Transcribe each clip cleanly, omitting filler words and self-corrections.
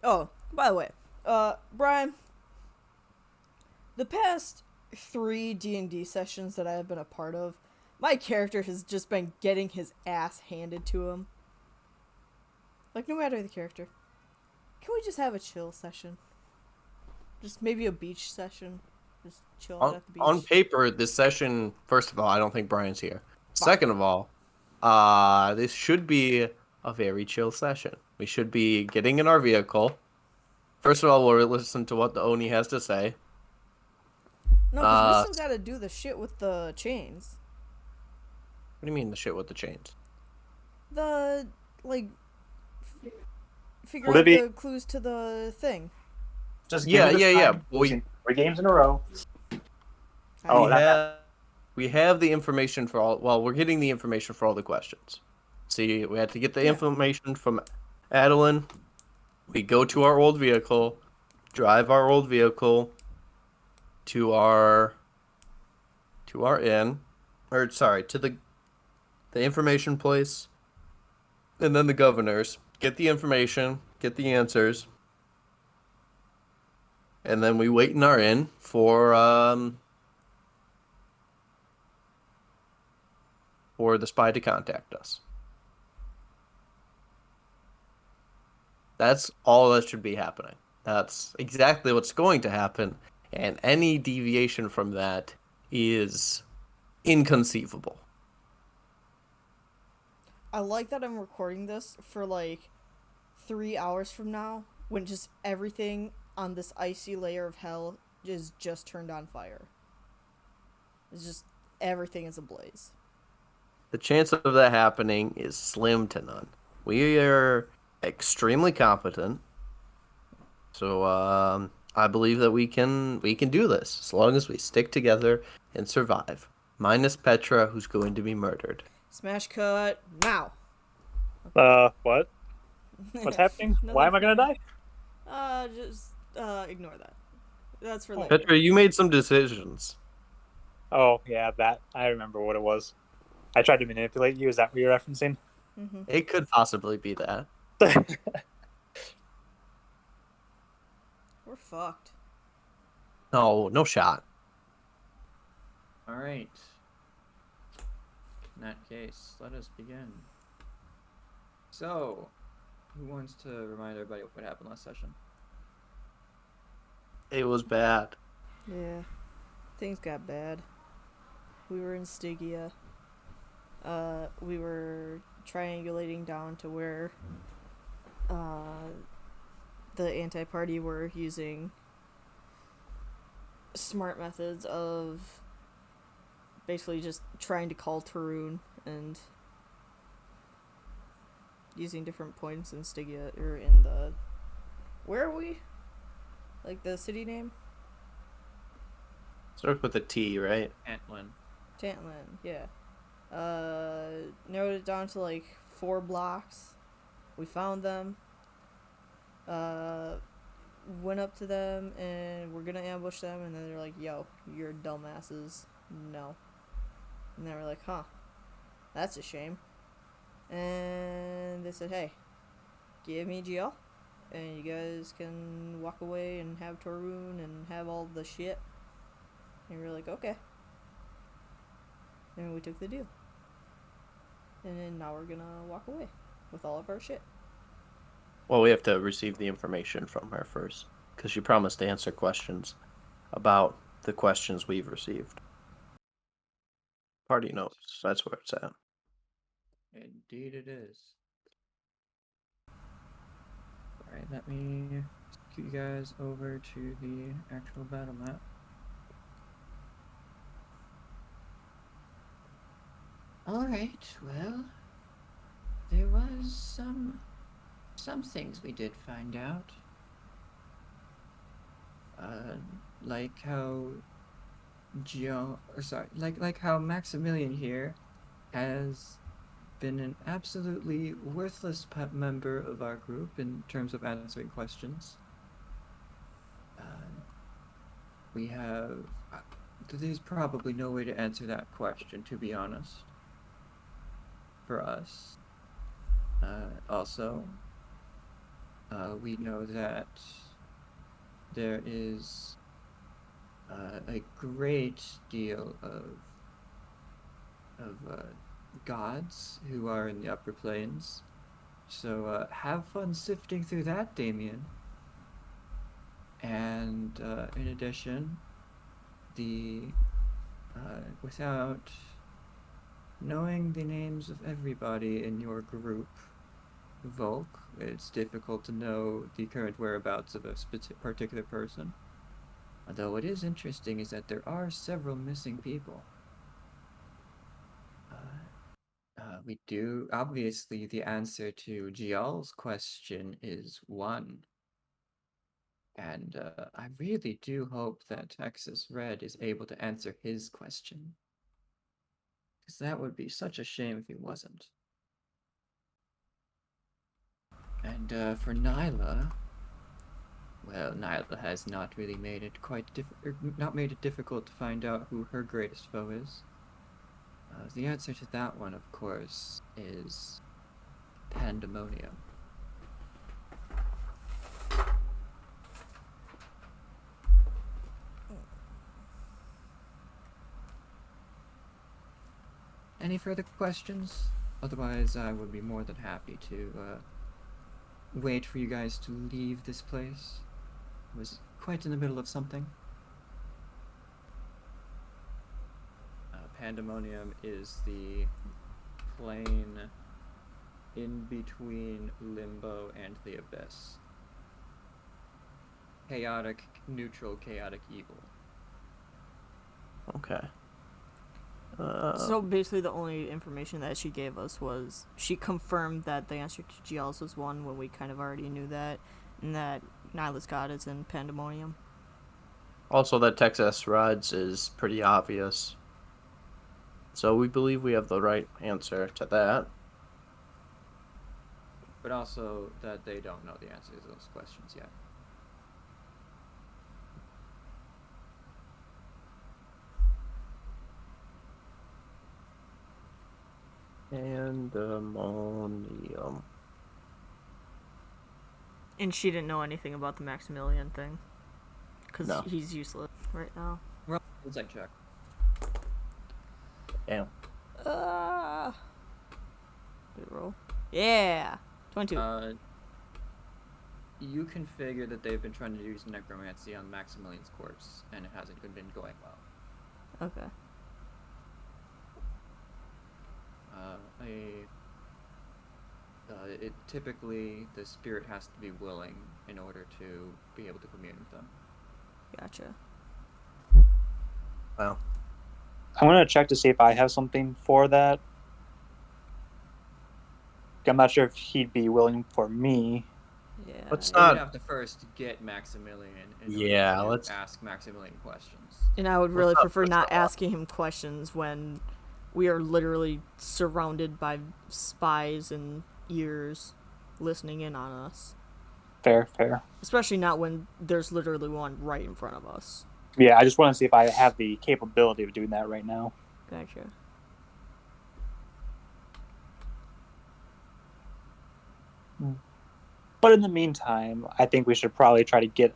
Oh, by the way, Brian, the past 3 D&D sessions that I have been a part of, my character has just been getting his ass handed to him. Like, no matter the character. Can we just have a chill session? Just maybe a beach session? Just chill out at the On beach? paper, this session, first of all, I don't think Brian's here. Fuck. Second of all, this should be a very chill session. We should be getting in our vehicle. First of all, we'll listen to what the Oni has to say. No, because we Uh, still gotta do the shit with the chains. what do you mean the shit with the chains? The, like, figure out Libby, the clues to the thing. just give Yeah, me the yeah, yeah. time. Losing 3 games in a row. I Oh, We mean, not that. have we have the information for all. Well, we're getting the information for all the questions. See, we had to get the yeah. information from Adelin. We go to our old vehicle, drive our old vehicle to our inn, or sorry, to the information place, and then the governors get the information, get the answers, and then we wait in our inn for the spy to contact us. That's all that should be happening. That's exactly what's going to happen, and any deviation from that is inconceivable. I like that I'm recording this for like 3 hours from now when just everything on this icy layer of hell is just turned on fire. It's just everything is ablaze. The chance of that happening is slim to none. We are extremely competent, so I believe that we can do this as long as we stick together and survive. Minus Petra, who's going to be murdered. Smash cut now. What? What's happening? Why am I gonna die? Just ignore that. That's for Oh. later. Petra, you made some decisions. Oh, yeah, that. I remember what it was. I tried to manipulate you. Is that what you're referencing? Mm-hmm. It could possibly be that. We're fucked. No, no shot. All right. In that case, let us begin. So, who wants to remind everybody what happened last session? It was bad. Yeah. Things got bad. We were in Stygia. We were triangulating down to where the anti-party were using smart methods of basically just trying to call Tarun and using different points in Stygia, or in the... Where are we? Like the city name? Starts with a T, right? Antlin. Tantlin, yeah. Narrowed it down to like 4 blocks. We found them. Went up to them and we're gonna ambush them, and then they're like, yo, you're dumbasses. No. And they were like, huh. That's a shame. And they said, hey, give me GL, and you guys can walk away and have Torun and have all the shit. And we were like, okay. And we took the deal. And then now we're gonna walk away with all of our shit. Well, we have to receive the information from her first, because she promised to answer questions about the questions we've received. Party knows. That's where it's at. Indeed it is. Alright, let me scoot you guys over to the actual battle map. Alright, well, there was some things we did find out. Like how like how Maximilian here has been an absolutely worthless member of our group in terms of answering questions. We have... there's probably no way to answer that question, to be honest, for us. Also, we know that there is a great deal of gods who are in the upper planes. So have fun sifting through that, Damien. And in addition, without knowing the names of everybody in your group, Volk, it's difficult to know the current whereabouts of a particular person. Although what is interesting is that there are several missing people. We do, obviously, the answer to Gial's question is 1. And I really do hope that Texas Red is able to answer his question. Because that would be such a shame if he wasn't. And for Nyla, well, Nyla has not really made it not made it difficult to find out who her greatest foe is. The answer to that one, of course, is Pandemonium. Any further questions? Otherwise, I would be more than happy to wait for you guys to leave this place. I was quite in the middle of something. Pandemonium is the plane in between Limbo and the Abyss. Chaotic, neutral, chaotic evil. Okay. So basically the only information that she gave us was she confirmed that the answer to Gial's was 1 when we kind of already knew that, and that Nyla's God is in Pandemonium. Also, that Texas Rods is pretty obvious. So we believe we have the right answer to that. But also that they don't know the answers to those questions yet. Pandemonium. And she didn't know anything about the Maximilian thing. Because No. he's useless right now. Well, insight check. Damn. Did it roll? Yeah! 22. You can figure that they've been trying to use necromancy on Maximilian's corpse, and it hasn't been going well. Okay. Typically, the spirit has to be willing in order to be able to commune with them. Gotcha. Wow. I'm gonna check to see if I have something for that. I'm not sure if he'd be willing for me. Yeah. Let's We'd not. have to first get Maximilian in Yeah, order to let's- ask Maximilian questions. And I would Let's really not prefer push not that off. asking him questions when we are literally surrounded by spies and ears listening in on us. Fair. Especially not when there's literally one right in front of us. Yeah, I just want to see if I have the capability of doing that right now. Gotcha. But in the meantime, I think we should probably try to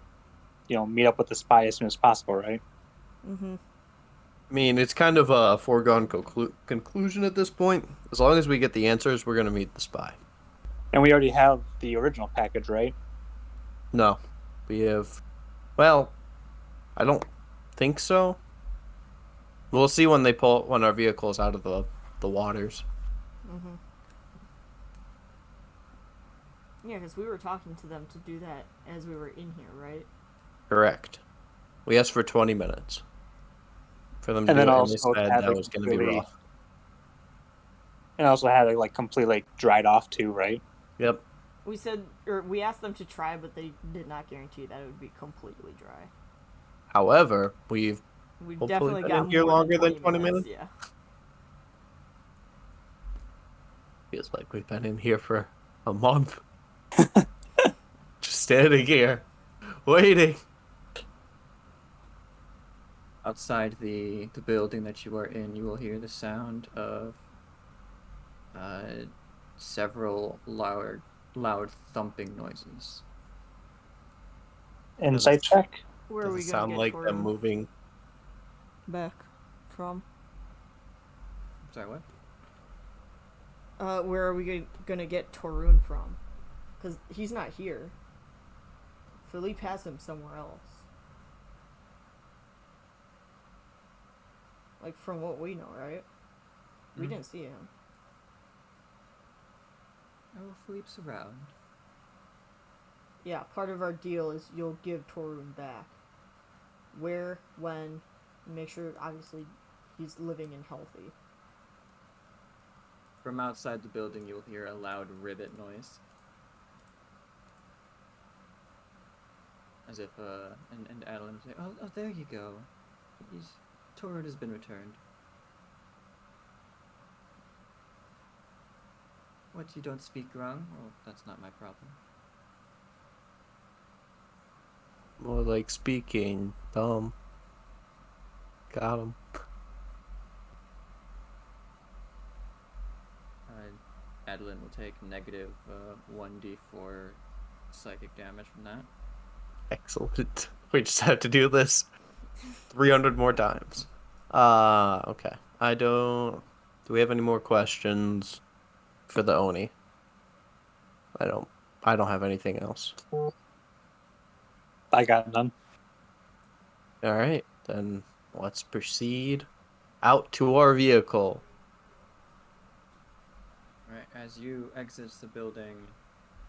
meet up with the spy as soon as possible, right? Mm-hmm. I mean, it's kind of a foregone conclusion at this point. As long as we get the answers, we're going to meet the spy. And we already have the original package, right? No. We have... Well, I don't think so. We'll see when our vehicle's out of the waters. Mm-hmm. Yeah, because we were talking to them to do that as we were in here, right? Correct. We asked for 20 minutes. For them to And do then it, and also they said had that it was going to be completely- rough. And also had it completely dried off too, right? Yep. We asked them to try, but they did not guarantee that it would be completely dry. However, we've We hopefully definitely been got in here more longer than 20 minutes. Yeah. feels like we've been in here for a month. Just standing here, waiting. Outside the building that you are in, you will hear the sound of several loud thumping noises. Insight check. Where are Does we it gonna sound get like them Torun moving? back from? Sorry, what? Where are we gonna get Torun from? Because he's not here. Philippe has him somewhere else. Like, from what we know, right? We Mhm. didn't see him. Oh, Philippe's around. Yeah, part of our deal is you'll give Torun back. Where, when, make sure, obviously, he's living and healthy. From outside the building, you'll hear a loud rivet noise. As if, and Adelin will say, oh, there you go. Torun has been returned. What, you don't speak Grung? Well, that's not my problem. More like speaking. Got him. Adelin will take negative 1d4 psychic damage from that. Excellent. We just have to do this 300 more times. Okay. Do we have any more questions for the Oni? I don't have anything else. I got none. All right, then let's proceed out to our vehicle. Alright, as you exit the building,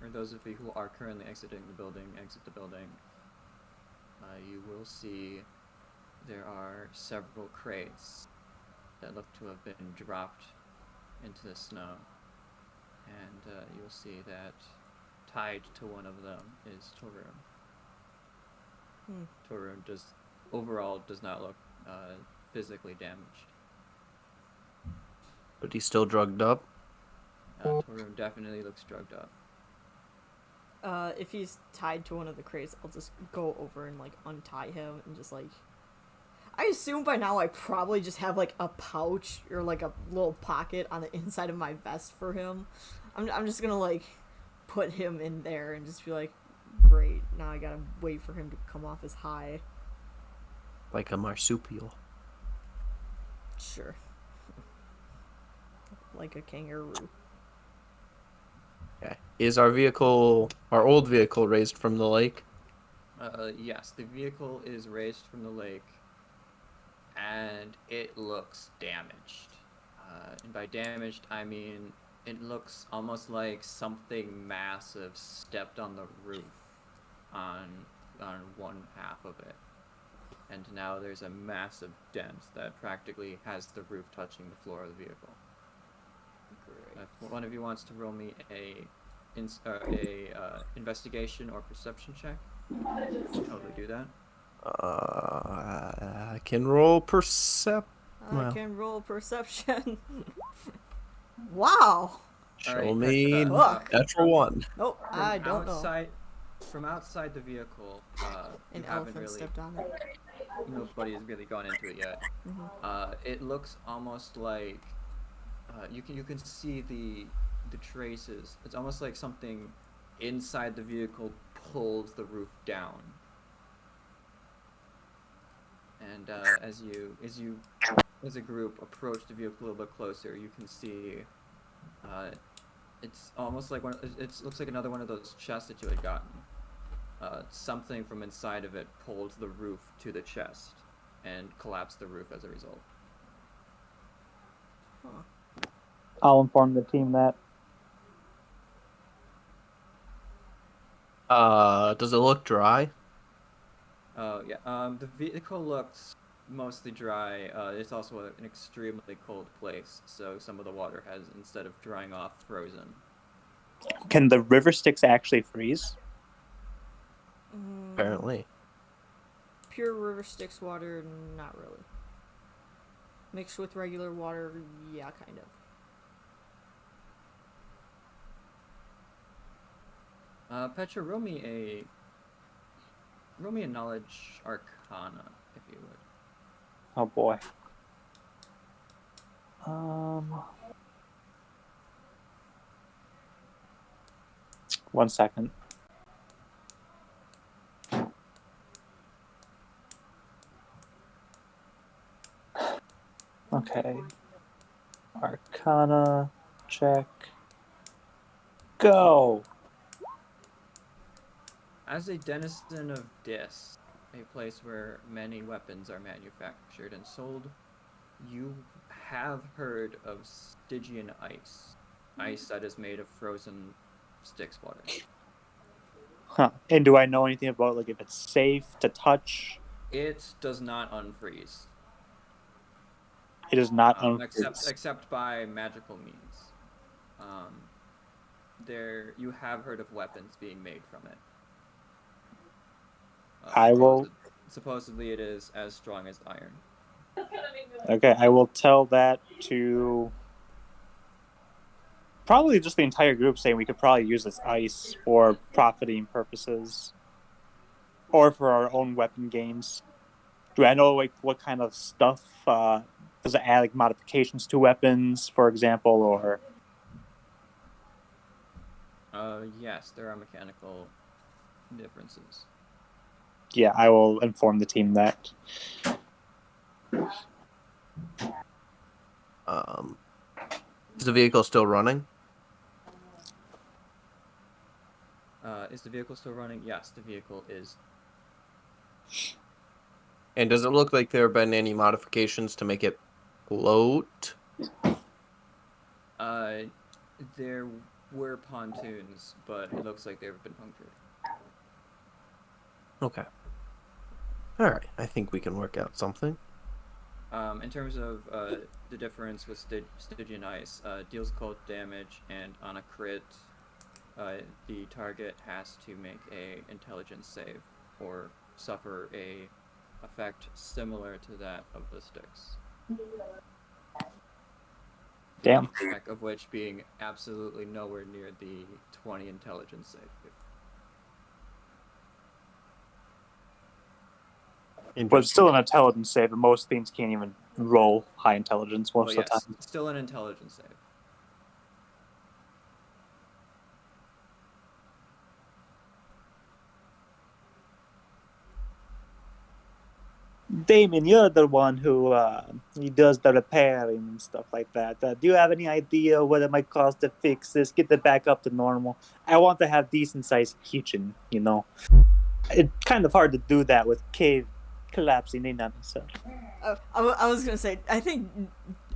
or those of you who are currently exiting the building, exit the building, you will see there are several crates that look to have been dropped into the snow. And you'll see that tied to one of them is Torun. Torun overall does not look physically damaged. But he's still drugged up. Torun definitely looks drugged up. If he's tied to one of the crates, I'll just go over and, like, untie him and just, like... I assume by now I probably just have, like, a pouch or, like, a little pocket on the inside of my vest for him. I'm just gonna, like, put him in there and just be like, great, now I gotta wait for him to come off his high. Like a marsupial. Sure. Like a kangaroo. Okay. Is our old vehicle, raised from the lake? Yes, the vehicle is raised from the lake, and it looks damaged. And by damaged, I mean it looks almost like something massive stepped on the roof on one half of it. And now there's a massive dent that practically has the roof touching the floor of the vehicle. If one of you wants to roll me a investigation or perception check, totally do that. I can roll I can roll perception. Wow. Show me Fuck. natural one. Nope, I don't know. From outside the vehicle, An you haven't elephant really. stepped on it. Nobody has really gone into it yet. It looks almost like you can see the traces. It's almost like something inside the vehicle pulls the roof down. And as a group approach the vehicle a little bit closer, you can see it's almost like it looks like another one of those chests that you had gotten. Something from inside of it pulled the roof to the chest and collapsed the roof as a result. Huh. I'll inform the team that. Does it look dry? Oh yeah. The vehicle looks mostly dry. It's also an extremely cold place, so some of the water has, instead of drying off, frozen. Can the river Styx actually freeze? Apparently. Pure river Styx water, not really. Mixed with regular water, yeah, kind of. Petra, roll me a knowledge arcana, if you would. Oh boy. 1 second. Okay. Arcana check. Go. As a denizen of Dis, a place where many weapons are manufactured and sold, you have heard of Stygian ice. Ice that is made of frozen Styx water. Huh. And do I know anything about like if it's safe to touch? It does not unfreeze. It is not unfreeze. Except by magical means. There you have heard of weapons being made from it. I will. Supposedly, it is as strong as iron. Okay, I will tell that to probably just the entire group, saying we could probably use this ice for profiting purposes, or for our own weapon gains. Do I know like what kind of stuff? Does it add like modifications to weapons, for example, or? Yes, there are mechanical differences. Yeah, I will inform the team that. Is the vehicle still running? Is the vehicle still running? Yes, the vehicle is. And does it look like there have been any modifications to make it float? There were pontoons, but it looks like they've been punctured. Okay. All right. I think we can work out something. In terms of the difference with Stygian ice, deals cold damage, and on a crit, the target has to make a intelligence save or suffer a effect similar to that of the Styx. Damn. Of which being absolutely nowhere near the 20 intelligence save. But it's still an intelligence save, and most things can't even roll high intelligence most of the time. Still an intelligence save. Damien, you're the one who he does the repairing and stuff like that. Do you have any idea what it might cost to fix this, get it back up to normal? I want to have decent sized kitchen, you know. It's kind of hard to do that with cave collapsing in on itself. I was gonna say, I think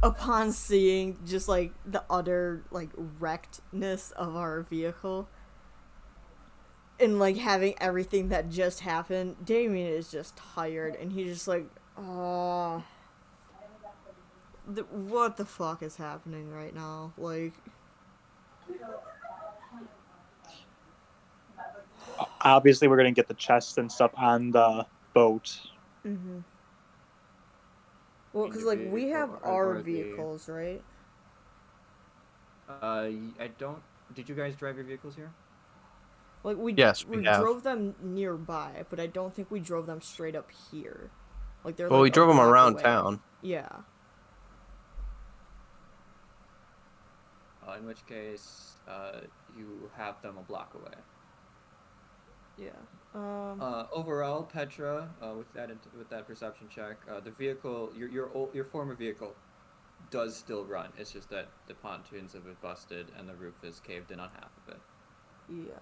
upon seeing just like the utter like wreckedness of our vehicle and like having everything that just happened, Damien is just tired and he's just like, oh, what the fuck is happening right now? Like, obviously we're gonna get the chests and stuff on the boat. mm-hmm. Well, because like we have our vehicles, right? I don't. Did you guys drive your vehicles here? Like we have. drove them nearby, but I don't think we drove them straight up here. Like they're. Well, like we drove them around away. town. Yeah. In which case, you have them a block away. Yeah. Overall, Petra, with that perception check, the vehicle, your former vehicle, does still run. It's just that the pontoons have been busted and the roof is caved in on half of it. Yeah.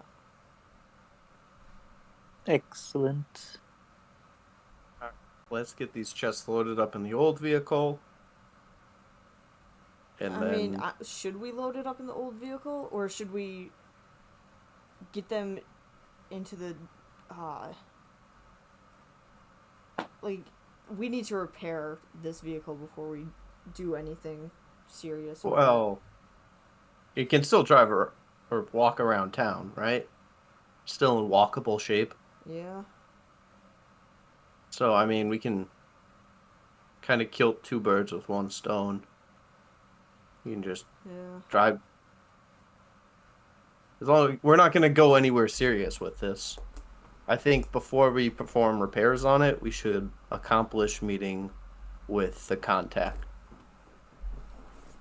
Excellent. Let's get these chests loaded up in the old vehicle. And I mean, should we load it up in the old vehicle, or should we get them into the, like, we need to repair this vehicle before we do anything serious. Well, you can still drive or walk around town, right? Still in walkable shape. Yeah. So, I mean, we can kind of kill two birds with one stone. You can just drive. As long as we're not going to go anywhere serious with this. I think before we perform repairs on it, we should accomplish meeting with the contact.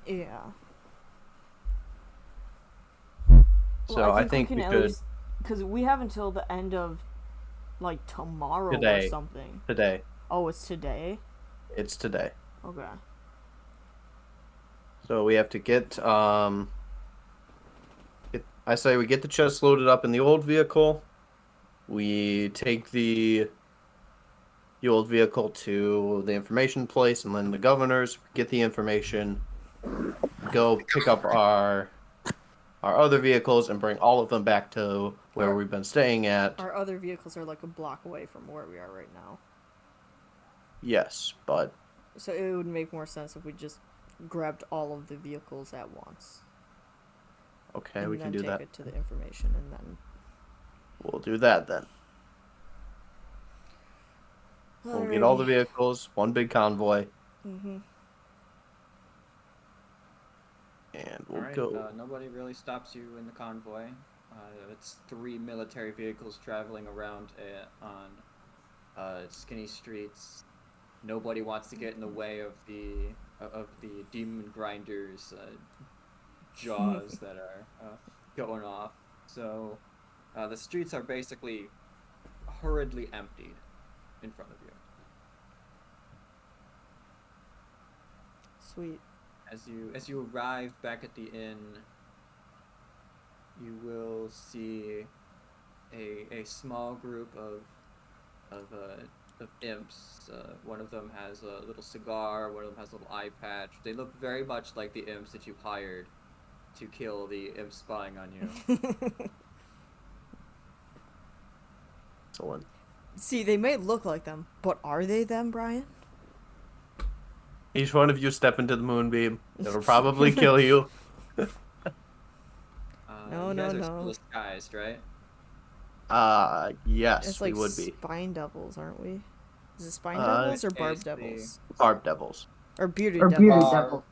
Yeah. So well, I think we should. Because we have until the end of, like, tomorrow Today. or something. Today. Oh, it's today? It's today. Okay. So we have to I say we get the chest loaded up in the old vehicle. We take the old vehicle to the information place and then the governor's, get the information, go pick up our other vehicles and bring all of them back to where we've been staying at. Our other vehicles are like a block away from where we are right now. Yes, but So it would make more sense if we just grabbed all of the vehicles at once. okay, And we can then do that. take it to the information and then... We'll do that then. We'll get all the vehicles, one big convoy, Mm-hmm. and we'll Alright, go. nobody really stops you in the convoy. It's 3 military vehicles traveling around on skinny streets. Nobody wants to get in the way of the demon grinders' jaws that are going off. So the streets are basically hurriedly emptied in front of you. Sweet. As you arrive back at the inn, you will see a small group of imps. One of them has a little cigar. One of them has a little eye patch. They look very much like the imps that you hired to kill the imps spying on you. Excellent. See, they may look like them, but are they them, Brian? Each one of you step into the moonbeam. It'll probably kill you. You No, guys are no. still disguised, right? Yes, It's like we would be. spine devils, aren't we? Is it spine devils or barb basically- devils? Barb devils. Or bearded Or devils? bearded devil.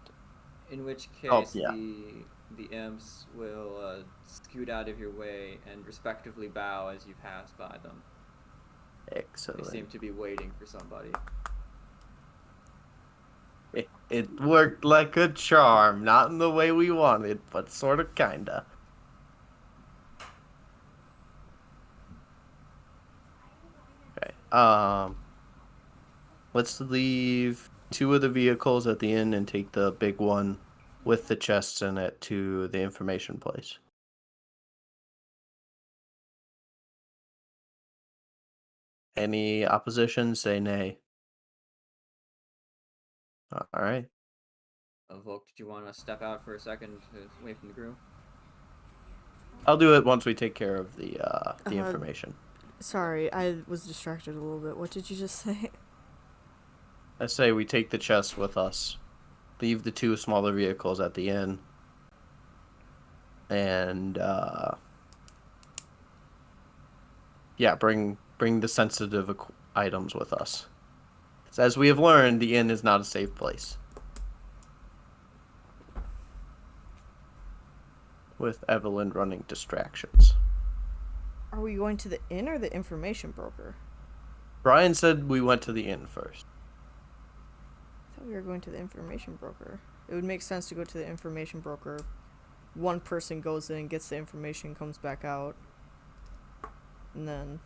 In which Oh, case, yeah. the imps will scoot out of your way and respectively bow as you pass by them. They Excellent. seem to be waiting for somebody. It worked like a charm. Not in the way we wanted, but sort of, kinda. Okay. Let's leave 2 of the vehicles at the inn and take the big one with the chests in it to the information place. Any opposition? Say nay. All right. Volk, did you want to step out for a second away from the group? I'll do it once we take care of the information. Sorry, I was distracted a little bit. What did you just say? I say we take the chest with us, leave the 2 smaller vehicles at the inn, and yeah, bring the sensitive items with us. As we have learned, the inn is not a safe place. With Adelin running distractions. Are we going to the inn or the information broker? Brian said we went to the inn first. I thought we were going to the information broker. It would make sense to go to the information broker. One person goes in, gets the information, comes back out. And then...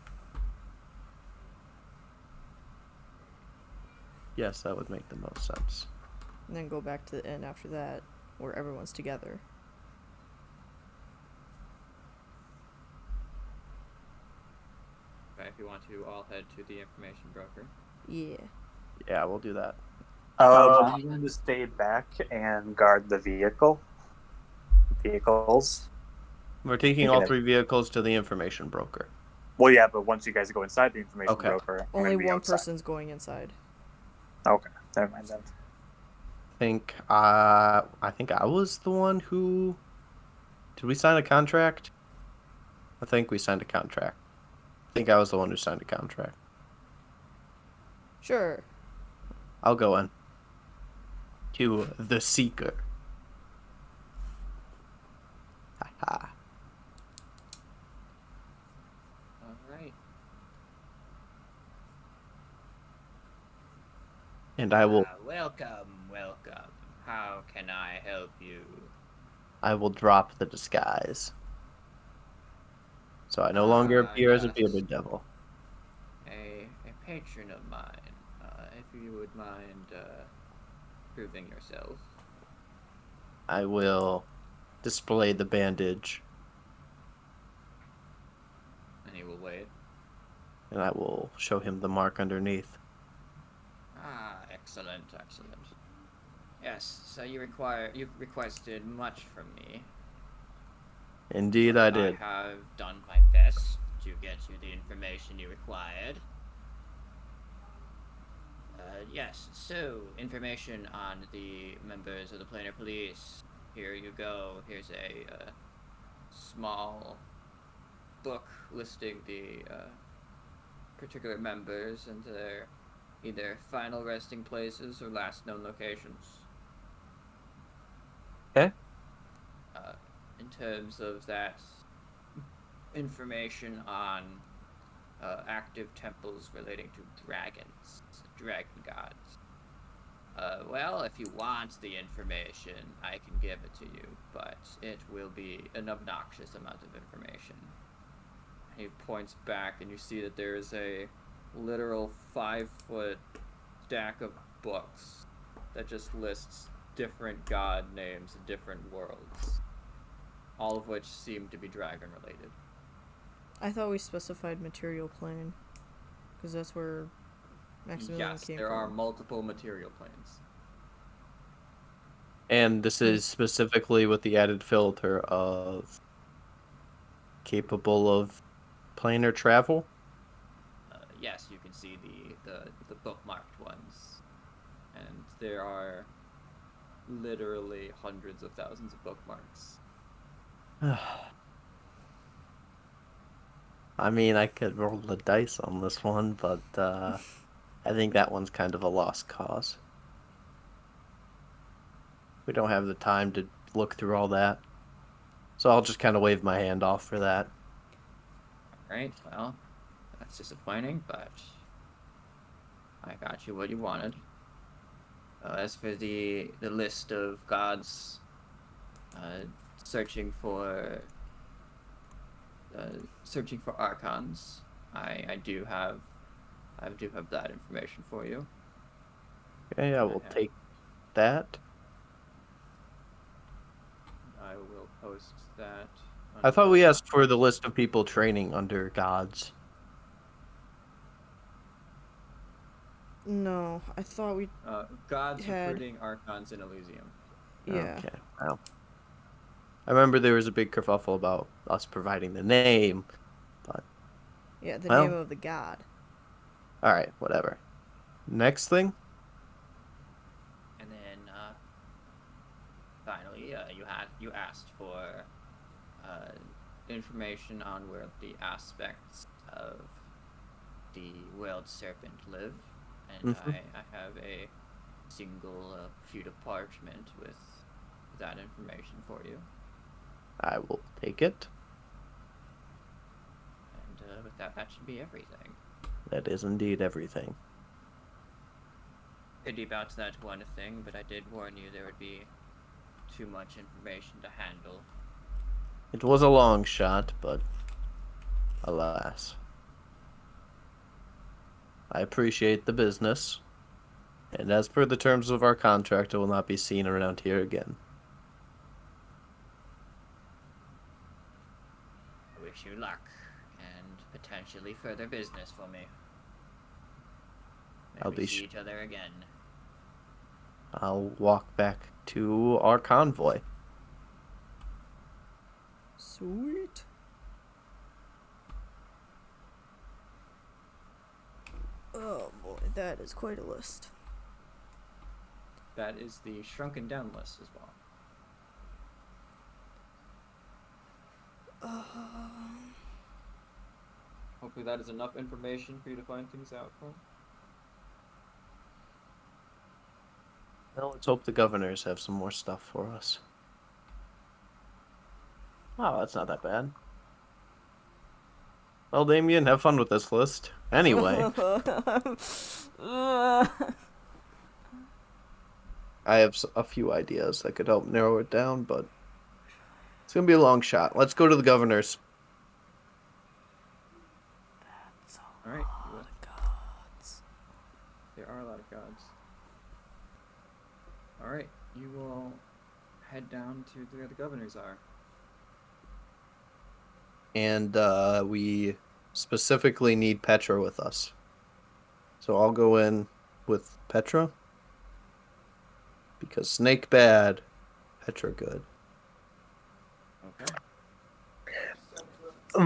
Yes, that would make the most sense. And then go back to the inn after that, where everyone's together. Okay, if you want to all head to the information broker. Yeah. Yeah, we'll do that. I'm going to stay back and guard the vehicles. We're taking all 3 vehicles to the information broker. Well, yeah, but once you guys go inside the information Okay. broker, I'm Only gonna be one outside. person's going inside. Okay, never mind then. I think I was the one who... Did we sign a contract? I think we signed a contract. I think I was the one who signed a contract. Sure. I'll go in. To the Seeker. Haha. Alright. And I will Welcome. How can I help you? drop the disguise. So I no longer appear as a yes. bearded devil. A patron of mine. If you would mind proving yourself. I will display the bandage, And he will wait. and I will show him the mark underneath. Ah, excellent, excellent. Yes, so you requested much from me. Indeed, I did. I have done my best to get you the information you required. Yes, so information on the members of the Planar Police. Here you go. Here's a small book listing the particular members and their either final resting places or last known locations. Okay. In terms of that information on active temples relating to dragons, dragon gods. Well, if you want the information, I can give it to you, but it will be an obnoxious amount of information. He points back, and you see that there is a literal 5-foot stack of books that just lists different god names in different worlds, all of which seem to be dragon related. I thought we specified material plane, because that's where Maximilian Yes, came there from. are multiple material planes. And this is specifically with the added filter of capable of planar travel. Yes, you can see the bookmarked ones, and there are literally hundreds of thousands of bookmarks. I mean, I could roll the dice on this one, but I think that one's kind of a lost cause. We don't have the time to look through all that. So I'll just kind of wave my hand off for that. Alright, well, that's disappointing, but I got you what you wanted. As for the list of gods searching for archons, I do have that information for you. Okay, I will take that. I will post that. I thought we asked for the list of people training under gods. No, I thought we... gods had- recruiting archons in Elysium. Yeah. Okay, well. I remember there was a big kerfuffle about us providing the name, but... Yeah, the Well. name of the god. Alright, whatever. Next thing? And then finally, you asked for information on where the aspects of the world serpent live, and Mhm. I have a single sheet of parchment with that information for you. I will take it. And with that should be everything. That is indeed everything. Pity about that one thing, but I did warn you there would be too much information to handle. It was a long shot, but alas. I appreciate the business, and as per the terms of our contract, I will not be seen around here again. I wish you luck, and potentially further business for me. Maybe I'll be see each other again. I'll walk back to our convoy. Sweet. Oh boy, that is quite a list. That is the shrunken down list as well. Hopefully that is enough information for you to find things out for. Well, let's hope the governors have some more stuff for us. Oh, that's not that bad. Well, Damien, have fun with this list. Anyway, I have a few ideas that could help narrow it down, but it's going to be a long shot. Let's go to the governors. Alright, gods. there are a lot of gods. Alright, you will head down to where the governors are. And we specifically need Petra with us. So I'll go in with Petra. Because Snake bad, Petra good. Okay.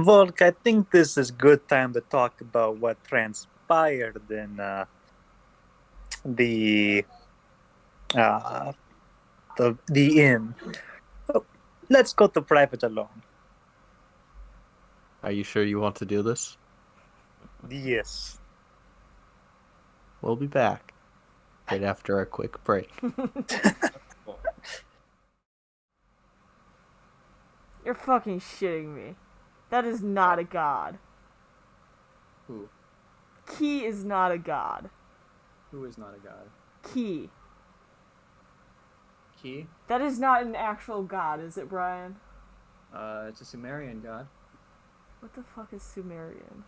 Volk, I think this is good time to talk about what transpired in the uh, the inn. Oh, let's go to private alone. Are you sure you want to do this? Yes. We'll be back right after a quick break. You're fucking shitting me. That is not a god. Who? Key is not a god. Who is not a god? Key. Key? That is not an actual god, is it, Brian? It's a Sumerian god. What the fuck is Sumerian?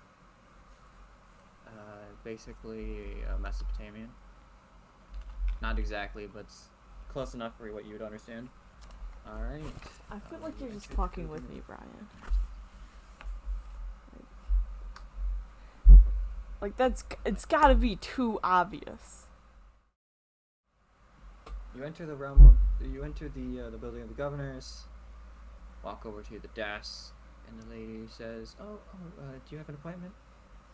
Basically Mesopotamian. Not exactly, but it's close enough for what you would understand. Alright. I feel like you're just fucking with me, Brian. Like it's gotta be too obvious. You enter the realm of, you enter the building of the governors, walk over to the desk, and the lady says, do you have an appointment?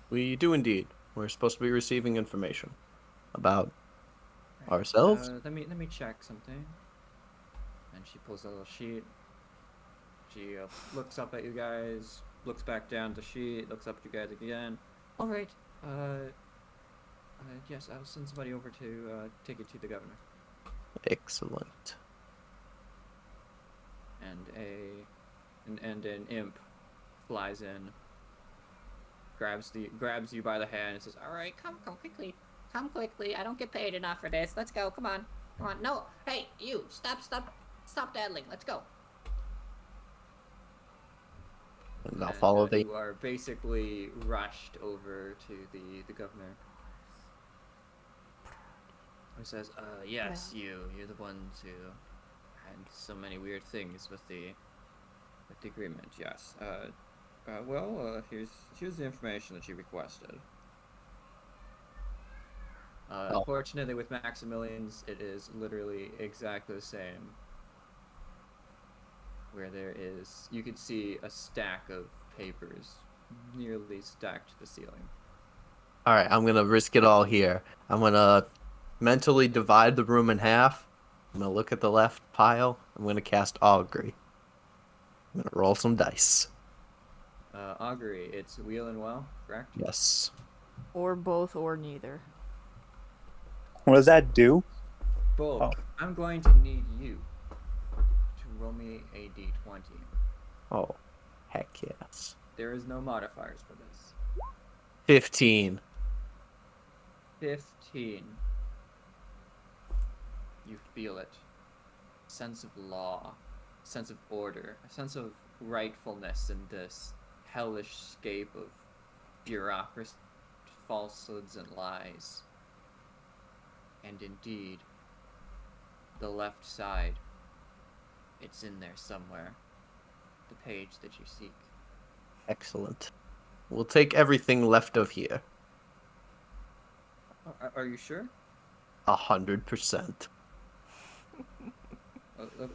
We do indeed. We're supposed to be receiving information about Right. ourselves. Let me check something. And she pulls a little sheet. She looks up at you guys, looks back down the sheet, looks up at you guys again. All right. Yes, I'll send somebody over to take it to the governor. Excellent. And an imp flies in, grabs you by the hand and says, "All right, come quickly. I don't get paid enough for this. Let's go. Come on. No, hey, you, stop daddling. Let's go." And I'll follow the. You are basically rushed over to the governor. Who says, yes, Yeah. you're the ones who had so many weird things with the agreement. Yes. Here's the information that you requested. Unfortunately, with Maximilian's, it is literally exactly the same. Where you could see a stack of papers nearly stacked to the ceiling. All right, I'm gonna risk it all here. I'm gonna mentally divide the room in half. I'm gonna look at the left pile. I'm gonna cast Augury. I'm gonna roll some dice. Augury, it's wheel and well, correct? Yes. Or both or neither. What does that do? Bulk, Oh. I'm going to need you to roll me a d20. Oh, heck yes. There is no modifiers for this. 15. 15. You feel it. Sense of law, sense of order, a sense of rightfulness in this hellish scape of bureaucracy, falsehoods, and lies. And indeed, the left side, it's in there somewhere. The page that you seek. Excellent. We'll take everything left of here. Are you sure? 100%.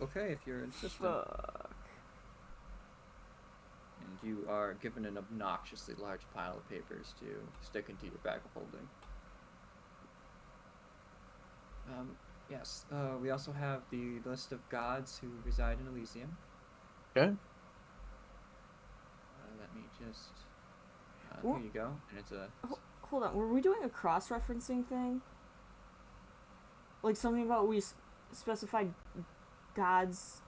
Okay, if you're insistent. Fuck. And you are given an obnoxiously large pile of papers to stick into your bag of holding. Yes, we also have the list of gods who reside in Elysium. Okay. Let me just... Well- here you go. And it's a... Hold on, were we doing a cross-referencing thing? Like something about we specified gods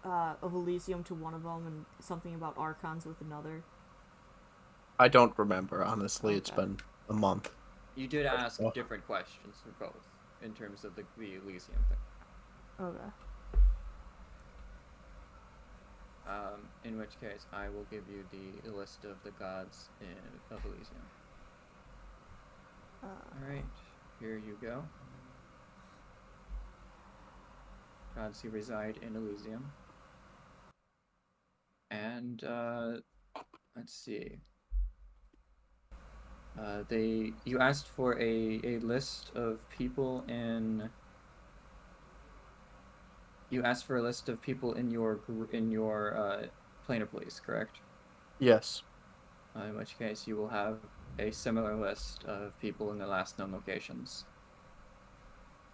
of Elysium to one of them and something about archons with another? I don't remember, honestly. It's Okay. been a month. You did ask Oh. different questions for both, in terms of the Elysium thing. Okay. In which case, I will give you the list of the gods of Elysium. Alright, here you go. gods who reside in Elysium. And let's see. You asked for a list of people in. You asked for a list of people in your planar police, correct? Yes. In which case, you will have a similar list of people in the last known locations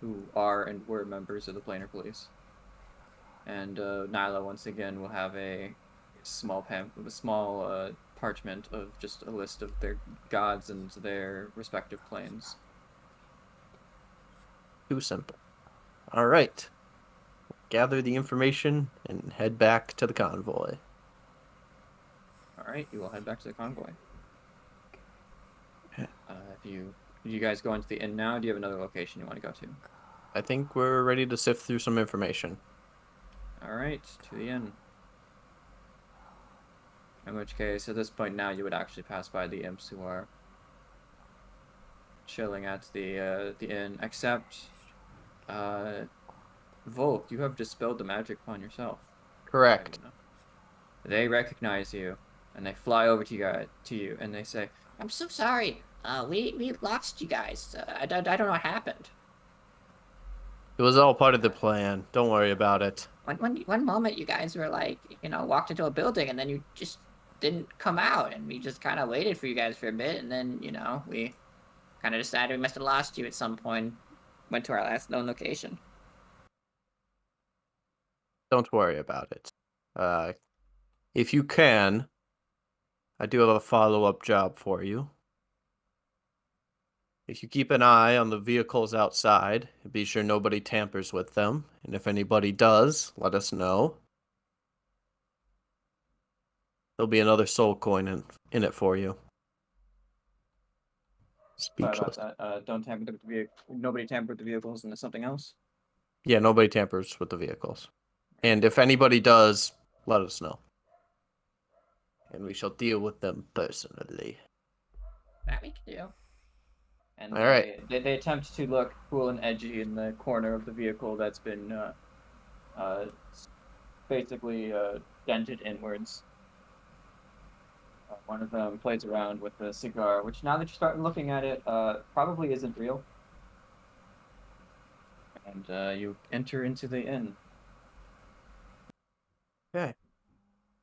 who are and were members of the planar police. And Nyla once again will have a small parchment of just a list of their gods and their respective planes. Too simple. All right. Gather the information and head back to the convoy. All right, you will head back to the convoy. If you guys go into the inn now, do you have another location you want to go to? I think we're ready to sift through some information. All right, to the inn. In which case, at this point now, you would actually pass by the imps who are chilling at the inn. Except, Volk, you have dispelled the magic upon yourself. Correct. They recognize you, and they fly over to you, and they say, I'm so sorry. We lost you guys. I don't know what happened. It was all part of the plan. Don't worry about it. One moment you guys were like, walked into a building and then you just didn't come out, and we just kind of waited for you guys for a bit, and then we kind of decided we must have lost you at some point. Went to our last known location. Don't worry about it. If you can, I do have a follow-up job for you. If you keep an eye on the vehicles outside, and be sure nobody tampers with them, and if anybody does, let us know. There'll be another soul coin in it for you. Speechless. Sorry about that. Don't tamper with the vehicle. Nobody tamper with the vehicles, and there's something else. Yeah, nobody tampers with the vehicles. And if anybody does, let us know. And we shall deal with them personally. That we can do. And all right. They attempt to look cool and edgy in the corner of the vehicle that's been basically dented inwards. One of them plays around with the cigar, which now that you start looking at it, probably isn't real. And you enter into the inn. Okay.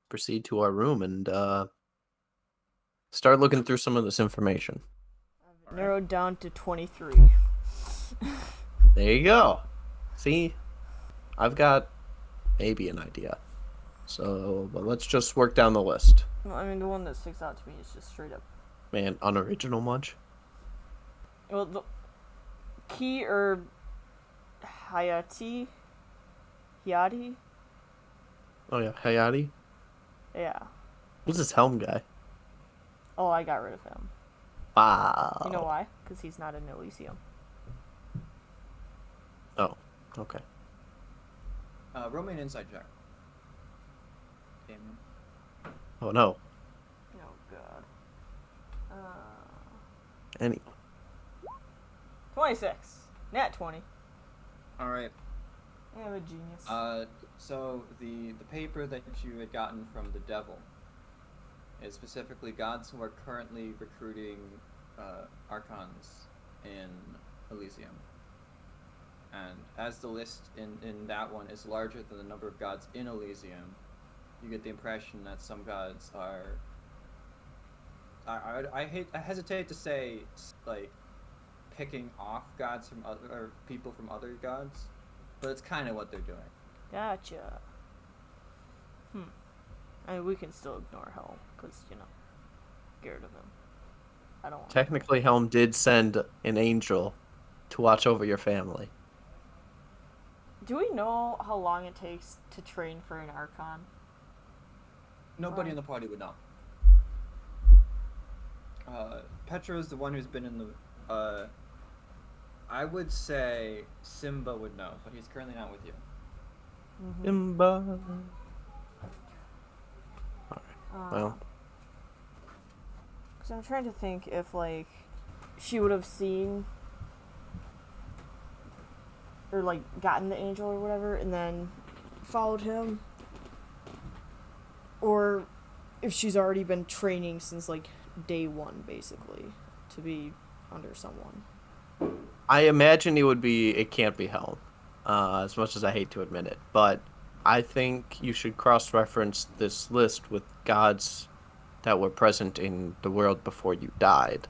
Proceed to our room and start looking through some of this information. Narrowed down to 23. There you go. See? I've got maybe an idea. So, but let's just work down the list. Well, I mean, the one that sticks out to me is just straight up. Man, unoriginal much? Well, the Key or Hayati? Oh yeah, Hayati? Yeah. Who's this helm guy? Oh, I got rid of him. Wow. You know why? Because he's not in Elysium. Oh, okay. Roll me an inside check. Damien. Oh no. Oh, God. Any. 26. Nat 20. All right. I'm a genius. So the paper that you had gotten from the devil is specifically gods who are currently recruiting archons in Elysium. And as the list in that one is larger than the number of gods in Elysium, you get the impression that some gods are. I hesitate to say like picking off gods from other or people from other gods, but it's kind of what they're doing. Gotcha. I mean, we can still ignore Helm, because, get rid of him. I don't want Technically, Helm did send an angel to watch over your family. Do we know how long it takes to train for an Archon? Nobody in the party would know. Petra is the one who's been in the. I would say Simba would know, but he's currently not with you. Mm-hmm. Simba. Well. Because I'm trying to think if, she would have seen or like gotten the angel or whatever, and then followed him, or if she's already been training since like day one, basically, to be under someone. I imagine it can't be Helm, as much as I hate to admit it, but I think you should cross-reference this list with gods that were present in the world before you died.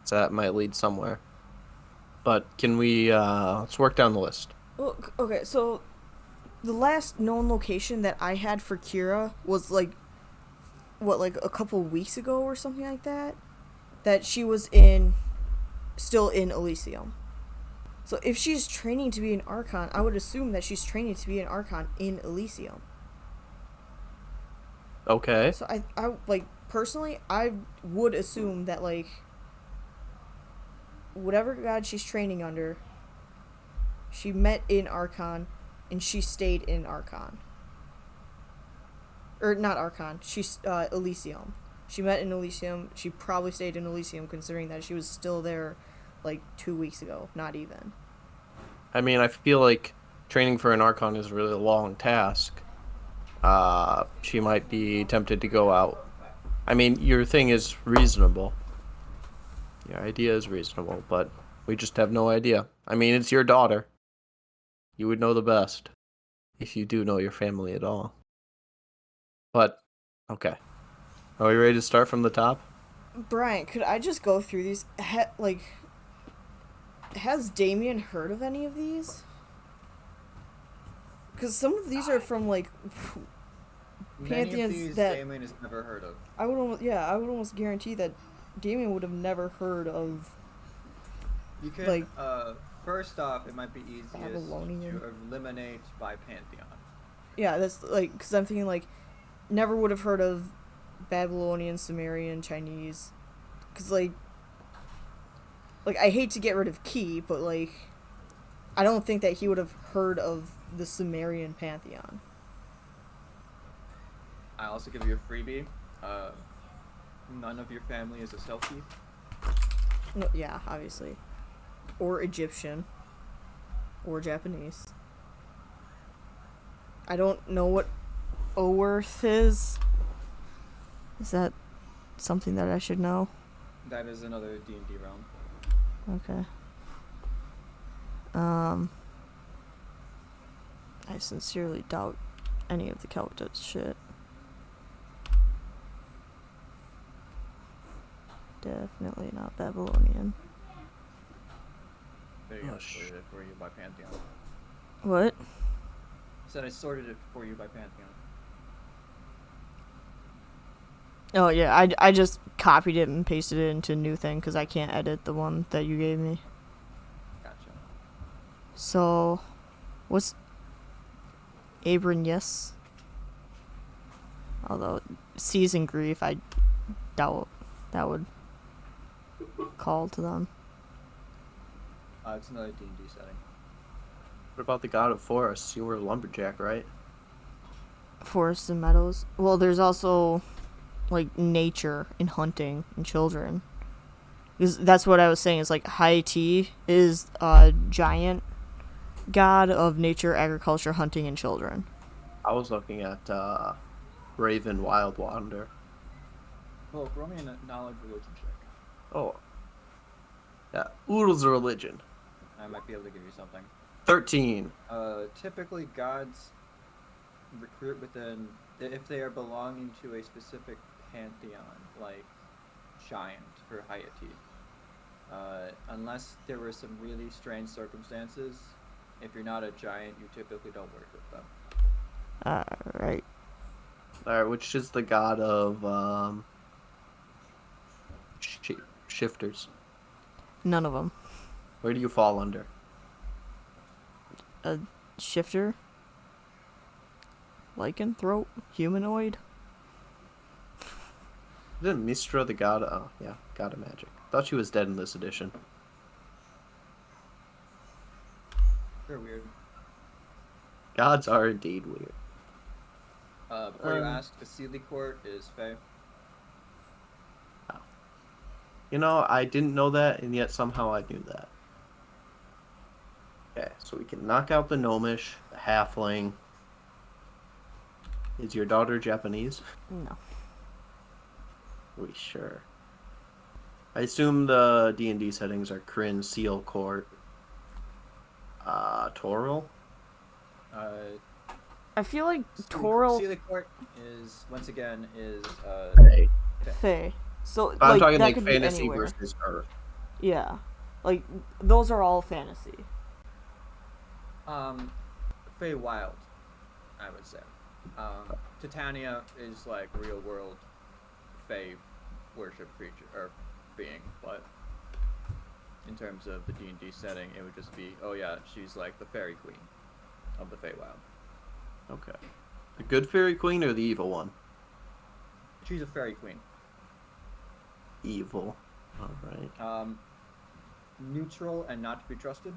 So that might lead somewhere. But can we, let's work down the list. Well, okay, so the last known location that I had for Kira was like, what, like a couple weeks ago or something like that? That she was still in Elysium. So if she's training to be an Archon, I would assume that she's training to be an Archon in Elysium. Okay. So I like, personally, I would assume that, like, whatever god she's training under, she met in Archon, and she stayed in Archon. Or, not Archon, she's, Elysium. She met in Elysium, she probably stayed in Elysium, considering that she was still there, like, 2 weeks ago, not even. I mean, I feel like training for an Archon is a really long task. She might be tempted to go out. I mean, your thing is reasonable. Your idea is reasonable, but we just have no idea. I mean, it's your daughter. You would know the best, if you do know your family at all. But, okay. Are we ready to start from the top? Brian, could I just go through these? Has Damien heard of any of these? Because some of these are from, like, Many of pantheons these that Damien has never heard of. I would almost guarantee that Damien would have never heard of. You can, like, first off, it might be easiest Babylonian. to eliminate by pantheon. Yeah, that's, like, because I'm thinking, like, never would have heard of Babylonian, Sumerian, Chinese. Because, like, I hate to get rid of Ki, but, like, I don't think that he would have heard of the Sumerian pantheon. I also give you a freebie. None of your family is a selfie. No, yeah, obviously. Or Egyptian. Or Japanese. I don't know what Oworth is. Is that something that I should know? That is another D&D realm. Okay. I sincerely doubt any of the Celtics shit. Definitely not Babylonian. There you go. Oh, I sorted it for you by pantheon. What? I said I sorted it for you by pantheon. Oh yeah, I just copied it and pasted it into a new thing because I can't edit the one that you gave me. Gotcha. So, what's Abram? Yes. Although Seas and Grief, I doubt that would call to them. It's another D&D setting. What about the god of forests? You were a lumberjack, right? Forests and meadows. Well, there's also, like, nature and hunting and children. Because that's what I was saying, is, like, Haiti is a giant god of nature, agriculture, hunting, and children. I was looking at Raven Wild Wander. Well, roll me a knowledge religion check. Oh. Yeah, Oodle's a religion. I might be able to give you something. 13. Typically gods recruit within, if they are belonging to a specific pantheon, like giant for Haiti. Unless there were some really strange circumstances, if you're not a giant, you typically don't work with them. Right. Alright, which is the god of shifters? None of them. Where do you fall under? A shifter? Lycanthrope? Humanoid? Isn't Mistra the god of... Oh, yeah, god of magic. Thought she was dead in this edition. They're weird. Gods are indeed weird. Before you ask, the Sealy Court is Fae. You know, I didn't know that, and yet somehow I knew that. Okay, so we can knock out the gnomish, the halfling. Is your daughter Japanese? No. Are we sure? I assume the D&D settings are Kryn, Seal Court, Toril? I feel like Toril. Toril Court is once again Hey. Fae. So I'm like talking that like could be fantasy anywhere. versus Earth. Yeah. Like those are all fantasy. Fey Wild, I would say. Titania is like real world Fey worship creature or being, but in terms of the D&D setting, it would just be, oh yeah, she's like the fairy queen of the Feywild. Okay. The good fairy queen or the evil one? She's a fairy queen. Evil. Alright. Neutral and not to be trusted,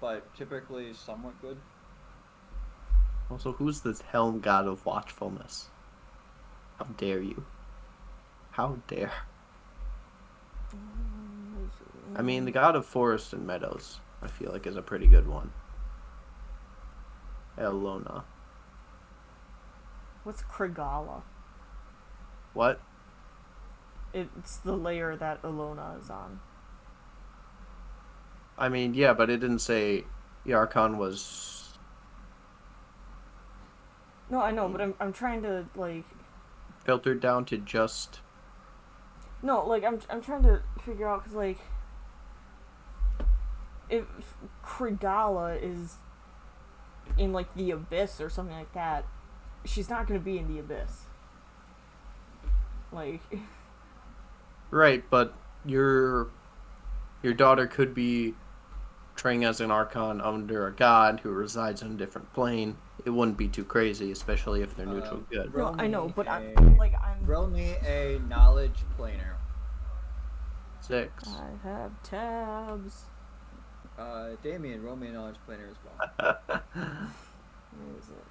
but typically somewhat good. Also, who's this helm god of watchfulness? How dare you? How dare? I mean, the god of forest and meadows, I feel like, is a pretty good one. Elona. What's Krigala? What? It's the layer that Elona is on. I mean, yeah, but it didn't say Yarkon was... No, I know, but I'm trying to like filtered down to just... No, like I'm trying to figure out, cause like if Krigala is in like the abyss or something like that, she's not gonna be in the abyss. Like Right, but your daughter could be training as an archon under a god who resides on a different plane. It wouldn't be too crazy, especially if they're neutral good. No, I know, but I'm roll me a knowledge planar. 6. I have tabs. Damien, roll me a knowledge planar as well. Where is it?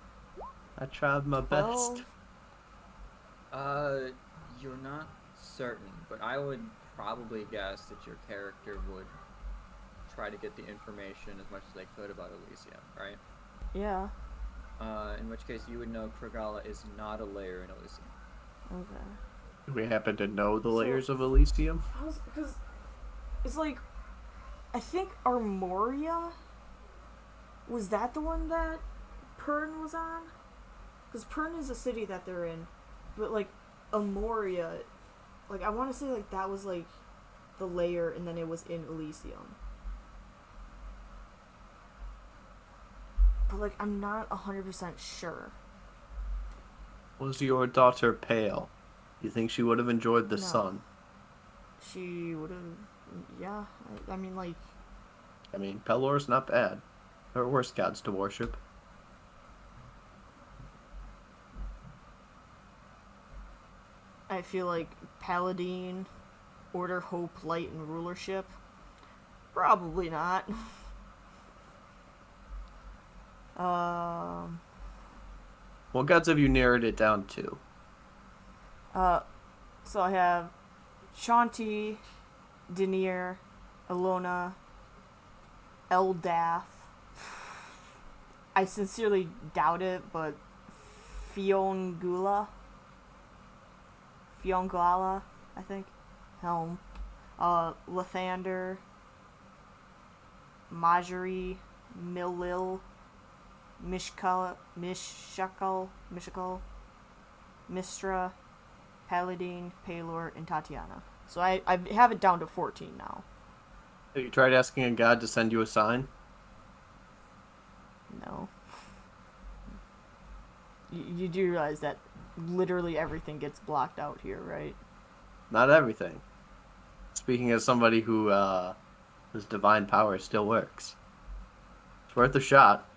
I tried my best. 12. You're not certain, but I would probably guess that your character would try to get the information as much as they could about Elysium, right? Yeah. In which case you would know Krigala is not a layer in Elysium. Okay. Do we happen to know the layers of Elysium? Because it's like, I think Armoria, was that the one that Pern was on? Because Pern is a city that they're in, but like Amoria, like I want to say like that was like the layer, and then it was in Elysium. But like I'm not 100% sure. Was your daughter pale? You think she would have enjoyed the No. sun? She would have, yeah. I mean like. I mean, Pelor's not bad. There are worse gods to worship. I feel like Paladin, Order, Hope, Light, and Rulership. Probably not. What gods have you narrowed it down to? So I have Shanti, Denier, Elona, Eldath. I sincerely doubt it, but Fiongula, I think. Helm. Lathander, Marjorie, Millil, Mishakal, Mistra, Paladin, Palor, and Tatiana. So I have it down to 14 now. Have you tried asking a god to send you a sign? No. You do realize that literally everything gets blocked out here, right? Not everything. Speaking as somebody whose divine power still works. It's worth a shot.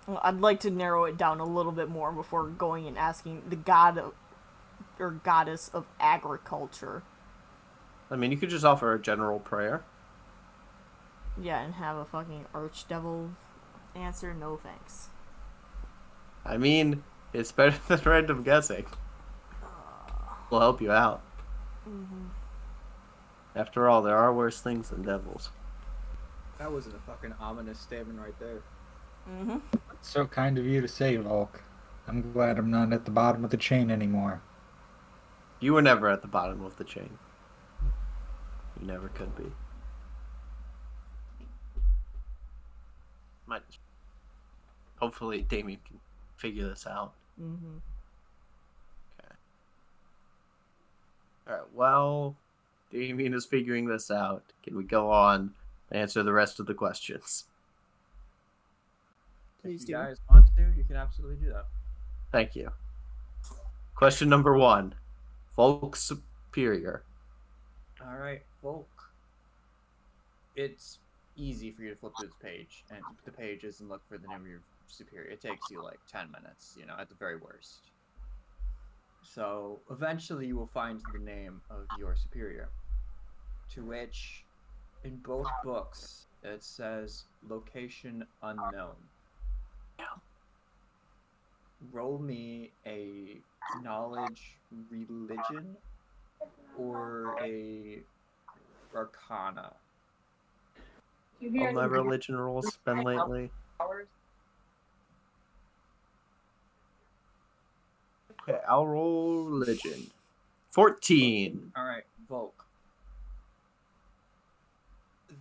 Well, I'd like to narrow it down a little bit more before going and asking the god or goddess of agriculture. I mean, you could just offer a general prayer. Yeah, and have a fucking archdevil answer, no thanks. I mean, it's better than random guessing. We'll help you out. Mm-hmm. After all, there are worse things than devils. That wasn't a fucking ominous statement right there. Mm-hmm. It's so kind of you to say, Volk. I'm glad I'm not at the bottom of the chain anymore. You were never at the bottom of the chain. You never could be. Might. Hopefully, Damien can figure this out. Mm-hmm. Okay. All right. Well, Damien is figuring this out. Can we go on and answer the rest of the questions? Please If do. you guys want to, you can absolutely do that. Thank you. Question number 1. Volk Superior. All right, Volk. It's easy for you to flip through this page and the pages and look for the name of your superior. It takes you like 10 minutes, at the very worst. So eventually you will find the name of your superior, to which in both books it says location unknown. Roll me a knowledge religion or a arcana. How my religion rolls been lately. Okay, I'll roll religion. 14. All right, Volk.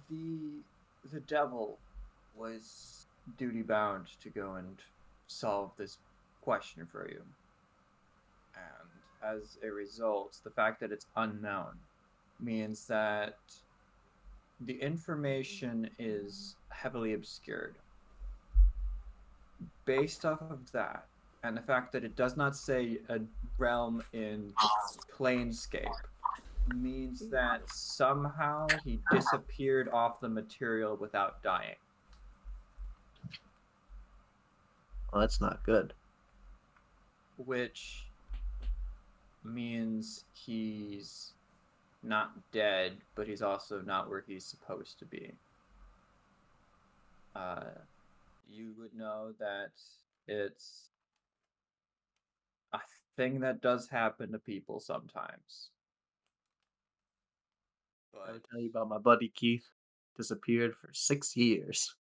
The devil was duty bound to go and solve this question for you. And as a result, the fact that it's unknown means that the information is heavily obscured. Based off of that, and the fact that it does not say a realm in Planescape, means that somehow he disappeared off the material without dying. Well, that's not good. Which means he's not dead, but he's also not where he's supposed to be. You would know that it's a thing that does happen to people sometimes. I would But tell you about my buddy Keith. Disappeared for 6 years.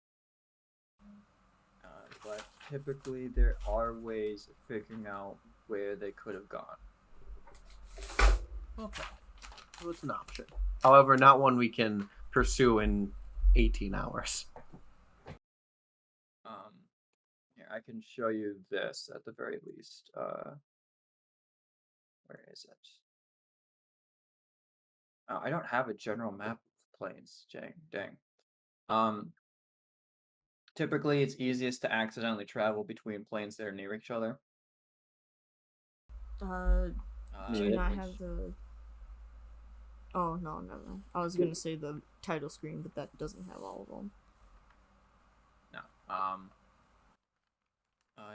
but typically there are ways of figuring out where they could have gone. Okay. So it's an option. However, not one we can pursue in 18 hours. Here, I can show you this at the very least. Where is it? Oh, I don't have a general map of planes. Dang. Typically it's easiest to accidentally travel between planes that are near each other. Do you not which- have the? Oh no, never. I was gonna say the title screen, but that doesn't have all of them. No.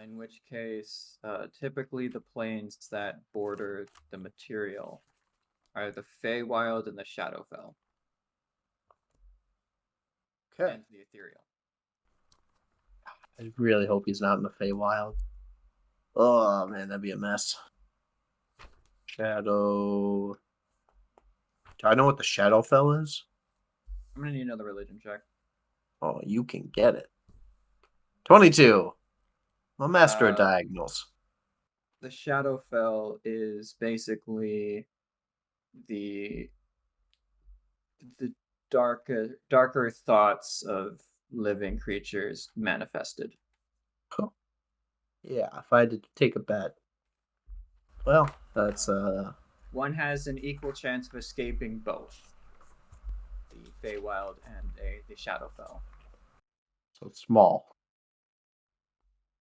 In which case, typically the planes that border the material are the Feywild and the Shadowfell. Okay. And the Ethereal. I really hope he's not in the Feywild. Oh man, that'd be a mess. Shadow. Do I know what the Shadowfell is? I'm gonna need another religion check. Oh, you can get it. 22. I'm a master of Uh, diagonals. The Shadowfell is basically the darker thoughts of living creatures manifested. Cool. Yeah, if I had to take a bet. Well, that's One has an equal chance of escaping both the Feywild and the Shadowfell. so small.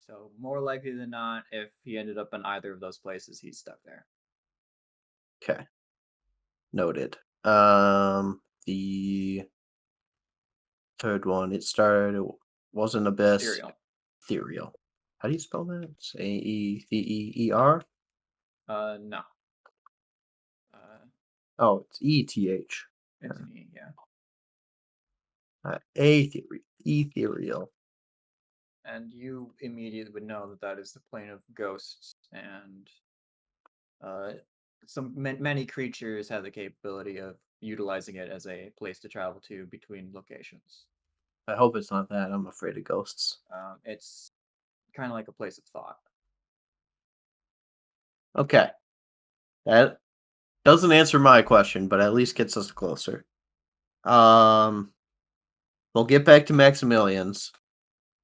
So more likely than not, if he ended up in either of those places, he's stuck there. Okay. Noted. The third one, it wasn't Abyss. Ethereal. How do you spell that? It's Aether? No. Oh, it's ETH. It's an E, yeah. Ethereal. And you immediately would know that that is the plane of ghosts, and many creatures have the capability of utilizing it as a place to travel to between locations. I hope it's not that. I'm afraid of ghosts. It's kind of like a place of thought. Okay. That doesn't answer my question, but at least gets us closer. We'll get back to Maximilian's.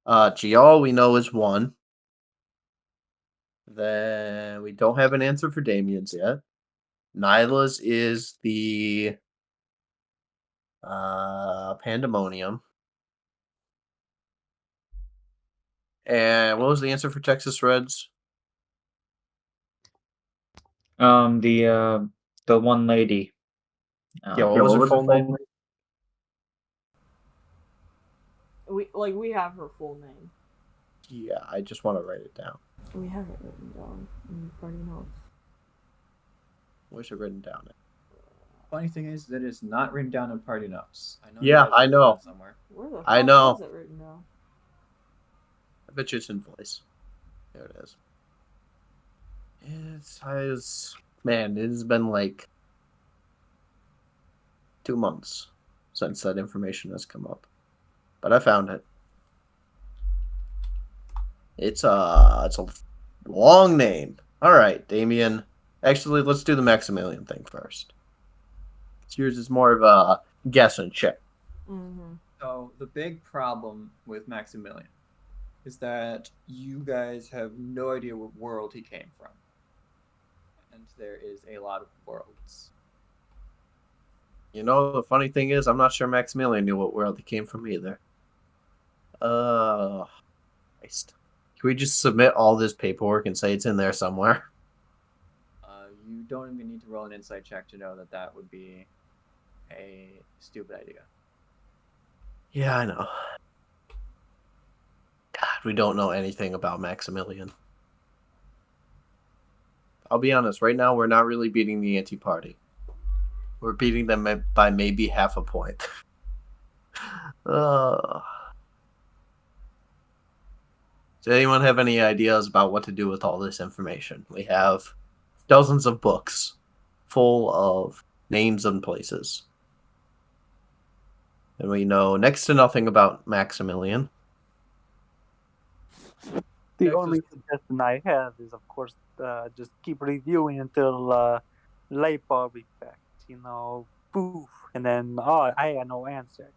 Gial we know is 1. Then we don't have an answer for Damien's yet. Nyla's is the Pandemonium. And what was the answer for Texas Reds? The one lady. Yeah, what was her full name? We have her full name. Yeah, I just want to write it down. We have it written down in the party notes. Where's it written down? Funny thing is that it's not written down in party notes. I know. Yeah, you guys I wrote it know. down somewhere. Where the I fuck know. was it written down? I bet you it's in voice. There it is. Man, it has been like 2 months since that information has come up. But I found it. It's a long name. All right, Damien. Actually, let's do the Maximilian thing first. Yours is more of a guess and check. Mm-hmm. So the big problem with Maximilian is that you guys have no idea what world he came from. And there is a lot of worlds. You know, the funny thing is, I'm not sure Maximilian knew what world he came from either. Christ. Can we just submit all this paperwork and say it's in there somewhere? You don't even need to roll an insight check to know that that would be a stupid idea. Yeah, I know. God, we don't know anything about Maximilian. I'll be honest, right now we're not really beating the anti-party. We're beating them by maybe half a point. Does anyone have any ideas about what to do with all this information? We have dozens of books full of names and places. And we know next to nothing about Maximilian. The only suggestion I have is, of course, just keep reviewing until light bulb effect. Poof, and then I had no answer.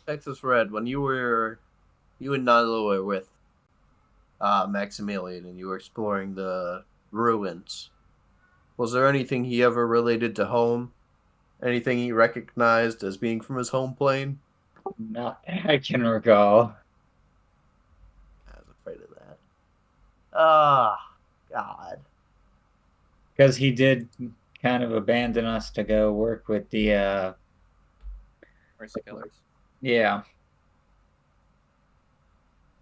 Texas Red, when you and Nilo were with Maximilian and you were exploring the ruins, was there anything he ever related to home? Anything he recognized as being from his home plane? Not that I can recall. I was afraid of that. Ah, God. Because he did kind of abandon us to go work with the Mercy killers. yeah.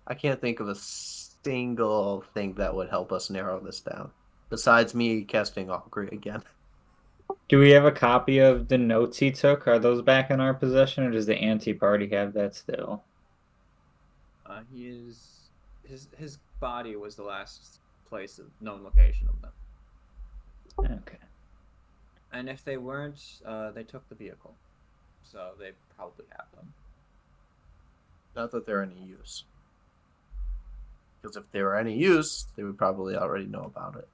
I can't think of a single thing that would help us narrow this down. Besides me casting Augury again. Do we have a copy of the notes he took? Are those back in our possession, or does the anti-party have that still? His body was the last place of known location of them. Okay. And if they weren't, they took the vehicle, so they probably have them. Not that they're any use. Because if they were any use, they would probably already know about it.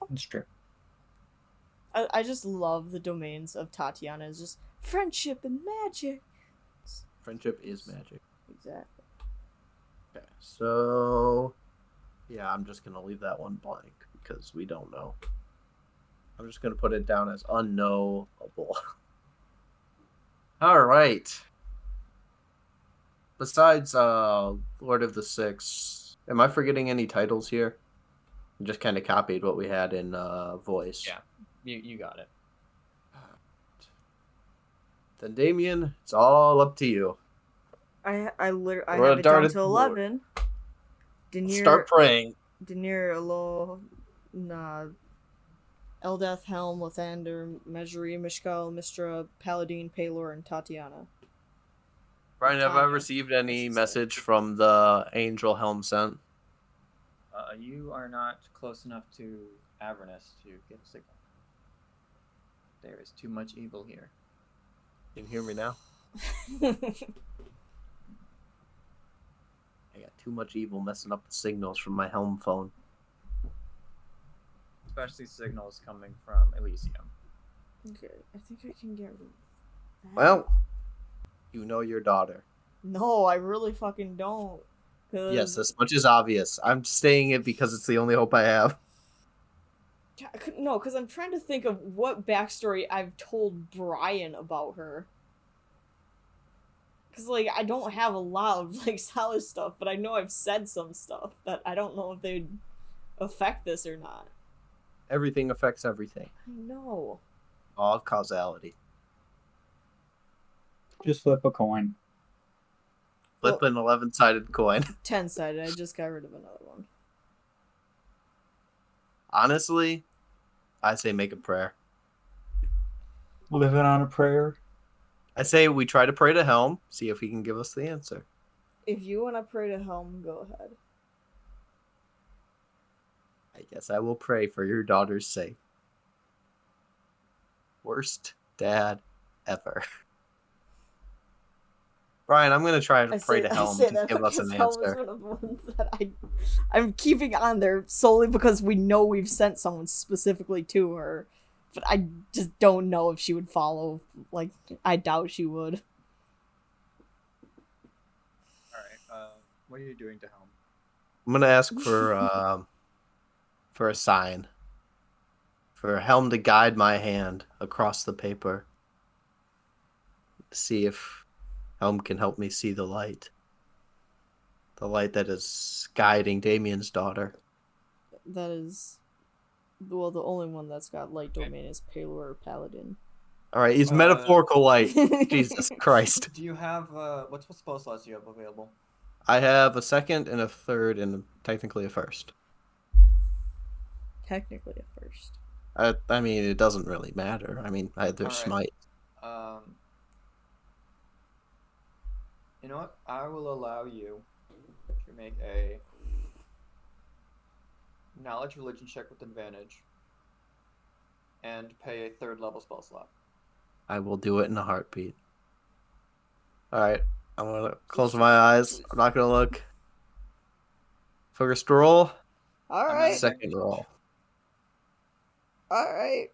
That's true. I just love the domains of Tatiana. It's just friendship and magic. Friendship is magic. Exactly. Okay, so yeah, I'm just gonna leave that one blank because we don't know. I'm just gonna put it down as unknowable. All right. Besides Lord of the Six, am I forgetting any titles here? I just kind of copied what we had in voice. Yeah, you got it. Then Damien, it's all up to you. I have We're it dart down at to the board. 11. Denier, Start praying. Denier, Alo, Eldath, Helm, Lathander, Mejri, Mishkal, Mistra, Paladin, Palor, and Tatiana. Brian, have I Tanya, received I any should say. message from the Angel Helm sent? You are not close enough to Avernus to get a signal. There is too much evil here. Can you hear me now? I got too much evil messing up the signals from my helm phone. Especially signals coming from Elysium. Okay, I think I can get rid of that. Well, you know your daughter. No, I really fucking don't. Yes, 'Cause this much is obvious. I'm saying it because it's the only hope I have. No, because I'm trying to think of what backstory I've told Brian about her. Because, like, I don't have a lot of, like, solid stuff, but I know I've said some stuff that I don't know if they'd affect this or not. Everything affects everything. I know. All causality. Just flip a coin. Flip an 11-sided coin. 10-sided, I just got rid of another one. Honestly, I say make a prayer. Living on a prayer. I say we try to pray to Helm, see if he can give us the answer. If you want to pray to Helm, go ahead. I guess I will pray for your daughter's sake. Worst dad ever. Brian, I'm going to try to pray to Helm to give us an Helm is answer. one of the ones that I'm keeping on there solely because we know we've sent someone specifically to her. But I just don't know if she would follow. Like, I doubt she would. Alright, what are you doing to Helm? I'm going to ask for a sign. For Helm to guide my hand across the paper. See if Helm can help me see the light. The light that is guiding Damien's daughter. That is... Well, the only one that's got light domain is Palor or Paladin. Alright, he's metaphorical light. Jesus Christ. Do you have, what spell slots do you have available? I have a second and a third and technically a first. Technically at first. I mean, it doesn't really matter. I mean, there's smite. You know what? I will allow you to make a knowledge religion check with advantage and pay a 3rd level spell slot. I will do it in a heartbeat. Alright, I'm gonna close my eyes. I'm not gonna look. First roll. Alright. Second roll. Alright.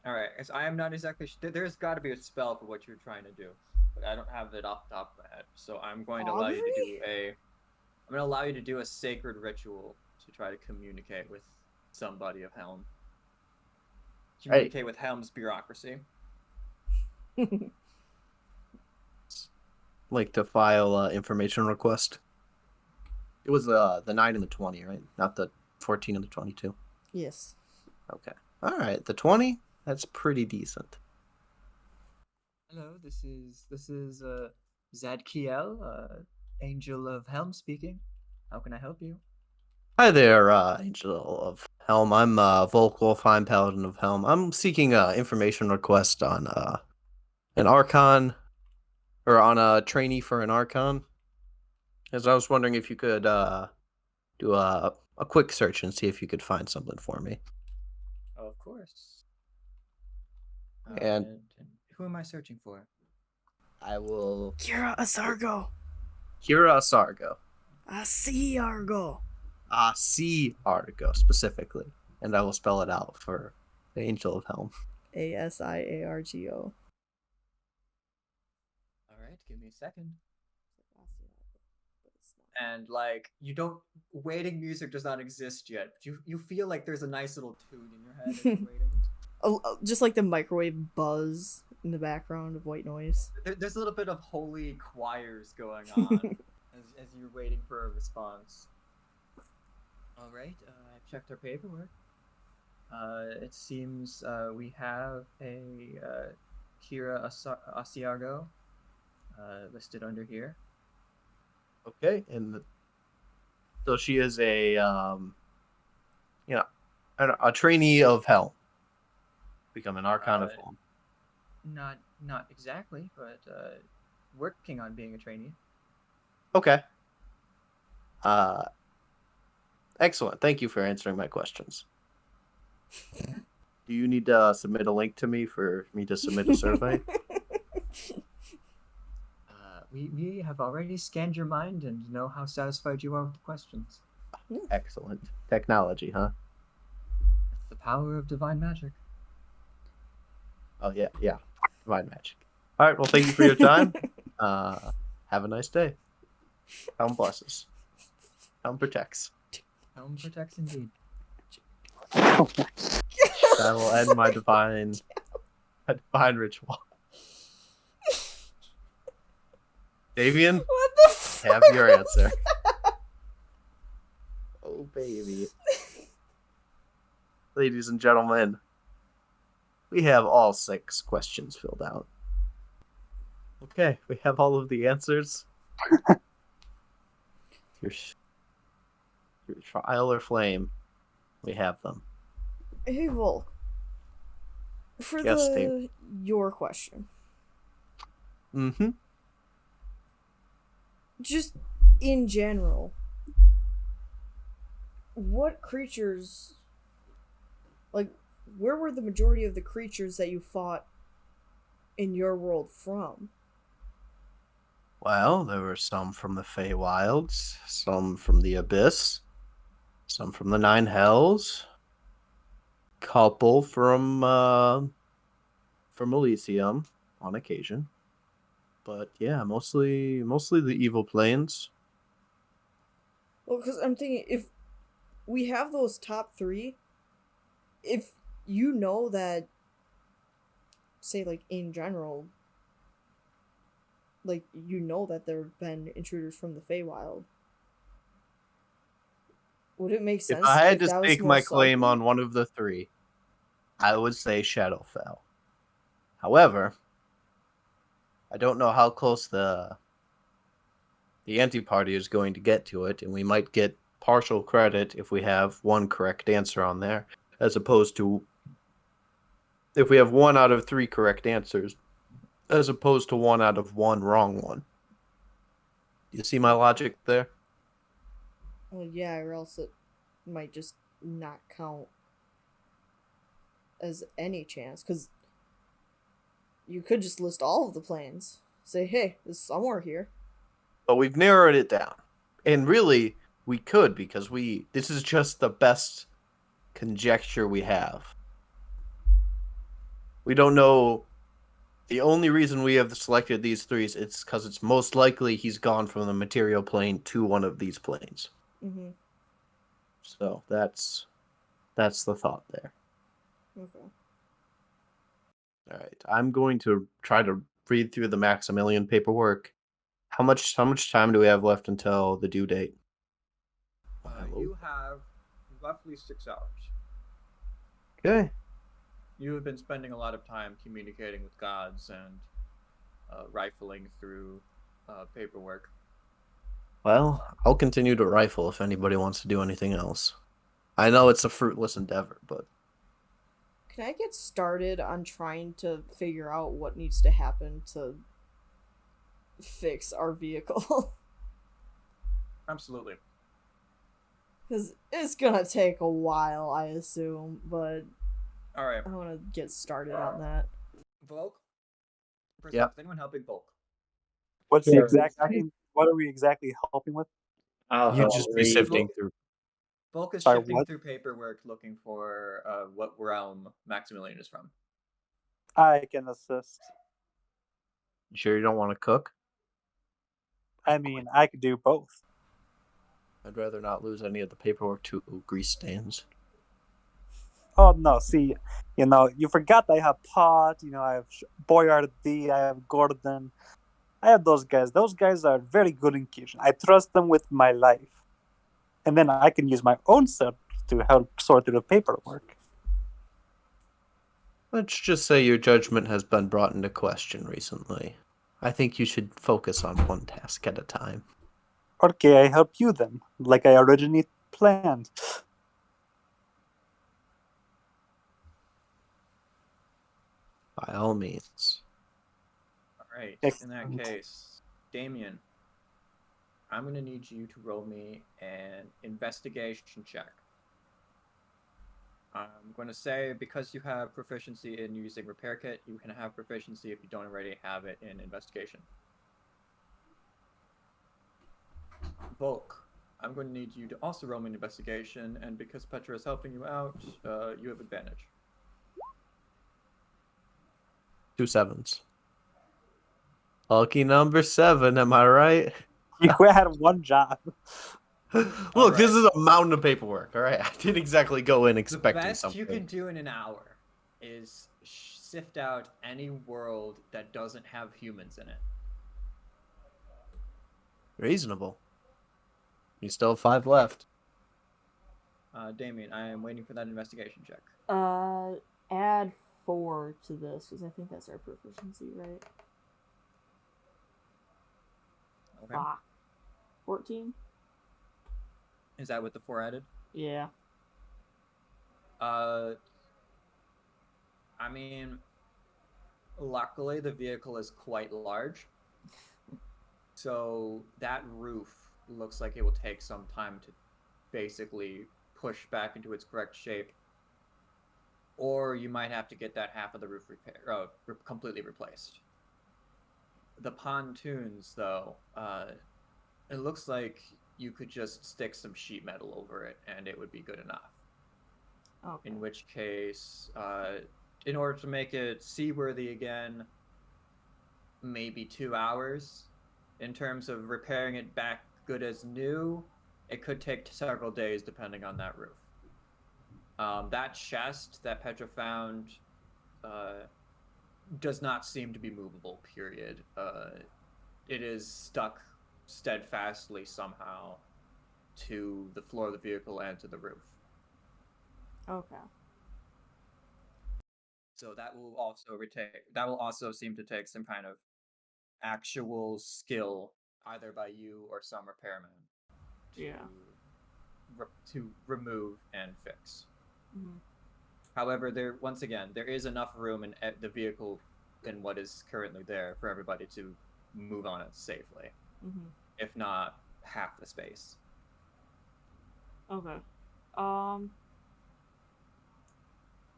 Alright, as I am not exactly there's got to be a spell for what you're trying to do, but I don't have it off the top of my head. So I'm going to allow you to do a sacred ritual to try to communicate with somebody of Helm. Communicate with Helm's bureaucracy. Like to file information request. It was the 9 and the 20, right? Not the 14 and the 22. Yes. Okay. All right. The 20. That's pretty decent. Hello, this is Zadkiel, Angel of Helm speaking. How can I help you? Hi there, Angel of Helm. I'm Volkwolf. I'm Paladin of Helm. I'm seeking information request on an Archon, or on a trainee for an Archon. As I was wondering if you could do a quick search and see if you could find something for me. Oh, of course. And who am I searching for? I will... Kira Asargo. Kira Asargo. Asiargo. Asiargo, specifically. And I will spell it out for the Angel of Helm. Asiargo. Alright, give me a second. And, like, waiting music does not exist yet. You feel like there's a nice little tune in your head as you're waiting. Just like the microwave buzz in the background of white noise. There's a little bit of holy choirs going on as you're waiting for a response. All right, I've checked our paperwork. It seems we have a Kira Asiargo listed under here. Okay, and so she is a trainee of Helm. Become an Archon of Helm. Not exactly, but working on being a trainee. Okay. Excellent. Thank you for answering my questions. Do you need to submit a link to me for me to submit a survey? We have already scanned your mind and know how satisfied you are with the questions. Excellent. Technology, huh? It's the power of divine magic. Oh, yeah. Divine magic. All right, well, thank you for your time. Have a nice day. Helm blesses. Helm protects. Helm protects indeed. That will end my divine ritual. Davian, What the fuck? have your answer. Oh, baby. Ladies and gentlemen, we have all 6 questions filled out. Okay, we have all of the answers. Your trial or flame, we have them. Hey, Volk. For Yes, Dave. your question, Mm-hmm. just in general, what creatures, like, where were the majority of the creatures that you fought in your world from? Well, there were some from the Feywilds, some from the Abyss, some from the Nine Hells, couple from Elysium on occasion. But yeah, mostly the evil planes. Well, because I'm thinking, if we have those top 3, if you know that, say, like, in general, like, you know that there have been intruders from the Feywild, would it make sense If I had to that was stake my most claim likely? on one of the 3, I would say Shadowfell. However, I don't know how close the anti-party is going to get to it, and we might get partial credit if we have one correct answer on there, as opposed to if we have 1 out of 3 correct answers, as opposed to 1 out of 1 wrong one. You see my logic there? Well, yeah, or else it might just not count as any chance, because you could just list all of the planes. Say, hey, there's somewhere here. But we've narrowed it down. And really, we could, because this is just the best conjecture we have. We don't know. The only reason we have selected these 3 is it's because it's most likely he's gone from the material plane to one of these planes. Mm-hmm. So that's the thought there. Okay. All right, I'm going to try to read through the Maximilian paperwork. How much time do we have left until the due date? You have roughly 6 hours. Okay. You have been spending a lot of time communicating with gods and rifling through paperwork. Well, I'll continue to rifle if anybody wants to do anything else. I know it's a fruitless endeavor, but Can I get started on trying to figure out what needs to happen to fix our vehicle? Absolutely. Because it's gonna take a while, I assume, but All right. I want to get started on that. Volk? First Yep. off, is anyone helping Volk? What's the Sure. exact? What are we exactly helping with? I'll you'd help just be read. sifting through. Volk is Sorry, shifting what? through paperwork looking for what realm Maximilian is from. I can assist. You sure you don't want to cook? I mean, I could do both. I'd rather not lose any of the paperwork to grease stains. Oh no, see, you forgot I have Pod, I have Boyard D, I have Gordon. I have those guys. Those guys are very good in kitchen. I trust them with my life. And then I can use my own self to help sort through the paperwork. Let's just say your judgment has been brought into question recently. I think you should focus on one task at a time. Okay, I help you then, like I originally planned. By all means. All right. Excellent. In that case, Damien, I'm going to need you to roll me an investigation check. I'm going to say because you have proficiency in using repair kit, you can have proficiency if you don't already have it in investigation. Volk, I'm going to need you to also roll me an investigation, and because Petra is helping you out, you have advantage. 2 7s. Lucky number 7, am I right? You had one job. Look, this right. is a mountain of paperwork, all right? I didn't exactly go in The expecting best something. you can do in an hour is sift out any world that doesn't have humans in it. Reasonable. You still have 5 left. Damien, I am waiting for that investigation check. Add 4 to this because I think that's our proficiency, right? Okay. 14. Is that with the 4 added? Yeah. I mean, luckily the vehicle is quite large, so that roof looks like it will take some time to basically push back into its correct shape, or you might have to get that half of the roof completely replaced. The pontoons, though, it looks like you could just stick some sheet metal over it and it would be good enough. Okay. In which case, in order to make it seaworthy again, maybe 2 hours. In terms of repairing it back good as new, it could take several days depending on that roof. That chest that Petra found does not seem to be movable, period. It is stuck steadfastly somehow to the floor of the vehicle and to the roof. Okay. So that will also seem to take some kind of actual skill, either by you or some repairman, to remove and fix. Mm-hmm. However, there is enough room in the vehicle in what is currently there for everybody to move on it safely, if not half the space. Okay.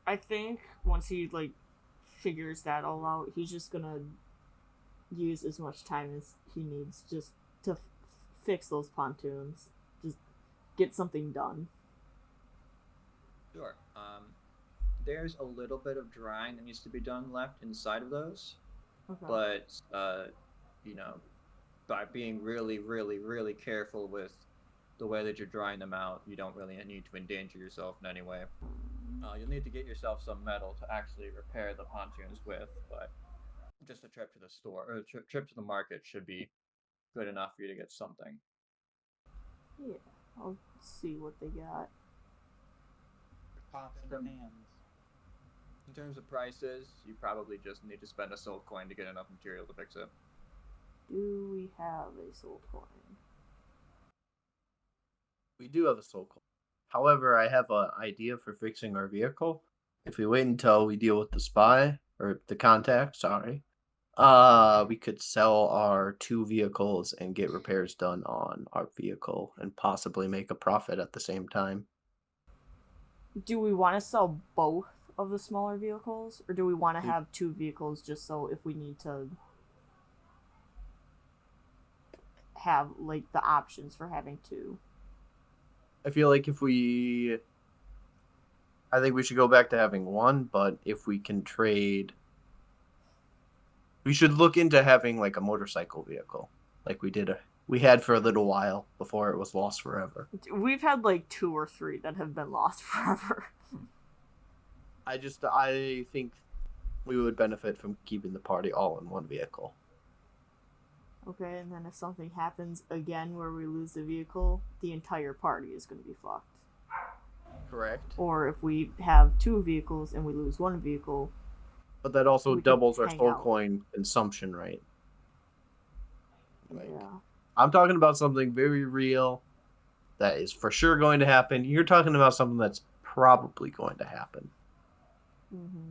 I think once he figures that all out, he's just gonna use as much time as he needs just to fix those pontoons. Just get something done. Sure. There's a little bit of drying that needs to be done left inside of those. Okay. But, by being really, really, really careful with the way that you're drying them out, you don't really need to endanger yourself in any way. You'll need to get yourself some metal to actually repair the pontoons with, but just a trip to the store, or a trip to the market should be good enough for you to get something. Yeah, I'll see what they got. Pots and pans. In terms of prices, you probably just need to spend a soul coin to get enough material to fix it. Do we have a soul coin? We do have a soul coin. However, I have an idea for fixing our vehicle. If we wait until we deal with the spy, or the contact, sorry, we could sell our 2 vehicles and get repairs done on our vehicle and possibly make a profit at the same time. Do we want to sell both of the smaller vehicles, or do we want to have 2 vehicles just so if we need to have the options for having 2? I feel like I think we should go back to having 1, but if we can trade, we should look into having a motorcycle vehicle, like we had for a little while before it was lost forever. We've had 2 or 3 that have been lost forever. I think we would benefit from keeping the party all in 1 vehicle. Okay, and then if something happens again where we lose the vehicle, the entire party is going to be fucked. Correct. Or if we have 2 vehicles and we lose 1 vehicle. But that also doubles our soul coin consumption rate. Yeah. I'm talking about something very real that is for sure going to happen. You're talking about something that's probably going to happen. Mm-hmm.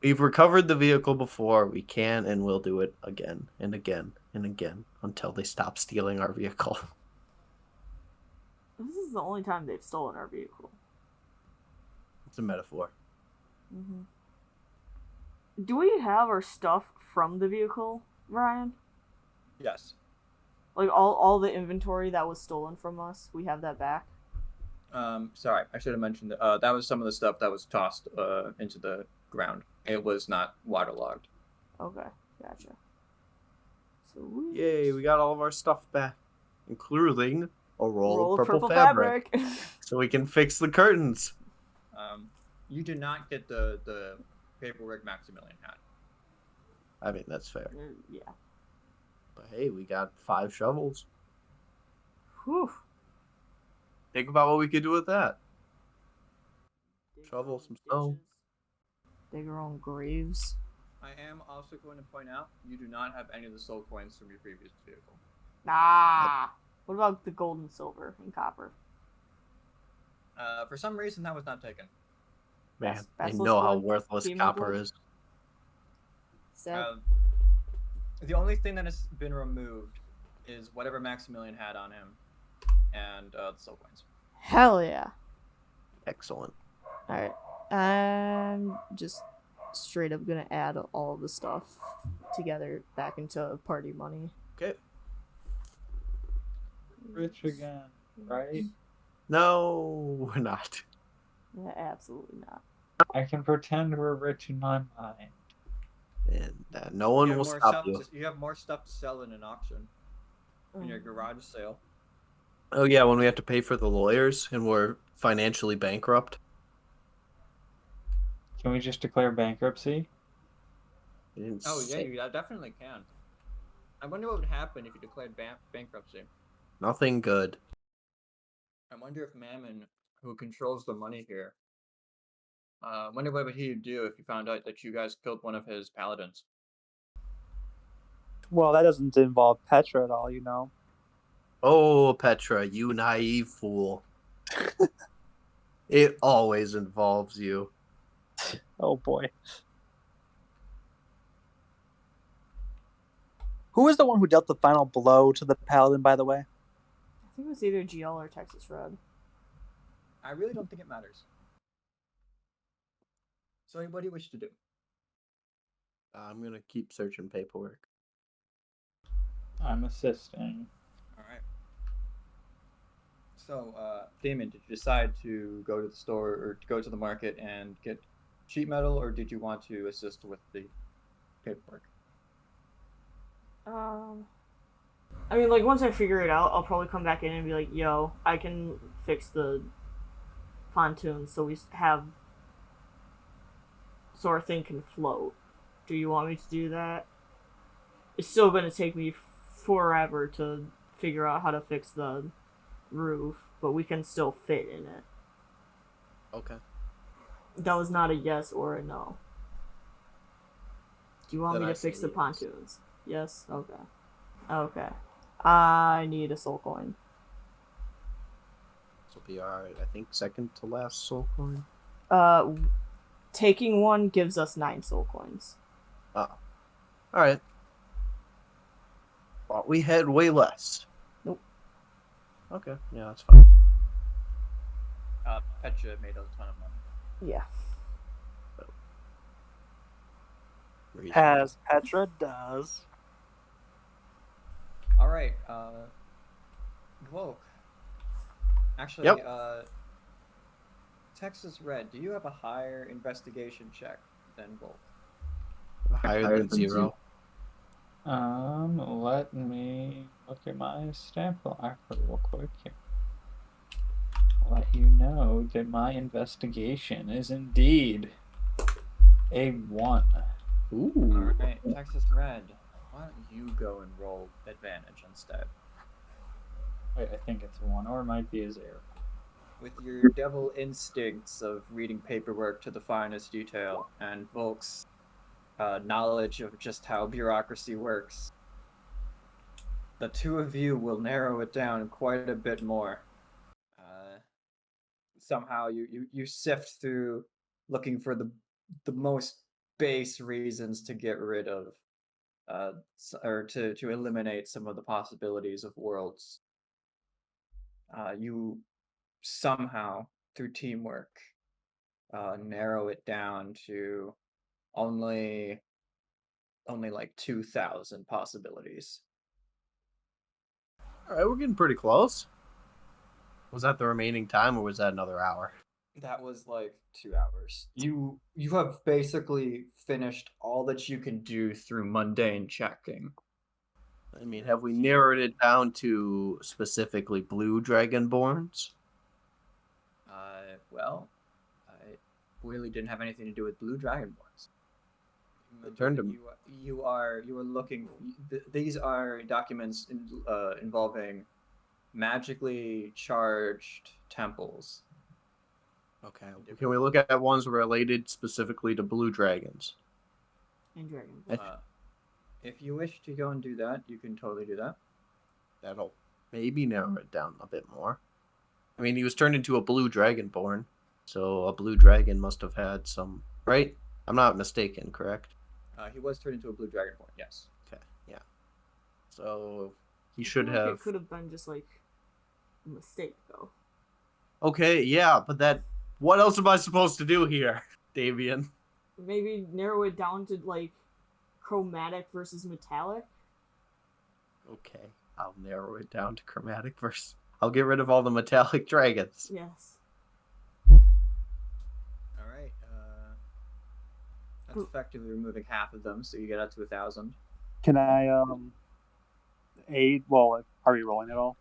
We've recovered the vehicle before. We can and will do it again and again and again until they stop stealing our vehicle. This is the only time they've stolen our vehicle. It's a metaphor. Mm-hmm. Do we have our stuff from the vehicle, Ryan? Yes. Like all the inventory that was stolen from us, we have that back? Sorry, I should have mentioned that. That was some of the stuff that was tossed into the ground. It was not waterlogged. Okay, gotcha. Yay, we got all of our stuff back, including a roll of purple fabric. So we can fix the curtains. You did not get the paperwork Maximilian had. I mean, that's fair. Yeah. But hey, we got 5 shovels. Whew. Think about what we could do with that. Dig Shovel our own some snow. ditches. Dig our own graves. I am also going to point out you do not have any of the soul coins from your previous vehicle. Ah. What about the gold and silver and copper? For some reason, that was not taken. Man, I That's know how what worthless Demon copper Gold- is. Sad. The only thing that has been removed is whatever Maximilian had on him, and the soul coins. Hell yeah. Excellent. Alright. I'm just straight up gonna add all of the stuff together back into party money. Okay. Rich again, right? No, we're not. Yeah, absolutely not. I can pretend we're rich in my mind. And no one will stop you. You have more stuff to sell in an auction, in your garage sale. Oh yeah, when we have to pay for the lawyers and we're financially bankrupt. Can we just declare bankruptcy? Oh yeah, you definitely can. I wonder what would happen if you declared bankruptcy. Nothing good. I wonder if Mammon, who controls the money here, wonder what would he do if he found out that you guys killed one of his paladins. Well, that doesn't involve Petra at all, you know. Oh, Petra, you naive fool. It always involves you. Oh boy. Who was the one who dealt the final blow to the paladin, by the way? I think it was either GL or Texas Red. I really don't think it matters. So what do you wish to do? I'm gonna keep searching paperwork. I'm assisting. All right. So, Damon, did you decide to go to the store or to go to the market and get sheet metal, or did you want to assist with the paperwork? I mean, like, once I figure it out, I'll probably come back in and be like, yo, I can fix the pontoons so we have... so our thing can float. Do you want me to do that? It's still going to take me forever to figure out how to fix the roof, but we can still fit in it. Okay. That was not a yes or a no. Do you want Then me I to fix the say yes. pontoons? Yes? Okay. Okay. I need a soul coin. This will be our, I think, second to last soul coin. Taking one gives us 9 soul coins. Oh. Alright. Well, we had way less. Nope. Okay, yeah, that's fine. Petra made a ton of money. Yeah. As Petra does. All right, Volk. Actually, Yep. Texas Red, do you have a higher investigation check than Volk? Higher than 0. Let me look at my stat block real quick here. Let you know that my investigation is indeed a 1. Ooh. All right, Texas Red, why don't you go and roll advantage instead? Wait, I think it's a 1, or it might be a 0. With your devil instincts of reading paperwork to the finest detail and Volk's knowledge of just how bureaucracy works, the two of you will narrow it down quite a bit more. Somehow you sift through looking for the most base reasons to get rid of or to eliminate some of the possibilities of worlds. You somehow, through teamwork, narrow it down to only like 2,000 possibilities. All right, we're getting pretty close. Was that the remaining time, or was that another hour? That was like 2 hours. You have basically finished all that you can do through mundane checking. I mean, have we narrowed it down to specifically blue dragonborns? Well, I really didn't have anything to do with blue dragonborns. Turned him. You are looking. These are documents involving magically charged temples. Okay. Can we look at ones related specifically to blue dragons? And dragon. If you wish to go and do that, you can totally do that. That'll maybe narrow it down a bit more. I mean, he was turned into a blue dragonborn, so a blue dragon must have had some, right? I'm not mistaken, correct? He was turned into a blue dragonborn, yes. Okay, yeah. So he should have. It could have been just like a mistake, though. Okay, yeah, but that. What else am I supposed to do here, Davian? Maybe narrow it down to like chromatic versus metallic. Okay, I'll narrow it down to chromatic versus. I'll get rid of all the metallic dragons. Yes. All right. That's effectively removing half of them, so you get up to 1,000. Can I aid? Well, are we rolling at all?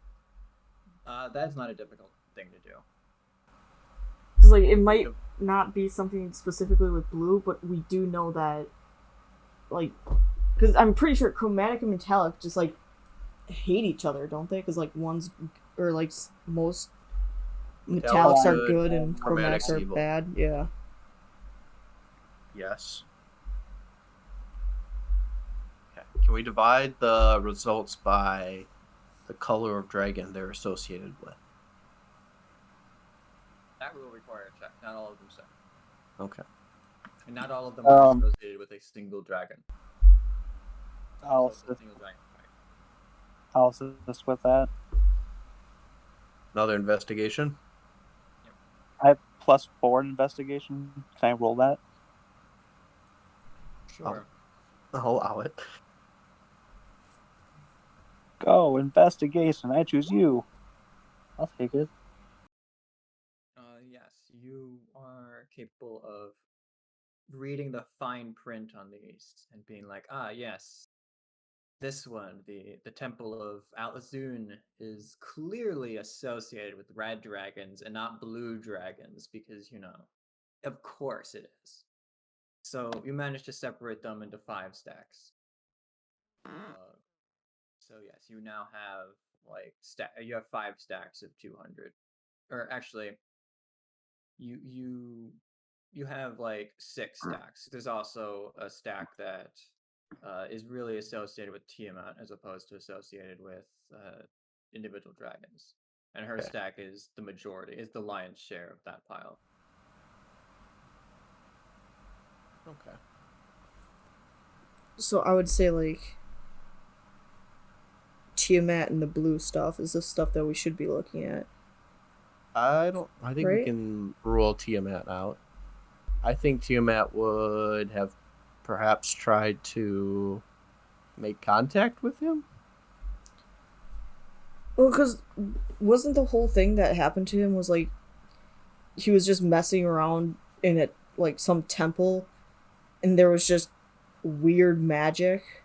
That's not a difficult thing to do. Because like it might not be something specifically with blue, but we do know that, like, because I'm pretty sure chromatic and metallic just like hate each other, don't they? Because like one's or like most metallics are good and chromatics are bad. Yeah. Yes. Okay. Can we divide the results by the color of dragon they're associated with? That will require a check. Not all of them say. Okay. And not all of them are associated with a single dragon. I'll assist with that. Another investigation? Yep. I have +4 investigation. Can I roll that? Sure. I'll allow it. Go, investigation. I choose you. I'll take it. Yes, you are capable of reading the fine print on these and being like, yes, this one, the Temple of Alazun, is clearly associated with red dragons and not blue dragons because, of course it is. So you managed to separate them into 5 stacks. So yes, you now have you have 5 stacks of 200, or actually, you have 6 stacks. There's also a stack that is really associated with Tiamat as opposed to associated with individual dragons, and her stack is the majority, is the lion's share of that pile. Okay. So I would say like Tiamat and the blue stuff is the stuff that we should be looking at. I think we Right? can rule Tiamat out. I think Tiamat would have perhaps tried to make contact with him. Well, because wasn't the whole thing that happened to him was like he was just messing around in it like some temple, and there was just weird magic.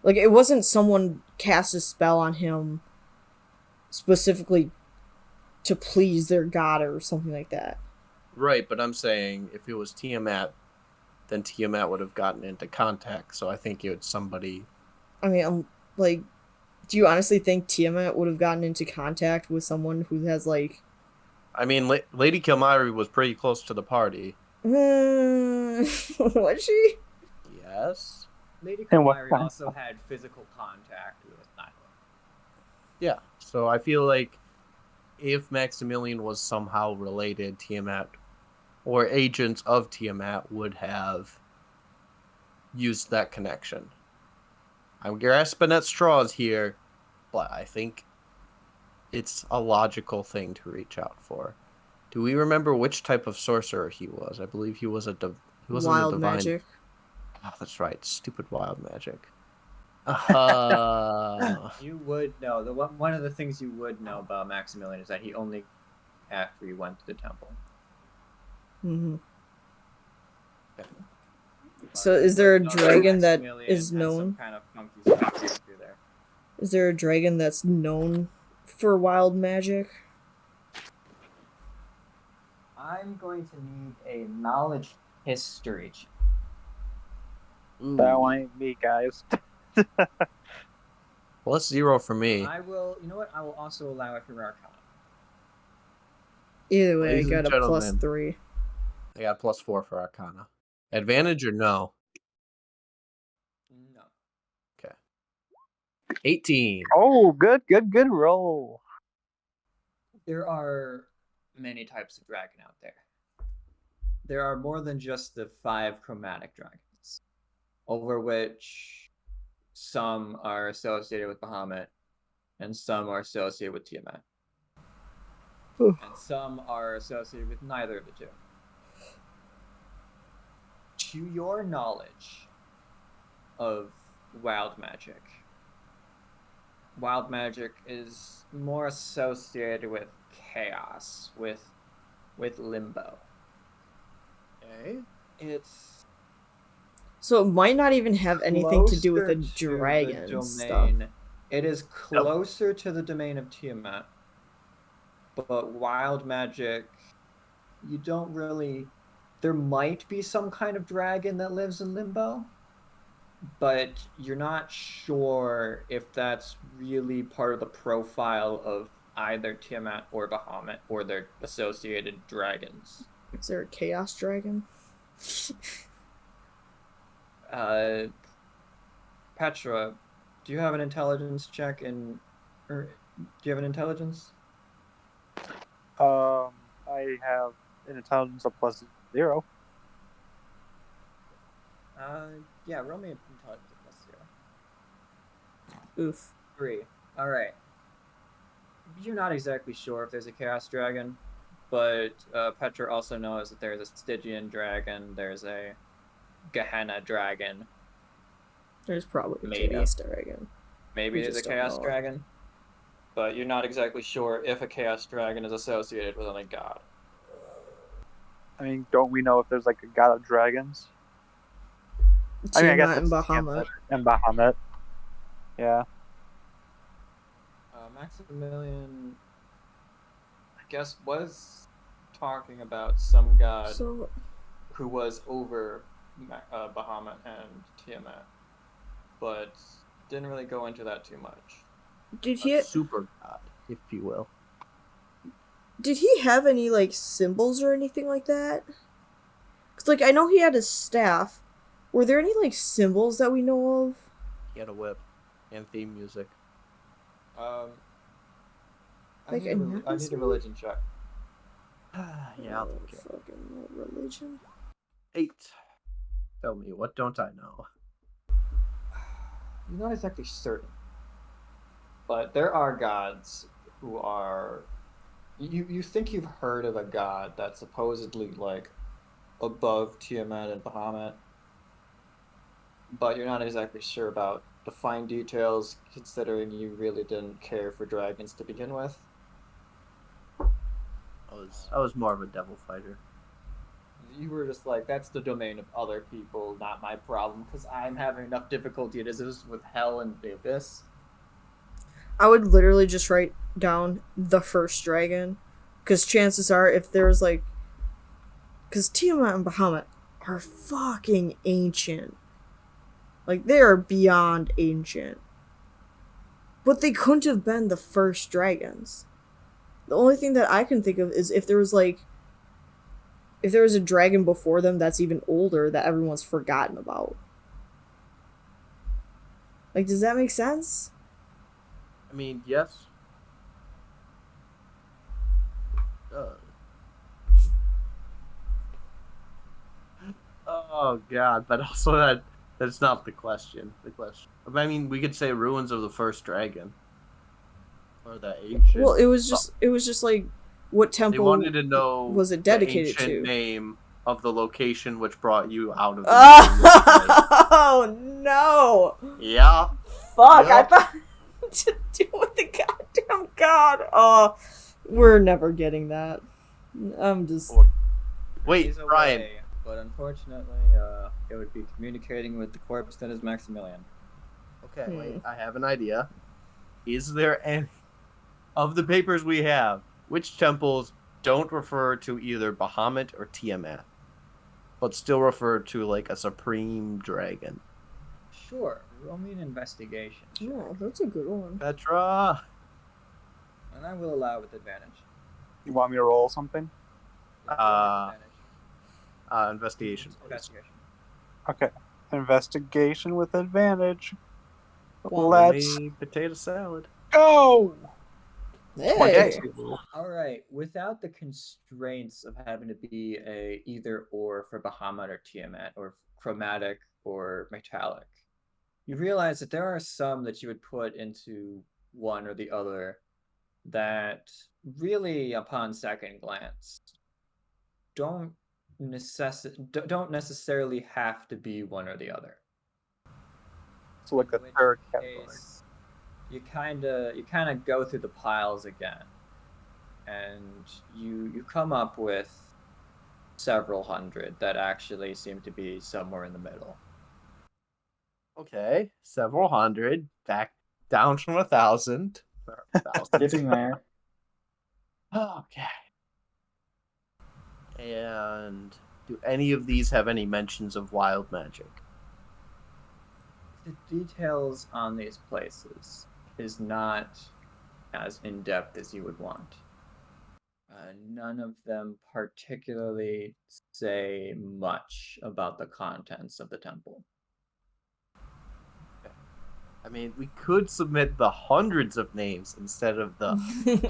Like it wasn't someone cast a spell on him specifically to please their god or something like that. Right, but I'm saying if it was Tiamat, then Tiamat would have gotten into contact. So I think it's somebody. I mean, like, do you honestly think Tiamat would have gotten into contact with someone who has like? I mean, Lady Kilmari was pretty close to the party. Was she? Yes. Lady And what- Kilmari also had physical contact with Nyla. Yeah. So I feel like if Maximilian was somehow related, Tiamat or agents of Tiamat would have used that connection. I'm grasping at straws here, but I think it's a logical thing to reach out for. Do we remember which type of sorcerer he was? I believe he was he wasn't a Wild divine. magic. Oh, that's right. Stupid wild magic. You would know. One of the things you would know about Maximilian is that he only after he went to the temple. Mm-hmm. Okay. So is there a No, dragon that Maximilian is has some known? kind of funky stuff going through there. Is there a dragon that's known for wild magic? I'm going to need a knowledge history check. That one ain't me, guys. +0 for me. I will. You know what? I will also allow it for Arcana. Either way, Ladies I and got a gentlemen. +3. I got +4 for Arcana. Advantage or no? No. Okay. 18. Oh, good roll. There are many types of dragon out there. There are more than just the 5 chromatic dragons, over which some are associated with Bahamut, and some are associated with Tiamat. Ooh. And some are associated with neither of the two. To your knowledge of wild magic is more associated with chaos, with limbo. Okay. It's So it might not even have anything to do with a closer to the dragon and stuff. domain. It is closer to the domain of Tiamat, but wild magic, you don't really. There might be some kind of dragon that lives in limbo, but you're not sure if that's really part of the profile of either Tiamat or Bahamut or their associated dragons. Is there a chaos dragon? Petra, do you have an intelligence check or do you have an intelligence? I have an intelligence of +0. Yeah, roll me an intelligence +0. Oof. 3. All right. You're not exactly sure if there's a chaos dragon, but Petra also knows that there's a Stygian dragon. There's a Gehenna dragon. There's probably a Maybe. chaos dragon. Maybe We there's a just don't chaos know. dragon, but you're not exactly sure if a chaos dragon is associated with any god. I mean, don't we know if there's like a god of dragons? I mean, I guess Tiamat and it's Bahamut. And Bahamut. Yeah. Maximilian, I guess, was talking about some god So who was over Bahamut and Tiamat, but didn't really go into that too much. did A he super god, if you will. have any like symbols or anything like that? Cause like I know he had a staff. Were there any like symbols that we know of? He had a whip and theme music. Like I need a religion check. Yeah, I'll take it. Fucking religion. 8. Tell me, what don't I know? I'm not exactly certain, but there are gods who are. You think you've heard of a god that's supposedly like above Tiamat and Bahamut, but you're not exactly sure about the fine details, considering you really didn't care for dragons to begin with. I was more of a devil fighter. You were just like, that's the domain of other people, not my problem, because I'm having enough difficulty as is with hell and the abyss. I would literally just write down the first dragon, because chances are if there's like, because Tiamat and Bahamut are fucking ancient. Like they are beyond ancient. But they couldn't have been the first dragons. The only thing that I can think of is if there was a dragon before them that's even older that everyone's forgotten about. Like, does that make sense? I mean, yes. Oh god, but also that's not the question. I mean, we could say ruins of the first dragon. Or the ancient. Well, it was just like what They temple wanted to know was it dedicated the ancient to? name of the location which brought you out of the mysterious Oh no! place. Yeah. Fuck! I Yep. thought to do with the goddamn god. Oh, we're never getting that. I'm just. Wait, He's Brian. away, but unfortunately, it would be communicating with the corpse that is Maximilian. Okay, wait. I have an idea. Is there any of the papers we have, which temples don't refer to either Bahamut or Tiamat, but still refer to like a supreme dragon? Sure, roll me an investigation check. Oh, that's a good one. Petra. And I will allow with advantage. You want me to roll something? Investigation. please. Investigation. Okay. Investigation with advantage. Wow. Let's Yummy potato salad. go! Hey. 22. All right, without the constraints of having to be a either or for Bahamut or Tiamat, or chromatic or metallic, you realize that there are some that you would put into one or the other that really, upon second glance, don't necessarily have to be one or the other. So like the In which third category. case, you kind of go through the piles again, and you come up with several hundred that actually seem to be somewhere in the middle. Okay, several hundred, back down from 1,000. Getting there. Okay. And do any of these have any mentions of wild magic? The details on these places is not as in-depth as you would want. None of them particularly say much about the contents of the temple. I mean, we could submit the hundreds of names instead of the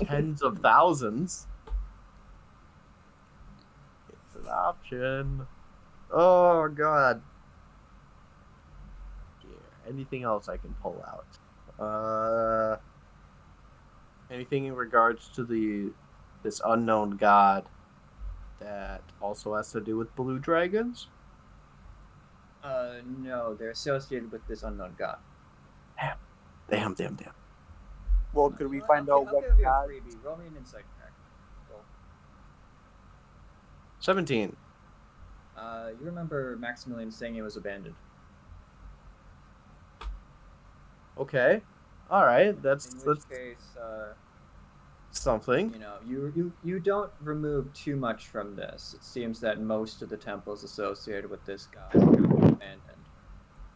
tens of thousands. It's an option. Oh, God. Yeah, anything else I can pull out? Anything in regards to this unknown god that also has to do with blue dragons? No, they're associated with this unknown god. Damn. Well, could we I'll find give- out I'll what give you a god? freebie. Roll me an insight check. Roll. 17. You remember Maximilian saying it was abandoned. Okay. All right. In That's which case, something. you know, you don't remove too much from this. It seems that most of the temples associated with this god are abandoned,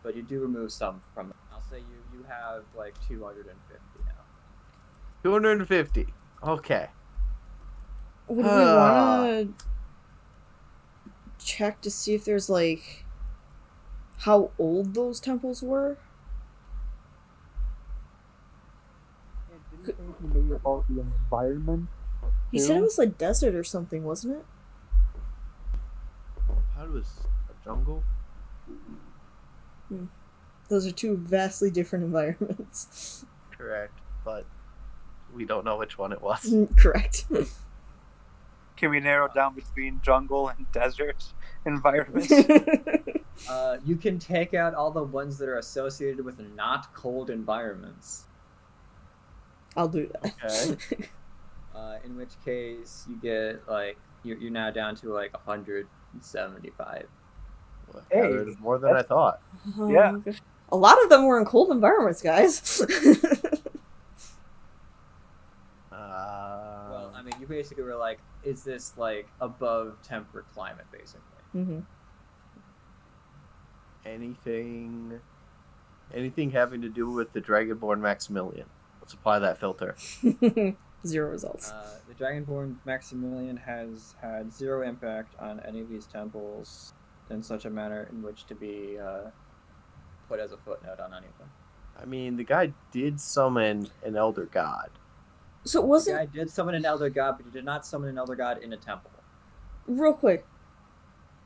but you do remove some from it. I'll say you have like 250 now. 250. Okay. Would we want to check to see if there's like how old those temples were? Maybe about the environment. He said it was like desert or something, wasn't it? How was a jungle? Those are two vastly different environments. Correct, but we don't know which one it was. Correct. Can we narrow down between jungle and desert environments? You can take out all the ones that are associated with not cold environments. I'll do that. Okay. In which case you get like you're now down to like 175. Hey, That is more than I thought. Yeah. Okay. A lot of them were in cold environments, guys. Well, I mean, you basically were like, is this like above temperate climate, basically? Mm-hmm. Anything having to do with the Dragonborn Maximilian? Let's apply that filter. 0 results. The Dragonborn Maximilian has had 0 impact on any of these temples in such a manner in which to be put as a footnote on any of them. I mean, the guy did summon an elder god. So it The wasn't guy did summon an elder god, but he did not summon an elder god in a temple. real quick.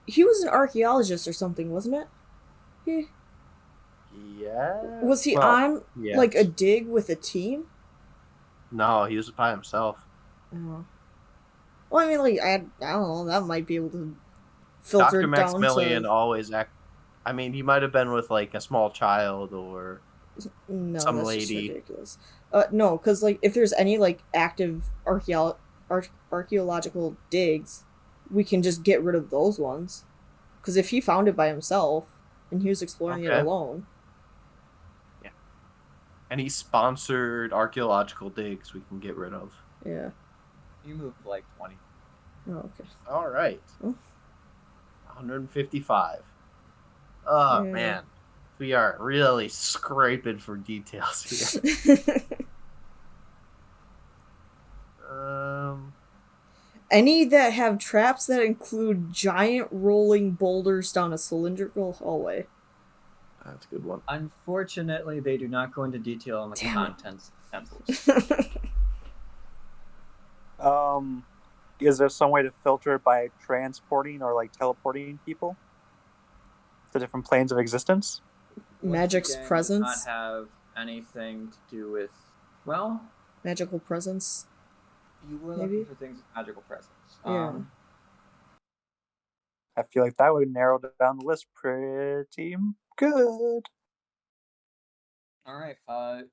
He was an archaeologist or something, wasn't it? Yeah. Was he Well, on yes. like a dig with a team? No, he was by himself. Oh. Well, I mean, like, I don't know, that might be able to filter Dr. it down Maximilian to... always act. I mean, he might have been with like a small child or No, some that's just lady. ridiculous. No, because, like, if there's any, like, active archaeological digs, we can just get rid of those ones. Because if he found it by himself, and he was exploring it Okay. alone... And he sponsored archaeological digs we can get rid of. Yeah. You move like 20. Oh, okay. All right. Oh. 155. Oh, Yeah. man. We are really scraping for details here. Any that have traps that include giant rolling boulders down a cylindrical hallway. That's a good one. Unfortunately, they do not go into detail on the Damn it. contents of temples. Is there some way to filter it by transporting or like teleporting people to different planes of existence? Magic's Once again, presence. Does not have anything to do with. Well, Magical presence. you were Maybe? looking for things with magical presence. Yeah. I feel like that would narrow down the list pretty good. All right.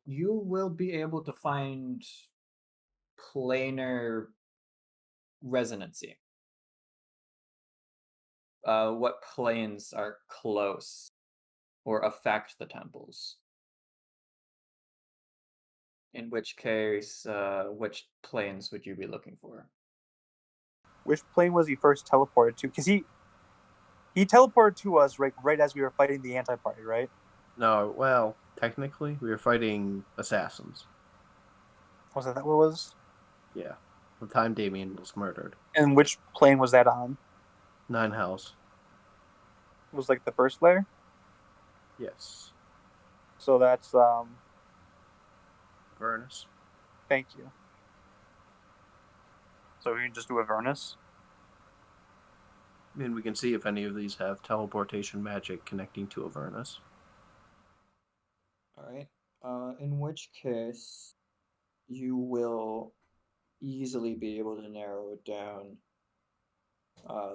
You will be able to find planar resonancy. What planes are close or affect the temples? In which case, which planes would you be looking for? Which plane was he first teleported to? Because he teleported to us right as we were fighting the anti-party, right? No, well, technically, we were fighting assassins. Was that what it was? Yeah. The time Damien was murdered. And which plane was that on? 9 Hells. It was like the first layer? Yes. So that's Avernus. thank you. So we can just do Avernus? I mean, we can see if any of these have teleportation magic connecting to Avernus. All right. In which case, you will easily be able to narrow it down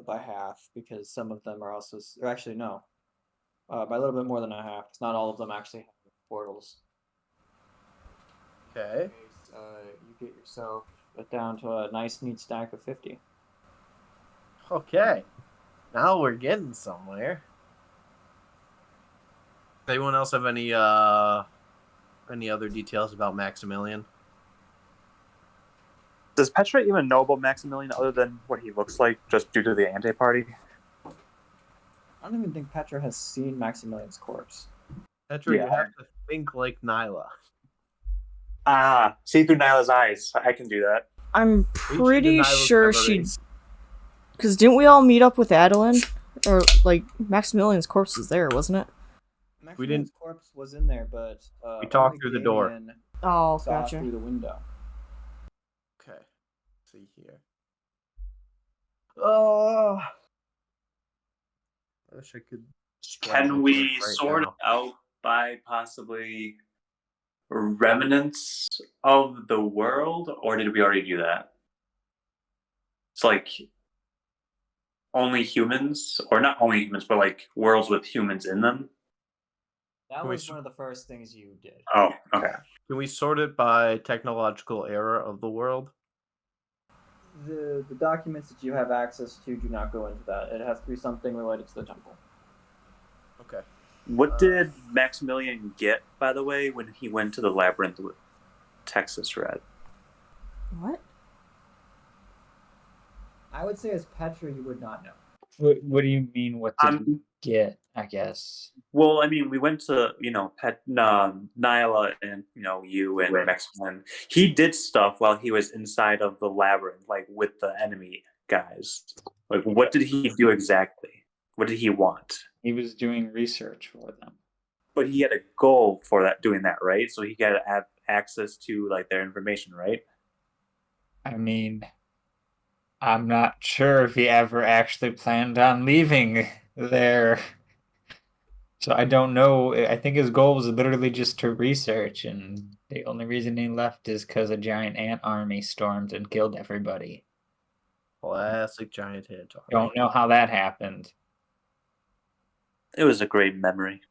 by half, because some of them are also, or actually no, by a little bit more than a half. It's not all of them actually have portals. Okay. You get yourself down to a nice neat stack of 50. Okay. Now we're getting somewhere. Does anyone else have any other details about Maximilian? Does Petra even know about Maximilian other than what he looks like, just due to the anti-party? I don't even think Petra has seen Maximilian's corpse. Petra, you Yeah. have to think like Nyla. Ah, see through Nyla's eyes. I can do that. I'm Reach into pretty Nyla's sure she... memories. Because didn't we all meet up with Adelin? Or, like, Maximilian's corpse was there, wasn't it? Maximilian's corpse was in there, but We talked only through the door. Damien Oh, saw gotcha. through the window. Okay. Let's see here. Oh. I wish I could. Can we sort it out by possibly remnants of the world, or did we already do that? It's like only humans, or not only humans, but like worlds with humans in them. That Can we was s- one of the first things you did. Oh, okay. Can we sort it by technological era of the world? The documents that you have access to do not go into that. It has to be something related to the temple. Okay. What did Maximilian get, by the way, when he went to the labyrinth with Texas Red? What? I would say as Petra, you would not know. What do you mean? What did you get? I guess. Well, I mean, we went to, Nyla and, you and Maximilian. He did stuff while he was inside of the labyrinth, like with the enemy guys. Like, what did he do exactly? What did he want? He was doing research for them. But he had a goal for that, doing that, right? So he got to have access to like their information, right? I mean, I'm not sure if he ever actually planned on leaving there. So I don't know. I think his goal was literally just to research, and the only reason he left is because a giant ant army stormed and killed everybody. Classic giant hit. Don't know how that happened. It was a great memory.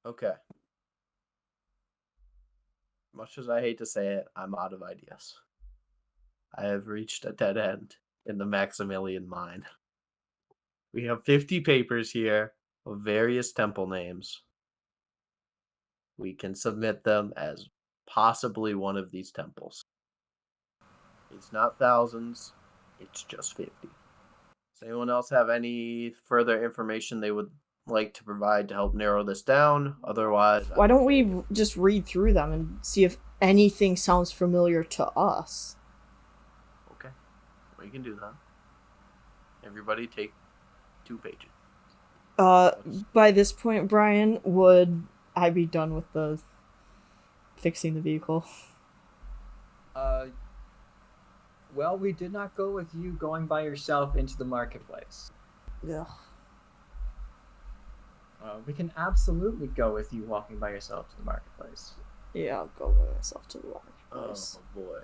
Okay. Much as I hate to say it, I'm out of ideas. I have reached a dead end in the Maximilian mine. We have 50 papers here of various temple names. We can submit them as possibly one of these temples. It's not thousands, it's just 50. Does anyone else have any further information they would like to provide to help narrow this down? Otherwise, Why don't we just read through them and see if anything sounds familiar to us? Okay, we can do that. Everybody take 2 pages. By this point, Brian, would I be done with the fixing the vehicle? Well, we did not go with you going by yourself into the marketplace. Yeah. We can absolutely go with you walking by yourself to the marketplace. Yeah, I'll go by myself to the marketplace. Oh boy.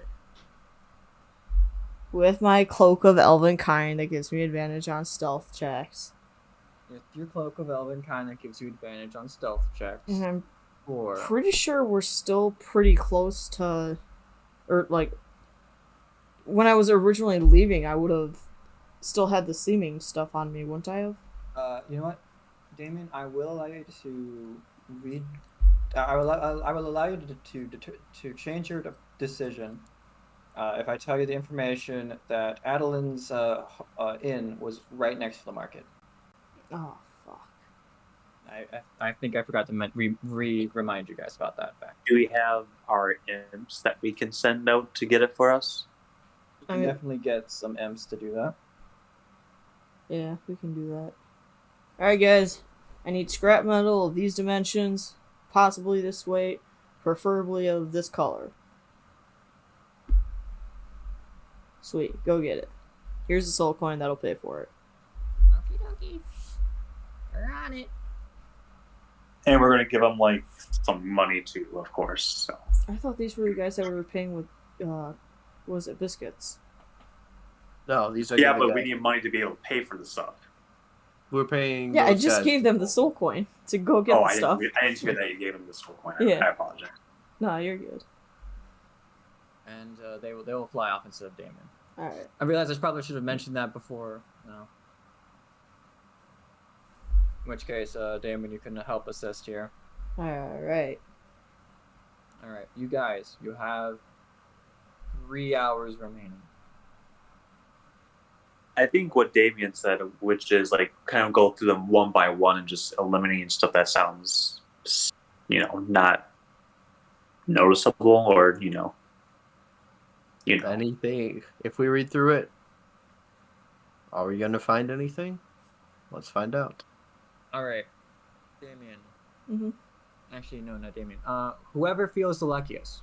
With my cloak of elven kind that gives me advantage on stealth checks. With your cloak of elven kind that gives you advantage on stealth checks. And I'm Or pretty sure we're still pretty close to... Or, like... When I was originally leaving, I would have still had the seeming stuff on me, wouldn't I have? you know what, Damien, I will allow you to read. I will allow you to change your decision. If I tell you the information that Adelin's inn was right next to the market. Oh, fuck. I think I forgot to remind you guys about that fact. Do we have our imps that we can send out to get it for us? You can definitely get some imps to do that. Yeah, we can do that. Alright, guys. I need scrap metal of these dimensions, possibly this weight, preferably of this color. Sweet, go get it. Here's the soul coin that'll pay for it. Okie dokie. We're on it. And we're going to give them, like, some money, too, of course. So I thought these were the guys that we were paying with, was it biscuits? No, these are yeah, gonna but we go. need money to be able to pay for the stuff. We're paying. Yeah, I those just guys. gave them the soul coin to go get Oh, the I stuff. didn't hear that you gave them the soul coin. Yeah. I apologize. No, you're good. And they will fly off instead of Damien. Alright. I realize I probably should have mentioned that before. No. In which case, Damien, you can help assist here. Alright. All right, you guys, you have 3 hours remaining. I think what Damien said, which is like kind of go through them one by one and just eliminating stuff that sounds, not noticeable or Anything. If we read through it, are we gonna find anything? Let's find out. All right, Damien. Mm-hmm. Actually, no, not Damien. Whoever feels the luckiest.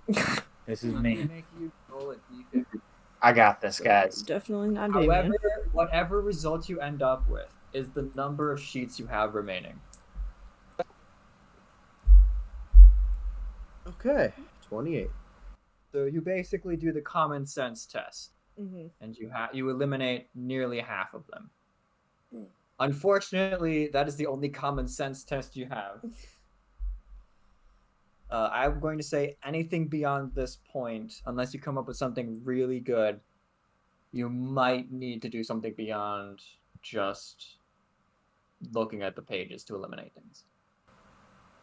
This is I'm me. gonna make you roll a d50. I got this, guys. Definitely not However, Damien. whatever result you end up with is the number of sheets you have remaining. Okay, 28. So you basically do the common sense test, Mm-hmm. and you eliminate nearly half of them. Unfortunately, that is the only common sense test you have. I'm going to say anything beyond this point, unless you come up with something really good, you might need to do something beyond just looking at the pages to eliminate things.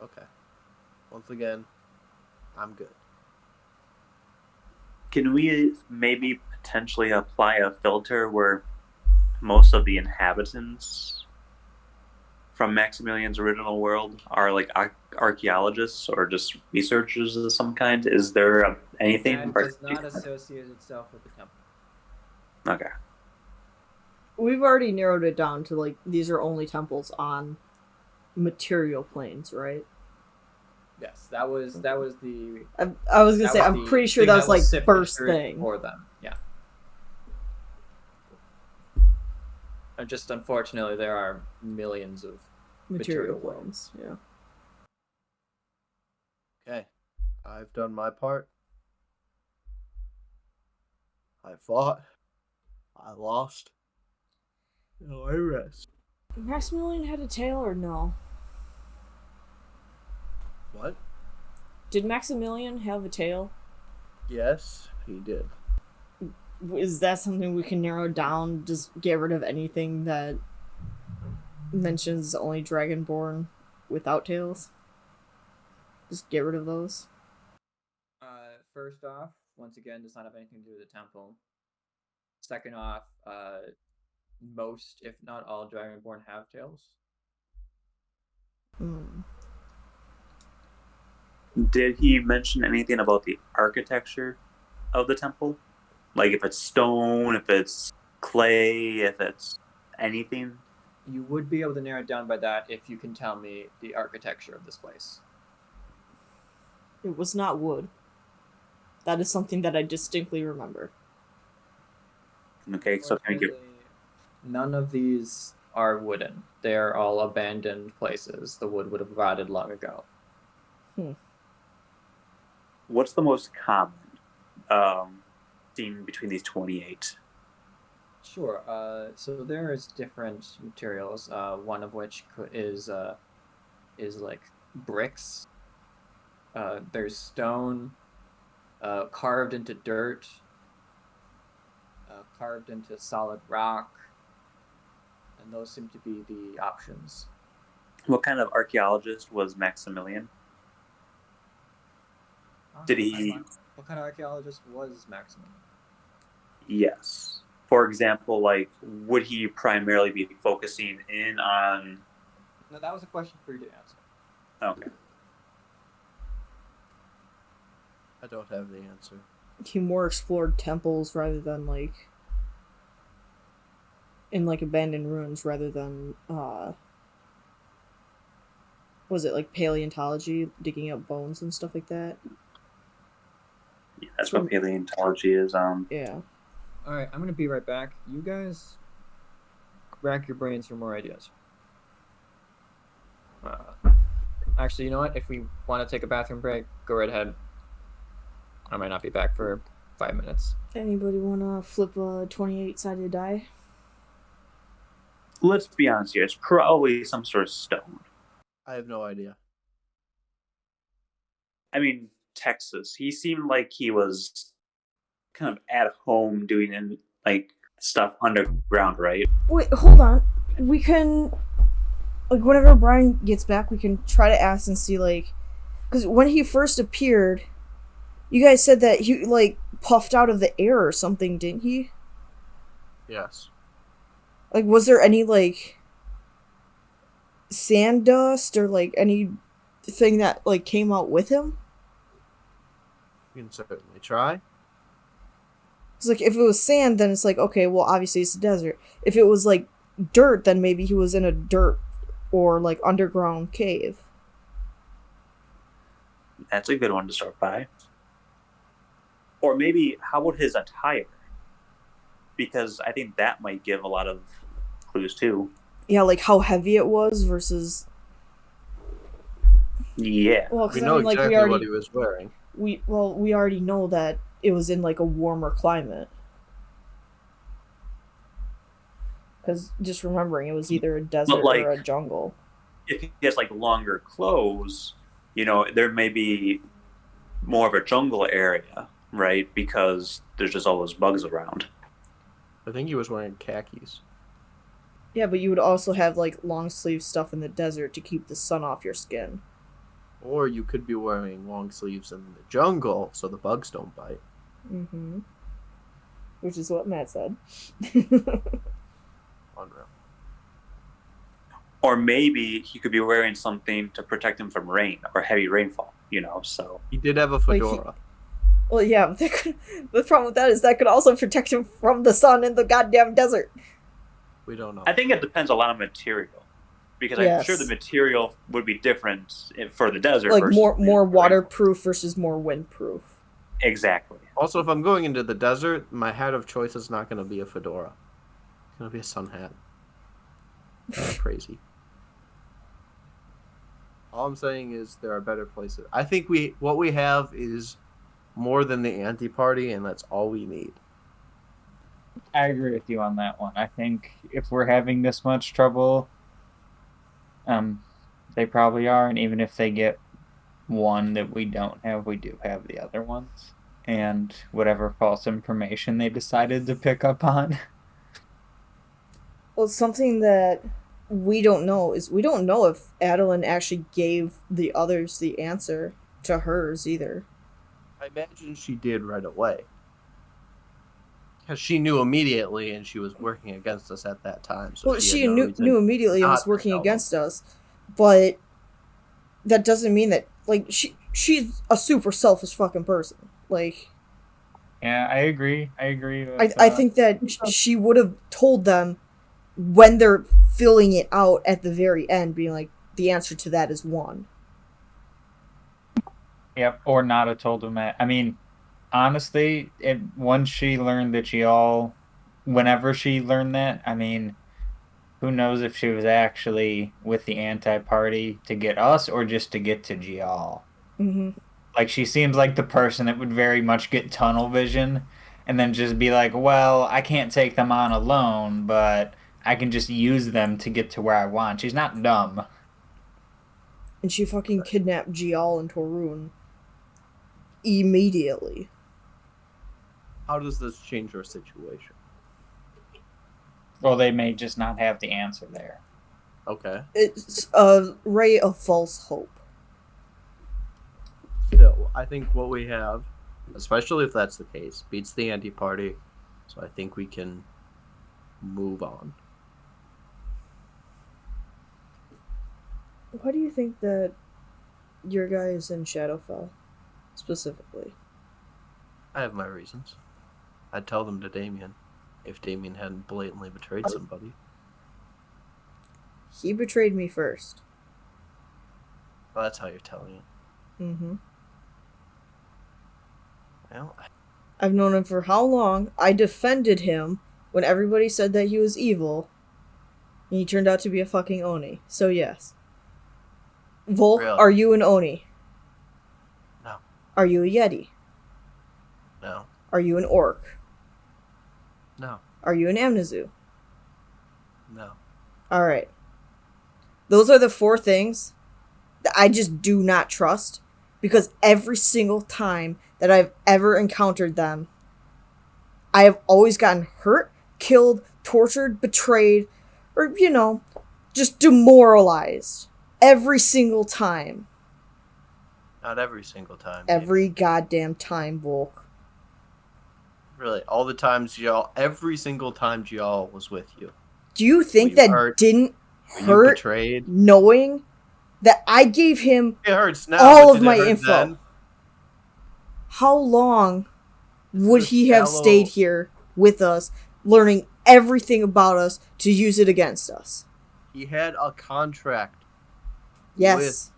Okay. Once again, I'm good. Can we maybe potentially apply a filter where most of the inhabitants from Maximilian's original world are like archaeologists or just researchers of some kind? Is there anything? That does not associate itself with the temple. Okay. We've already narrowed it down to, like, these are only temples on material planes, right? Yes, that was the. I was gonna that say, was I'm the pretty sure thing that was, like, sifted first through thing. for them. Yeah. And just unfortunately, there are millions of Material material planes, yeah. Okay. I've done my part. I fought. I lost. Now I rest. Maximilian had a tail or no? What? Did Maximilian have a tail? Yes, he did. Is that something we can narrow down? Just get rid of anything that mentions only Dragonborn without tails? Just get rid of those? First off, once again, does not have anything to do with the temple. Second off, most, if not all, Dragonborn have tails. Did he mention anything about the architecture of the temple? Like if it's stone, if it's clay, if it's anything? You would be able to narrow it down by that if you can tell me the architecture of this place. It was not wood. That is something that I distinctly remember. Okay, so can I give... None of these are wooden. They're all abandoned places. The wood would have rotted long ago. What's the most common theme between these 28? Sure. So there's different materials. One of which is like bricks. There's stone, carved into dirt, carved into solid rock, and those seem to be the options. What kind of archaeologist was Maximilian? Did he... What kind of archaeologist was Maximilian? Yes. For example, like, would he primarily be focusing in on... No, that was a question for you to answer. Okay. I don't have the answer. He more explored temples rather than, like, in, like, abandoned ruins rather than, was it, like, paleontology, digging up bones and stuff like that? Yeah, that's what paleontology is. Yeah. Alright, I'm gonna be right back. You guys rack your brains for more ideas. Actually, you know what? If we want to take a bathroom break, go right ahead. I might not be back for 5 minutes. Anybody want to flip a 28-sided die? Let's be honest here. It's probably some sort of stone. I have no idea. I mean, Texas. He seemed like he was kind of at home doing like stuff underground, right? Wait, hold on. We can, like, whenever Brian gets back, we can try to ask and see, like, because when he first appeared, you guys said that he, like, puffed out of the air or something, didn't he? Yes. Like, was there any, like, sand dust or, like, anything that, like, came out with him? You can certainly try. It's like, if it was sand, then it's like, okay, well, obviously it's a desert. If it was, like, dirt, then maybe he was in a dirt or, like, underground cave. That's a good one to start by. Or maybe, how about his attire? Because I think that might give a lot of clues, too. Yeah, like, how heavy it was versus... Yeah. Well, We know exactly what he was wearing. We already know that it was in, like, a warmer climate. Because just remembering, it was either a desert like, or a jungle. If he has, like, longer clothes, you know, there may be more of a jungle area, right? Because there's just all those bugs around. I think he was wearing khakis. Yeah, but you would also have, like, long sleeve stuff in the desert to keep the sun off your skin. Or you could be wearing long sleeves in the jungle so the bugs don't bite. Mm-hmm. Which is what Matt said. Unreal. Or maybe he could be wearing something to protect him from rain or heavy rainfall, you know, so... He did have a fedora. Well, yeah, but the problem with that is that could also protect him from the sun in the goddamn desert. We don't know. I think it depends a lot on material. Because I'm sure the material would be different for the desert. Like, versus more waterproof versus more windproof. Exactly. Also, if I'm going into the desert, my hat of choice is not going to be a fedora. It's going to be a sun hat. That's crazy. All I'm saying is there are better places. I think what we have is more than the anti-party, and that's all we need. I agree with you on that one. I think if we're having this much trouble, they probably are, and even if they get one that we don't have, we do have the other ones. And whatever false information they decided to pick up on. Well, something that we don't know is we don't know if Adelin actually gave the others the answer to hers either. I imagine she did right away. Because she knew immediately and she was working against us at that time. So Well, she she had no knew reason immediately and not was to working tell them. against us, but that doesn't mean that she's a super selfish fucking person. Like, Yeah, I agree. I agree with I think that she would have told them when they're filling it out at the very end, being like, the answer to that is 1. Yep, or not have told them that. I mean, honestly, once she learned that whenever she learned that, I mean, who knows if she was actually with the anti-party to get us or just to get to Gial. Mm-hmm. Like, she seems like the person that would very much get tunnel vision and then just be like, well, I can't take them on alone, but I can just use them to get to where I want. She's not dumb. And she fucking kidnapped Gial and Torun immediately. How does this change our situation? Well, they may just not have the answer there. Okay. It's a ray of false hope. Still, I think what we have, especially if that's the case, beats the anti-party. So I think we can move on. Why do you think that your guy is in Shadowfell, specifically? I have my reasons. I'd tell them to Damien if Damien hadn't blatantly betrayed somebody. He betrayed me first. Well, that's how you're telling it. Mm-hmm. Well, I've known him for how long? I defended him when everybody said that he was evil. And he turned out to be a fucking Oni. So yes. Volk, Really? are you an Oni? No. Are you a Yeti? No. Are you an Orc? No. Are you an Amnezu? No. Alright. Those are the 4 things that I just do not trust. Because every single time that I've ever encountered them, I have always gotten hurt, killed, tortured, betrayed, or, just demoralized. Every single time. Not every single time. Every goddamn time, Volk. Really, all the times every single time Gial was with you. Do you think you that hurt? didn't Were you hurt betrayed? knowing that I gave him It hurts now. all but of did it my hurt info? then? How long would This he have shallow- stayed here with us, learning everything about us to use it against us? He had a contract Yes. with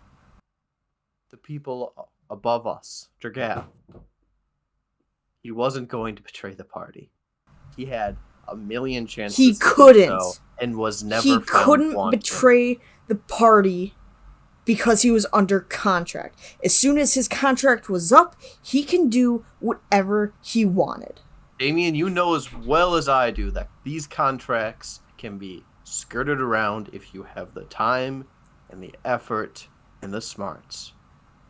the people above us, Dragath. He wasn't going to betray the party. He had a million chances. He to do couldn't. so and was never. He found couldn't wanting. betray the party because he was under contract. As soon as his contract was up, he can do whatever he wanted. Damien, you know as well as I do that these contracts can be skirted around if you have the time and the effort and the smarts.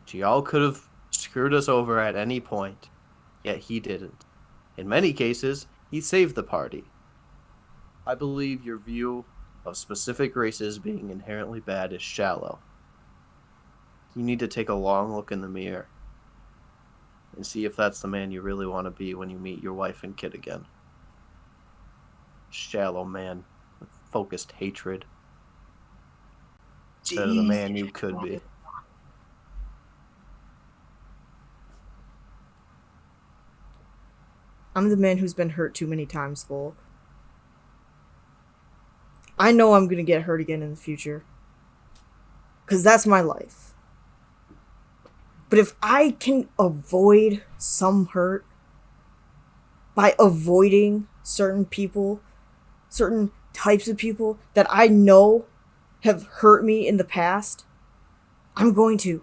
Gial could have screwed us over at any point, yet he didn't. In many cases, he saved the party. I believe your view of specific races being inherently bad is shallow. You need to take a long look in the mirror and see if that's the man you really want to be when you meet your wife and kid again. Shallow man with focused hatred instead of the man you could be. I'm the man who's been hurt too many times, Volk. I know I'm gonna get hurt again in the future. Because that's my life. But if I can avoid some hurt by avoiding certain people, certain types of people that I know have hurt me in the past, I'm going to.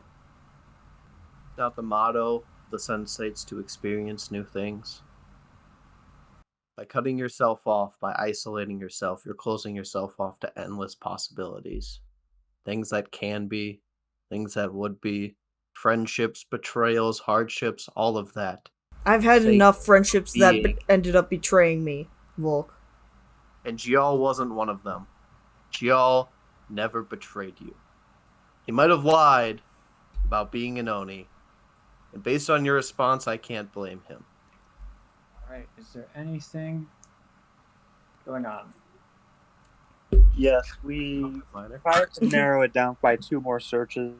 Not the motto of the Sensates to experience new things. By cutting yourself off, by isolating yourself, you're closing yourself off to endless possibilities. Things that can be, things that would be, friendships, betrayals, hardships, all of that. I've had Sake enough friendships that being. ended up betraying me, Volk. And Gial wasn't one of them. Gial never betrayed you. He might have lied about being an Oni, and based on your response, I can't blame him. Alright, is there anything going on? Yes, we tried to narrow it down by 2 more searches.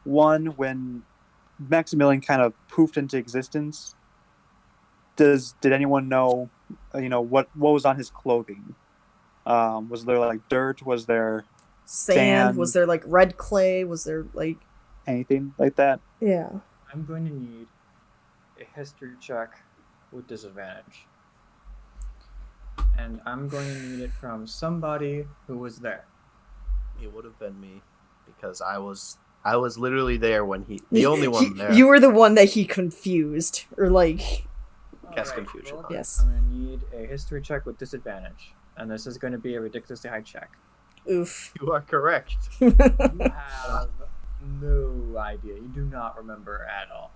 One, when Maximilian kind of poofed into existence, did anyone know, what was on his clothing? Was there like dirt? Was there Sand? Was there like red clay? Was there like anything like that? Yeah. I'm going to need a history check with disadvantage. And I'm going to need it from somebody who was there. It would have been me, because I was literally there when the only one there. You were the one that he confused, or like. Cast confusion. Well, Yes. I'm going to need a history check with disadvantage. And this is going to be a ridiculously high check. Oof. You are correct. You have no idea. You do not remember at all.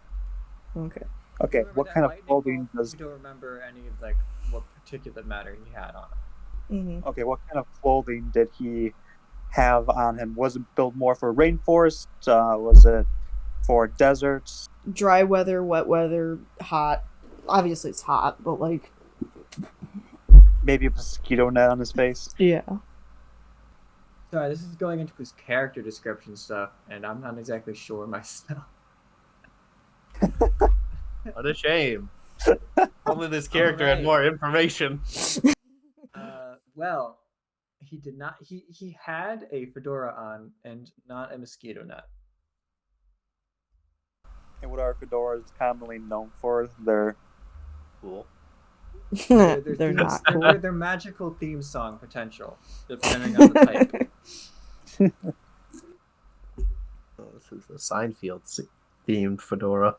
Okay. Okay, You remember what that kind of lightning clothing bolt? does? You don't remember any of what particulate matter he had on him. Mm-hmm. Okay, what kind of clothing did he have on him? Was it built more for rainforest? Was it for deserts? Dry weather, wet weather, hot. Obviously, it's hot, but like. Maybe a mosquito net on his face? Yeah. Sorry, this is going into his character description stuff, and I'm not exactly sure myself. What a shame. Only this character had more information. Well, he did not. He had a fedora on and not a mosquito net. And what are fedoras commonly known for? They're Cool. They're not cool. They're magical theme song potential, depending on the type. Oh, this is a Seinfeld themed fedora.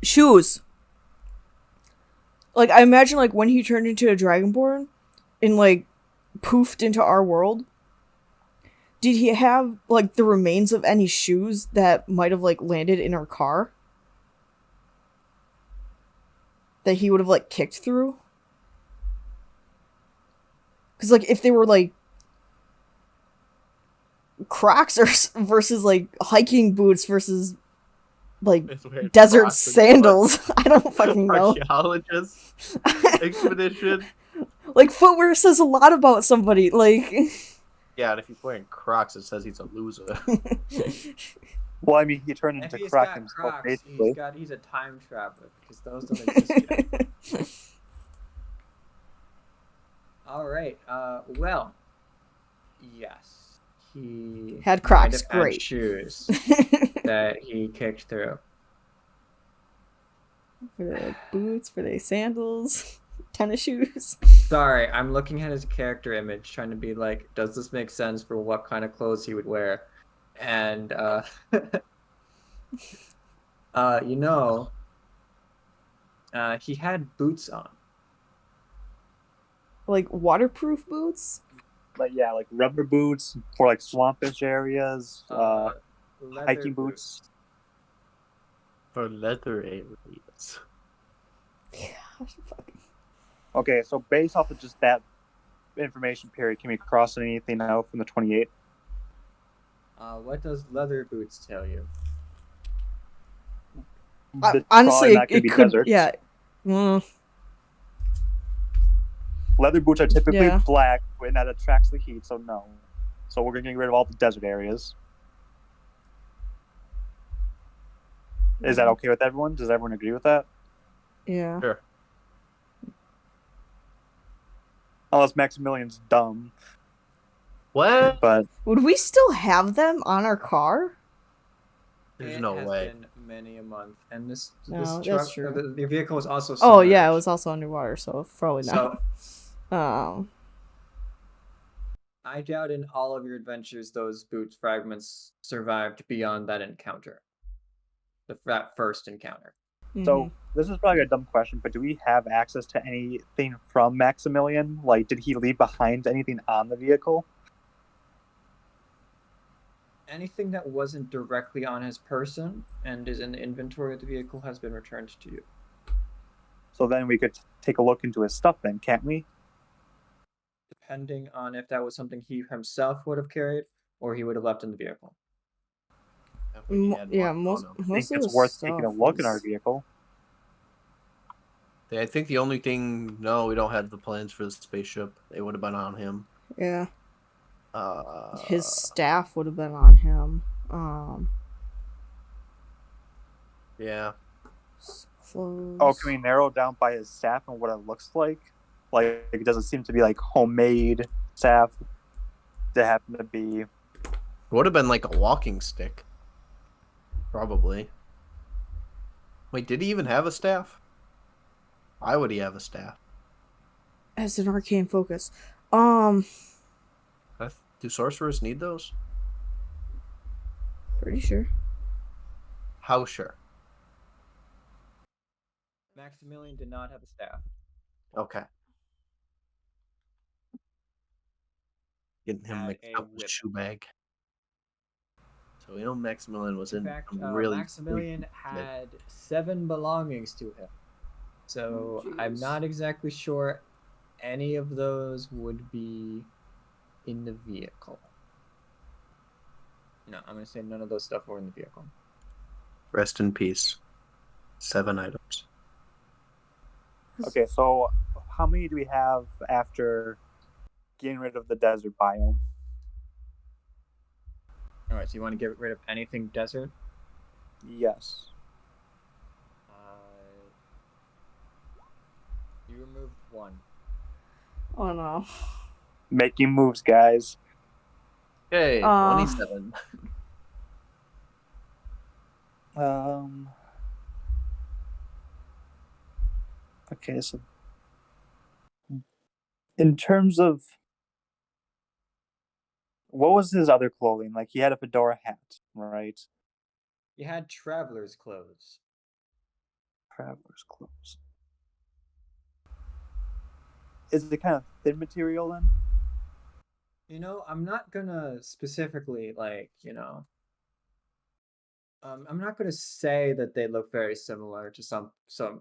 Shoes. Like, I imagine, like, when he turned into a Dragonborn and, like, poofed into our world, did he have, like, the remains of any shoes that might have, like, landed in our car? That he would have, like, kicked through? Because, like, if they were, like, Crocs versus, like, hiking boots versus, like, desert Crocs sandals. I don't fucking know. Archaeologist expedition. Like, footwear says a lot about somebody. Like, Yeah, and if he's wearing Crocs, it says he's a loser. well, I mean, he turned If into he's Croc got himself, Crocs, basically. he's a time traveler because those don't exist yet. All right. Well, yes, he Had Crocs, might have had great. shoes that he kicked through. were they like boots? Were they sandals? Tennis shoes? Sorry, I'm looking at his character image, trying to be like, does this make sense for what kind of clothes he would wear? And he had boots on. Like waterproof boots? Like, yeah, like rubber boots for like swampish areas, Leather hiking boots. For leather areas. Yeah. Fucking. Okay, so based off of just that information period, can we cross anything out from the 28? What does leather boots tell you? It's Honestly, probably not gonna it be could. deserts. Yeah. Mm, Leather boots are typically Yeah. black, and that attracts the heat, so no. So we're gonna get rid of all the desert areas. Is that okay with everyone? Does everyone agree with that? yeah. Sure. Unless Maximilian's dumb, What? but Would we still have them on our car? There's It no has way. been many a month, and this No, this that's truck, true. the vehicle was also. Oh yeah, it submerged. was also underwater, so probably not. So I doubt in all of your adventures those boot fragments survived beyond that encounter. That first encounter. So this is probably a dumb question, but do we have access to anything from Maximilian? Like, did he leave behind anything on the vehicle? Anything that wasn't directly on his person and is in the inventory of the vehicle has been returned to you. So then we could take a look into his stuff then, can't we? Depending on if that was something he himself would have carried or he would have left in the vehicle. If we had Yeah, one on most him. I think most of it's the worth stuff taking a look in our was- vehicle. I think the only thing, no, we don't have the plans for the spaceship. They would have been on him. Yeah, his Uh, staff would have been on him. yeah. Clothes. Oh, can we narrow down by his staff and what it looks like? Like, does it seem to be like homemade staff that happen to be? Would have been like a walking stick. Probably. Wait, did he even have a staff? Why would he have a staff? As an arcane focus. Do sorcerers need those? Pretty sure. How sure? Maximilian did not have a staff. Okay. Getting him Had mixed a up with whip. shoe bag. So we know Maximilian was In in fact, some really Maximilian freaky- had 7 belongings to him. So I'm not exactly sure any of those would be in the vehicle. No, I'm going to say none of those stuff were in the vehicle. Rest in peace. 7 items. Okay, so how many do we have after getting rid of the desert biome? All right, so you want to get rid of anything desert? Yes. You removed 1. Oh no. Making moves, guys. Okay, 27. Okay, so in terms of what was his other clothing? Like he had a fedora hat, right? You had traveler's clothes. Traveler's clothes. Is it kind of thin material then? You know, I'm not gonna specifically I'm not gonna say that they look very similar to some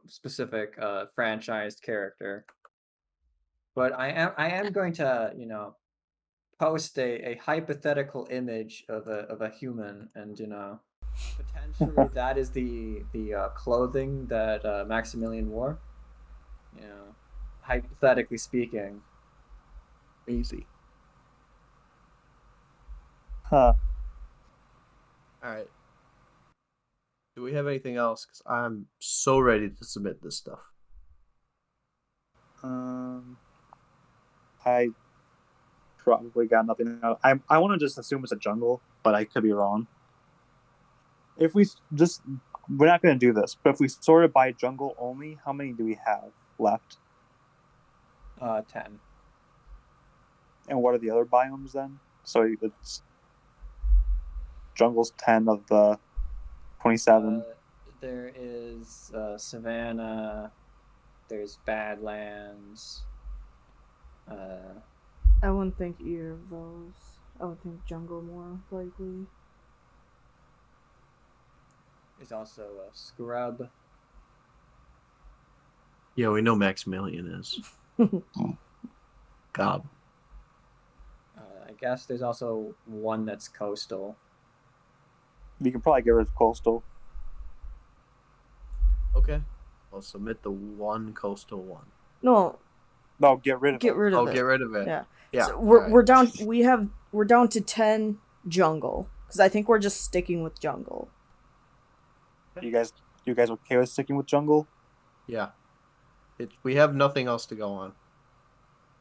specific franchised character, but I am going to post a hypothetical image of a human, and potentially that is the clothing that Maximilian wore. You know, hypothetically speaking. Easy. Huh. Alright. Do we have anything else? Because I'm so ready to submit this stuff. I probably got nothing else. I want to just assume it's a jungle, but I could be wrong. If we just, we're not going to do this, but if we sort it by jungle only, how many do we have left? 10. And what are the other biomes then? So it's jungle's 10 of the 27. There is Savannah. There's Badlands. I wouldn't think either of those. I would think jungle more likely. There's also Scrub. Yeah, we know Maximilian is. Gob. I guess there's also one that's coastal. We can probably get rid of coastal. Okay. I'll submit the one coastal one. No, No, get rid of get it. rid of it. Get rid of it. Yeah. Yeah. So we're alright. we're down. We're down to 10 jungle because I think we're just sticking with jungle. You guys okay with sticking with jungle? Yeah. We have nothing else to go on.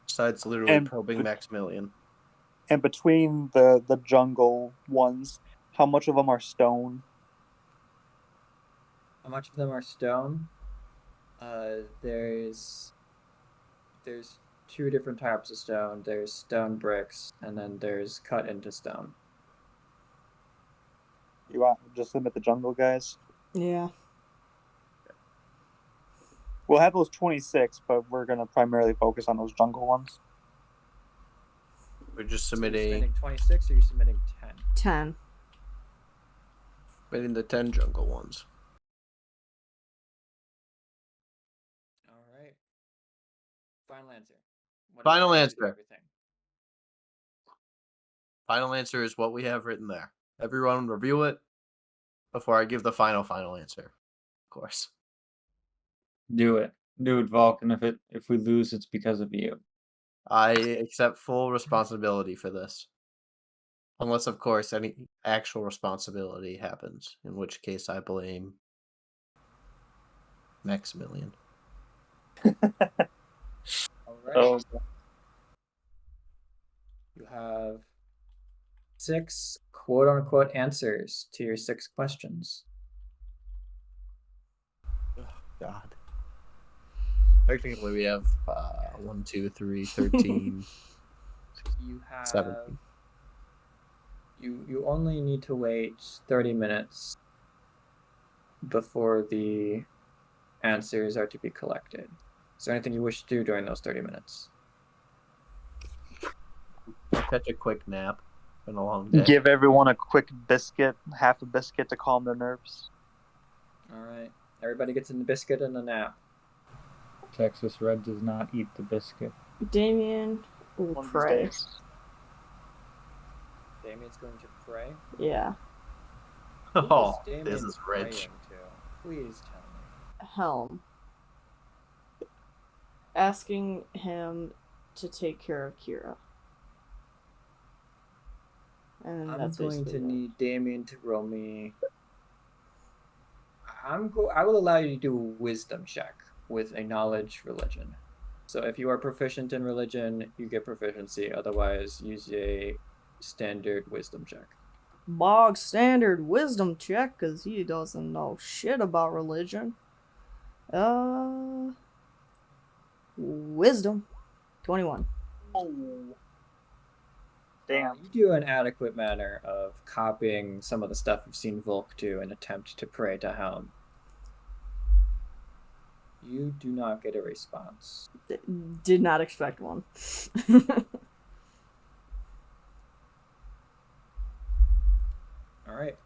Besides literally And- probing Maximilian. And between the jungle ones, how much of them are stone? How much of them are stone? There's 2 different types of stone. There's stone bricks, and then there's cut into stone. You want just limit the jungle guys? Yeah. We'll have those 26, but we're gonna primarily focus on those jungle ones. We're just So you're submitting submitting 26 or you're submitting 10? 10. the 10 jungle ones. All right. Final answer. What Final did you do answer. to everything? Final answer is what we have written there. Everyone review it before I give the final answer. Of course. Do it, Vulcan. If we lose, it's because of you. I accept full responsibility for this. Unless, of course, any actual responsibility happens, in which case I blame Maximilian. All right. Oh, You have 6 quote-unquote answers to your 6 questions. God. Technically, we have 1, 2, 3, 13, You have 17. you only need to wait 30 minutes before the answers are to be collected. Is there anything you wish to do during those 30 minutes? I'll catch a quick nap. Been a long day. give everyone a quick biscuit, half a biscuit to calm their nerves. All right. Everybody gets a biscuit and a nap. Texas Red does not eat the biscuit. Damien will One of these pray. days. Damien's going to pray. Yeah. Who is Oh, Damien this is rich. praying to? Please tell me. Helm. Asking him to take care of Kira. And I'm that's going to basically it. need Damien to roll me. I will allow you to do a wisdom check with a knowledge religion. So if you are proficient in religion, you get proficiency. Otherwise, use a standard wisdom check. Bog standard wisdom check, because he doesn't know shit about religion. Wisdom. 21. Oh. Damn. You do an adequate manner of copying some of the stuff you've seen Volk do and attempt to pray to Helm. You do not get a response. Did not expect one. All right.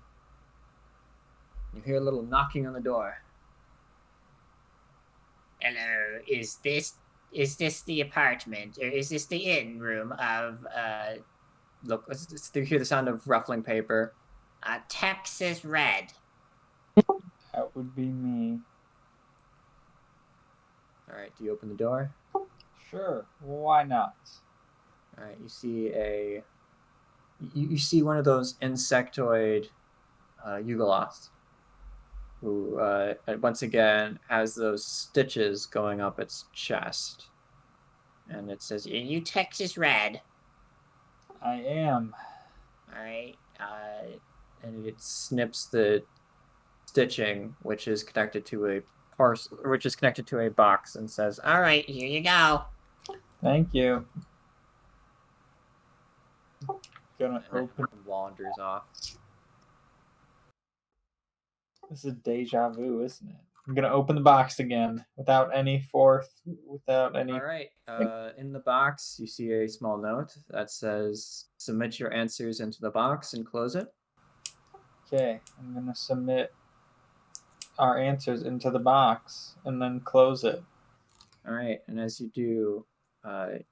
You hear a little knocking on the door. Hello, is this the apartment, or is this the inn room of Look, you hear the sound of ruffling paper. Texas Red? That would be me. All right, do you open the door? Sure, why not? All right, you see you see one of those insectoid Yugoloths who once again has those stitches going up its chest, and it says, Are you Texas Red? I am. All right. and it snips the stitching, which is connected to a box, and says, All right, here you go. Thank you. Gonna and open. it wanders off. This is deja vu, isn't it? I'm gonna open the box again without any. All right. In the box, you see a small note that says, "Submit your answers into the box and close it." Okay, I'm gonna submit our answers into the box and then close it. All right, and as you do, a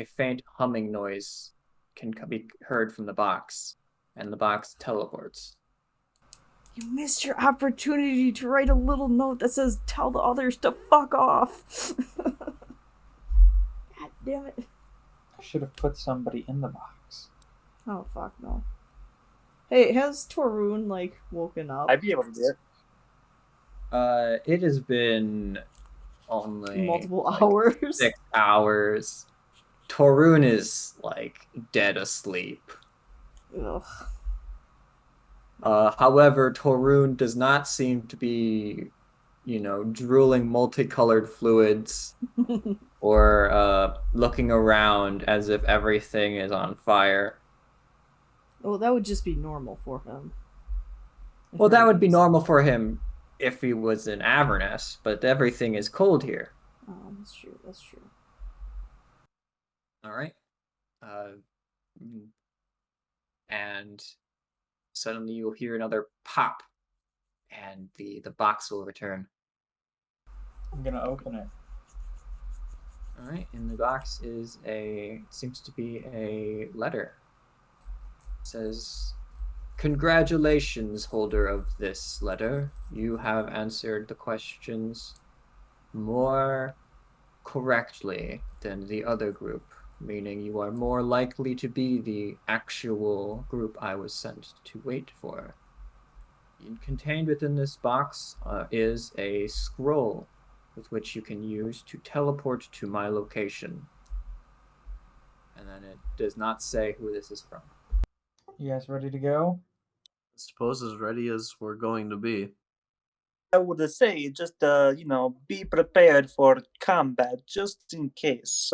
faint humming noise can be heard from the box, and the box teleports. You missed your opportunity to write a little note that says, tell the others to fuck off. God damn it. I should have put somebody in the box. Oh, fuck no. Hey, has Torun, woken up? I'd be able to do it. It has been only Multiple hours? 6 hours. Torun is, dead asleep. Ugh. However, Torun does not seem to be, drooling multicolored fluids or looking around as if everything is on fire. Well, that would just be normal for him. Well, that would be normal for him if he was in Avernus, but everything is cold here. Oh, that's true. That's true. All right. And suddenly you'll hear another pop, and the box will return. I'm gonna open it. All right, in the box seems to be a letter. It says, "Congratulations, holder of this letter. You have answered the questions more correctly than the other group, meaning you are more likely to be the actual group I was sent to wait for. Contained within this box is a scroll with which you can use to teleport to my location." And then it does not say who this is from. You guys ready to go? I suppose as ready as we're going to be. I would say just be prepared for combat just in case.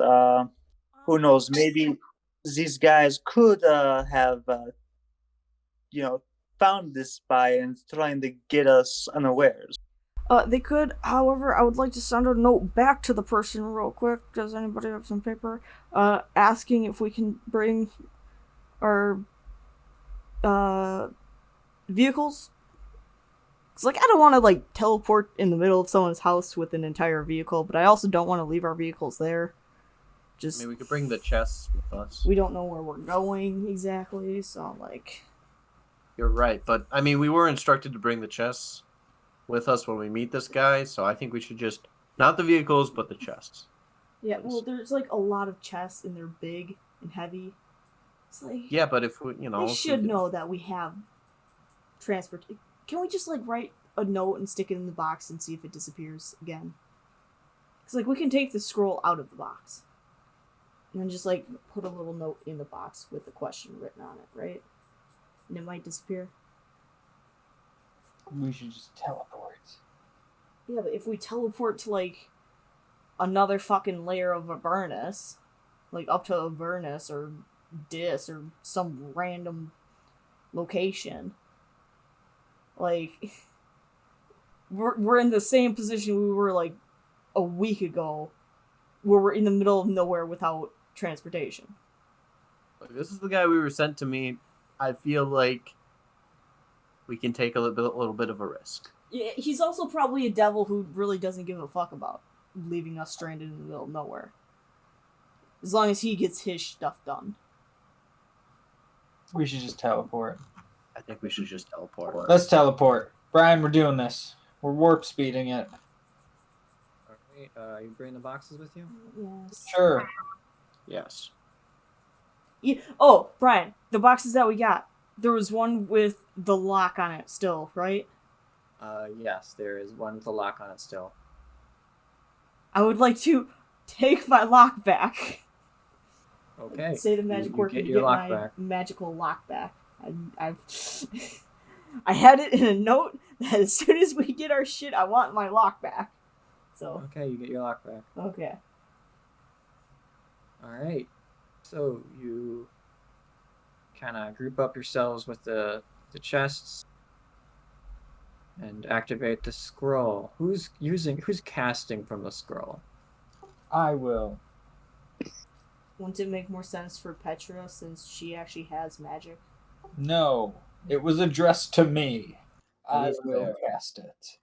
Who knows? Maybe these guys could have found this spy and trying to get us unawares. They could. However, I would like to send a note back to the person real quick. Does anybody have some paper? Asking if we can bring our vehicles. It's like I don't want to like teleport in the middle of someone's house with an entire vehicle, but I also don't want to leave our vehicles there. Just I mean, we could bring the chests with us. we don't know where we're going exactly, so like. You're right, but I mean, we were instructed to bring the chests with us when we meet this guy, so I think we should just not the vehicles, but the chests. Yeah, well, there's like a lot of chests and they're big and heavy. It's like Yeah, but if we, they should know that we have transport. Can we just like write a note and stick it in the box and see if it disappears again? Because like we can take the scroll out of the box and then just like put a little note in the box with the question written on it, right? And it might disappear. We should just teleport. Yeah, but if we teleport to like another fucking layer of Avernus, like up to Avernus or Dis or some random location, like we're in the same position we were like a week ago, where we're in the middle of nowhere without transportation. This is the guy we were sent to meet. I feel like we can take a little bit of a risk. Yeah, he's also probably a devil who really doesn't give a fuck about leaving us stranded in the middle of nowhere. As long as he gets his stuff done. We should just teleport. I think we should just teleport. Let's teleport. Brian, we're doing this. We're warp speeding it. Alright, you bring the boxes with you? Yes. Sure. Yes. Yeah. Oh, Brian, the boxes that we got. There was one with the lock on it still, right? Yes, there is one with a lock on it still. I would like to take my lock back. Okay. Say the magic you word get and your get lock my back. magical lock back. I had it in a note that as soon as we get our shit, I want my lock back. So. Okay, you get your lock back. Okay. Alright. So you kind of group up yourselves with the chests and activate the scroll. Who's casting from the scroll? I will. Wouldn't it make more sense for Petra since she actually has magic? No. It was addressed to me. I is will fair. cast it.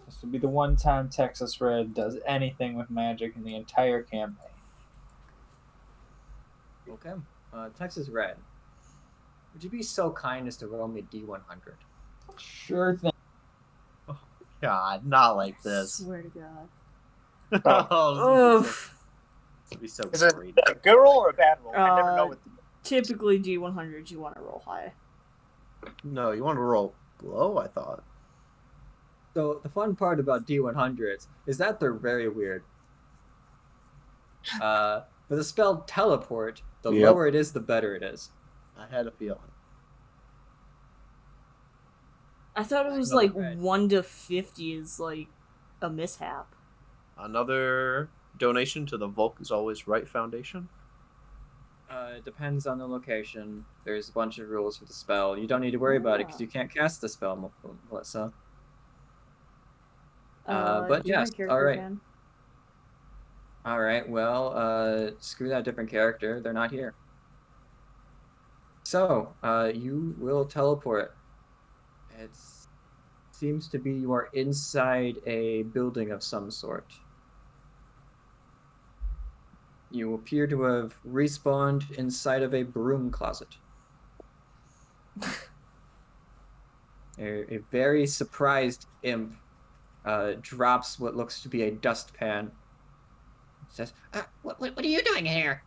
This will be the one time Texas Red does anything with magic in the entire campaign. Okay. Texas Red. Would you be so kind as to roll me D100? Sure thing. God, not like this. Swear to God. Oh, this would be so Is it great. a good roll or a bad roll? I never know what to do. Typically, D100s you want to roll high. No, you want to roll low, I thought. So the fun part about D100s is that they're very weird. For the spell teleport, the Yep. lower it is, the better it is. I had a feeling. I thought it was Another like red. 1 to 50 is like a mishap. Another donation to the Volk is Always Right Foundation. It depends on the location. There's a bunch of rules for the spell. You don't need to worry about it because you can't cast the spell, Melissa. But yes, different character all right. can. All right, well, screw that different character. They're not here. So, you will teleport. It seems to be you are inside a building of some sort. You appear to have respawned inside of a broom closet. A very surprised imp drops what looks to be a dustpan. Says, What are you doing here?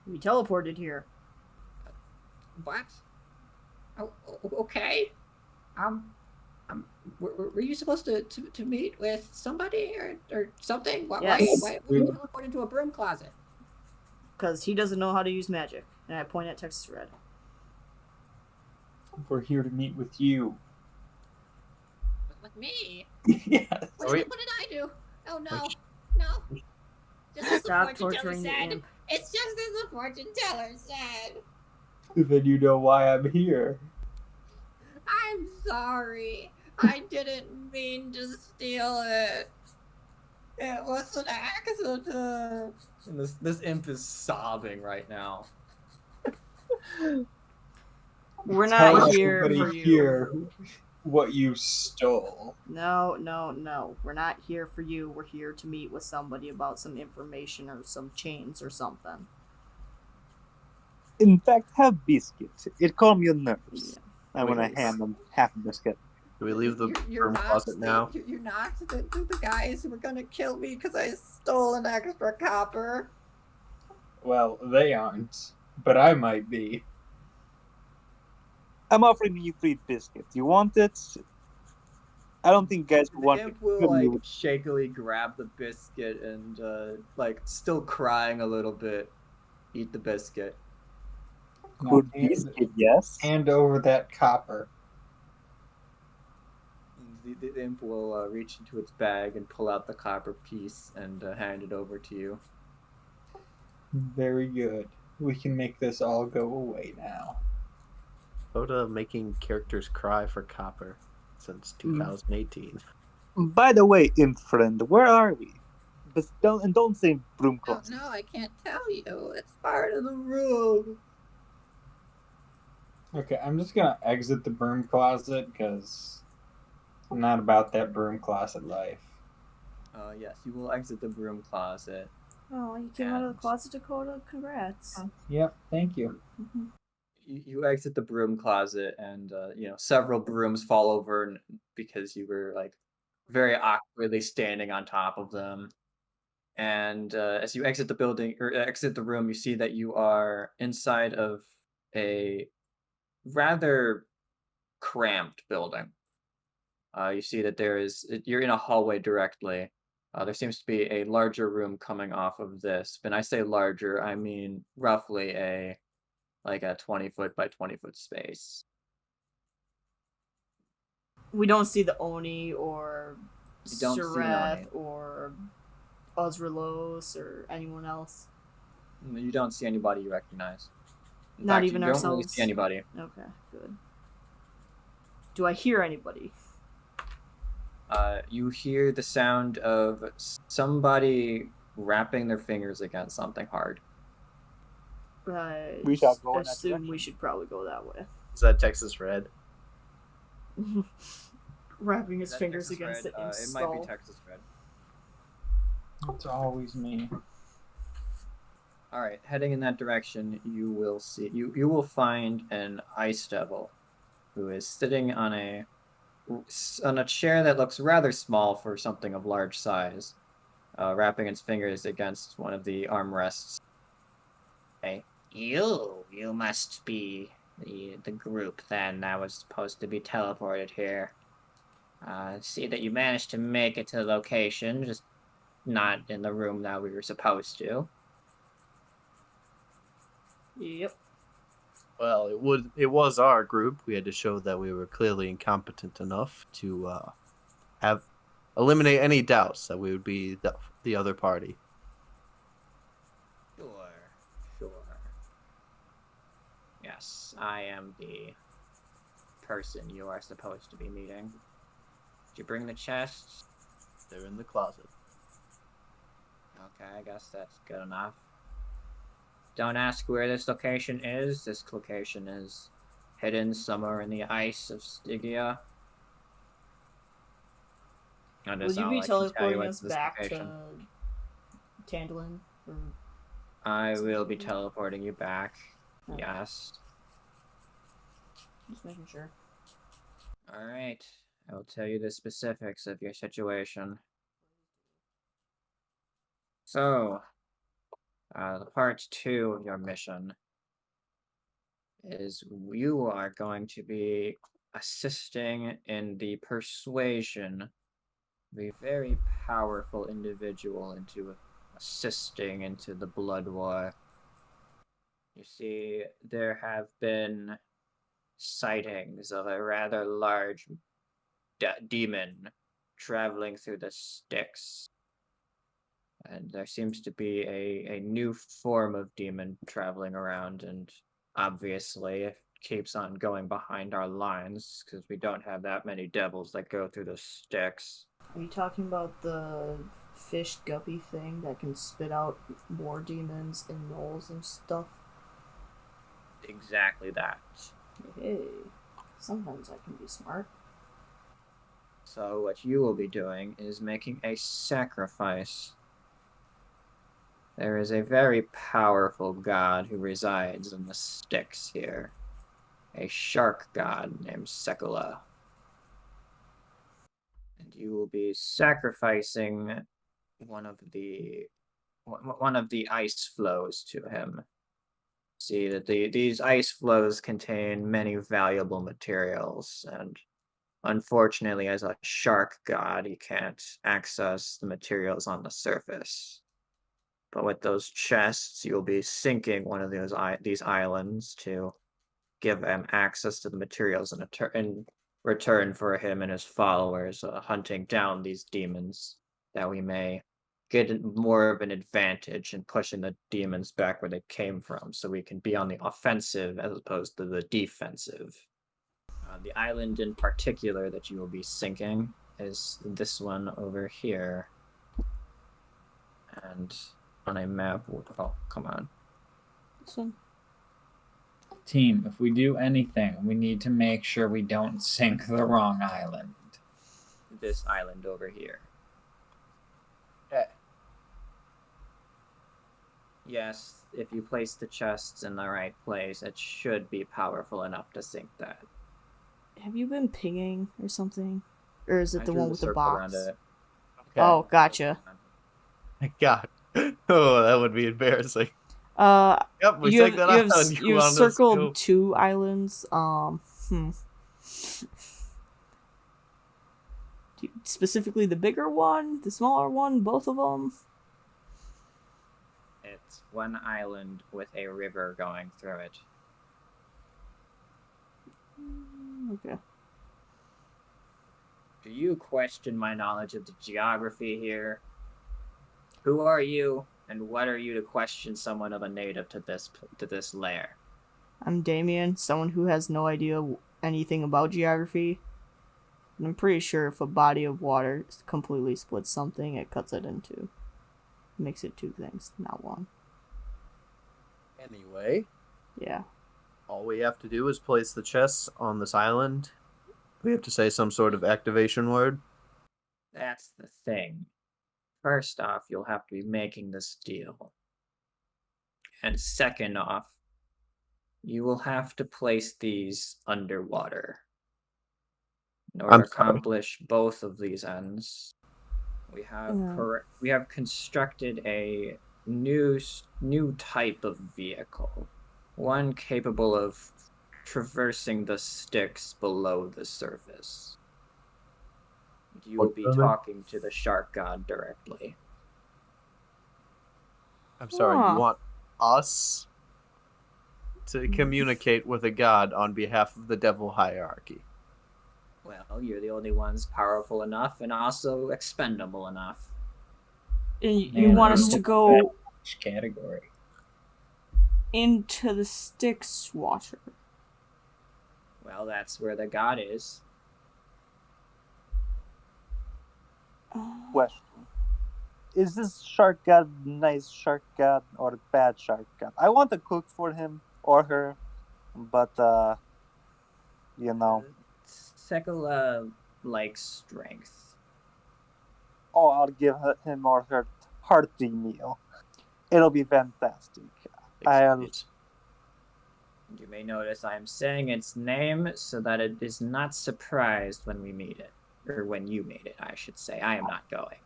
We teleported here. What? Oh, okay. Were you supposed to meet with somebody or something? Yes. Why would you teleport into a broom closet? Because he doesn't know how to use magic. And I point at Texas Red. We're here to meet with you. With me? Yes. What did I do? Oh no. No. Just as the Stop fortune teller torturing the said. imp. It's just as the fortune teller said. Then you know why I'm here. I'm sorry. I didn't mean to steal it. It was an accident. and this imp is sobbing right now. We're Tell not here everybody for you. here what you stole. No. We're not here for you. We're here to meet with somebody about some information or some chains or something. In fact, have biscuits. It calms your nerves. Yeah. I'm gonna hand them half a biscuit. Do we leave the You're broom not closet now? You're not the guys who were gonna kill me because I stole an extra copper. Well, they aren't, but I might be. I'm offering you free biscuits. You want it? I don't think guys The want imp to will kill like you. shakily grab the biscuit and like still crying a little bit, eat the biscuit. Good Now, biscuit, yes. hand over that copper. The imp will reach into its bag and pull out the copper piece and hand it over to you. Very good. We can make this all go away now. Go to making characters cry for copper since 2018. By the way, imp friend, where are we? But don't say broom Oh, closet. no, I can't tell you. It's part of the rule. Okay, I'm just gonna exit the broom closet because I'm not about that broom closet life. Yes, you will exit the broom closet. Oh, you came out of the closet, Dakota. Congrats. Yep, thank you. You exit the broom closet and several brooms fall over because you were like very awkwardly standing on top of them. And as you exit the building or exit the room, you see that you are inside of a rather cramped building. You see that you're in a hallway directly. There seems to be a larger room coming off of this. When I say larger, I mean roughly a 20-foot by 20-foot space. We don't see the Oni or You don't see an Shareth Oni. or Ozralos or anyone else. You don't see anybody you recognize. In Not fact, even you don't really ourselves? see anybody. Okay, good. Do I hear anybody? You hear the sound of somebody wrapping their fingers against something hard. We shall go in that assume we direction. should probably go that way. Is that Texas Red? Wrapping his Is that fingers Texas against Red? the imp's It skull. might be Texas Red. It's always me. All right, heading in that direction, you will see you will find an ice devil, who is sitting on a chair that looks rather small for something of large size, wrapping its fingers against one of the armrests. Hey, you must be the group then that was supposed to be teleported here. See that you managed to make it to the location, just not in the room that we were supposed to. Yep. Well, it was our group. We had to show that we were clearly incompetent enough to eliminate any doubts that we would be the other party. Sure. Yes, I am the person you are supposed to be meeting. Did you bring the chests? They're in the closet. Okay, I guess that's good enough. Don't ask where this location is. This location is hidden somewhere in the ice of Stygia. That Will is you all be I can tell you teleporting at us this back location. to Adelin? Or... I will be teleporting you back. Okay. Yes. Just making sure. Alright. I will tell you the specifics of your situation. So, the part 2 of your mission is you are going to be assisting in the persuasion of a very powerful individual into assisting into the blood war. You see, there have been sightings of a rather large demon traveling through the Styx. And there seems to be a new form of demon traveling around, and obviously it keeps on going behind our lines because we don't have that many devils that go through the Styx. Are you talking about the fish guppy thing that can spit out more demons and gnolls and stuff? Exactly that. Hey, sometimes I can be smart. So what you will be doing is making a sacrifice. There is a very powerful god who resides in the Styx here. A shark god named Sekula. And you will be sacrificing one of the ice flows to him. See that these ice flows contain many valuable materials, and unfortunately, as a shark god, he can't access the materials on the surface. But with those chests, you'll be sinking one of these islands to give him access to the materials in return for him and his followers hunting down these demons, that we may get more of an advantage in pushing the demons back where they came from, so we can be on the offensive as opposed to the defensive. The island in particular that you will be sinking is this one over here. And on a map, oh, come on. This one. Team, if we do anything, we need to make sure we don't sink the wrong island. This island over here. Okay. Yes, if you place the chests in the right place, it should be powerful enough to sink that. Have you been pinging or something? Or is it I the drew one with the circle box? around it. Okay. Oh, gotcha. God. Oh, that would be embarrassing. Yep, we you take have, that you have, island. you have wanted us to circled go. 2 islands. Specifically the bigger one, the smaller one, both of them. It's one island with a river going through it. Okay. Do you question my knowledge of the geography here? Who are you, and what are you to question someone of a native to this lair? I'm Damien, someone who has no idea anything about geography. And I'm pretty sure if a body of water completely splits something, it cuts it in 2. Makes it 2 things, not 1. Anyway, Yeah. all we have to do is place the chests on this island. We have to say some sort of activation word. That's the thing. First off, you'll have to be making this deal. And second off, you will have to place these underwater. In order to accomplish both of these ends, we have constructed a new type of vehicle, one capable of traversing the Styx below the surface. You will be talking to the shark god directly. I'm sorry, you want us to communicate with a god on behalf of the devil hierarchy? Well, you're the only ones powerful enough and also expendable enough. And you want us to go... Category. into the Styx water? Well, that's where the god is. Question. Is this shark god nice shark god or bad shark god? I want to cook for him or her, but you know, Sekala likes strength. oh, I'll give him or her hearty meal. It'll be fantastic. I'll You may notice I am saying its name so that it is not surprised when we meet it. Or when you meet it, I should say. I am not going.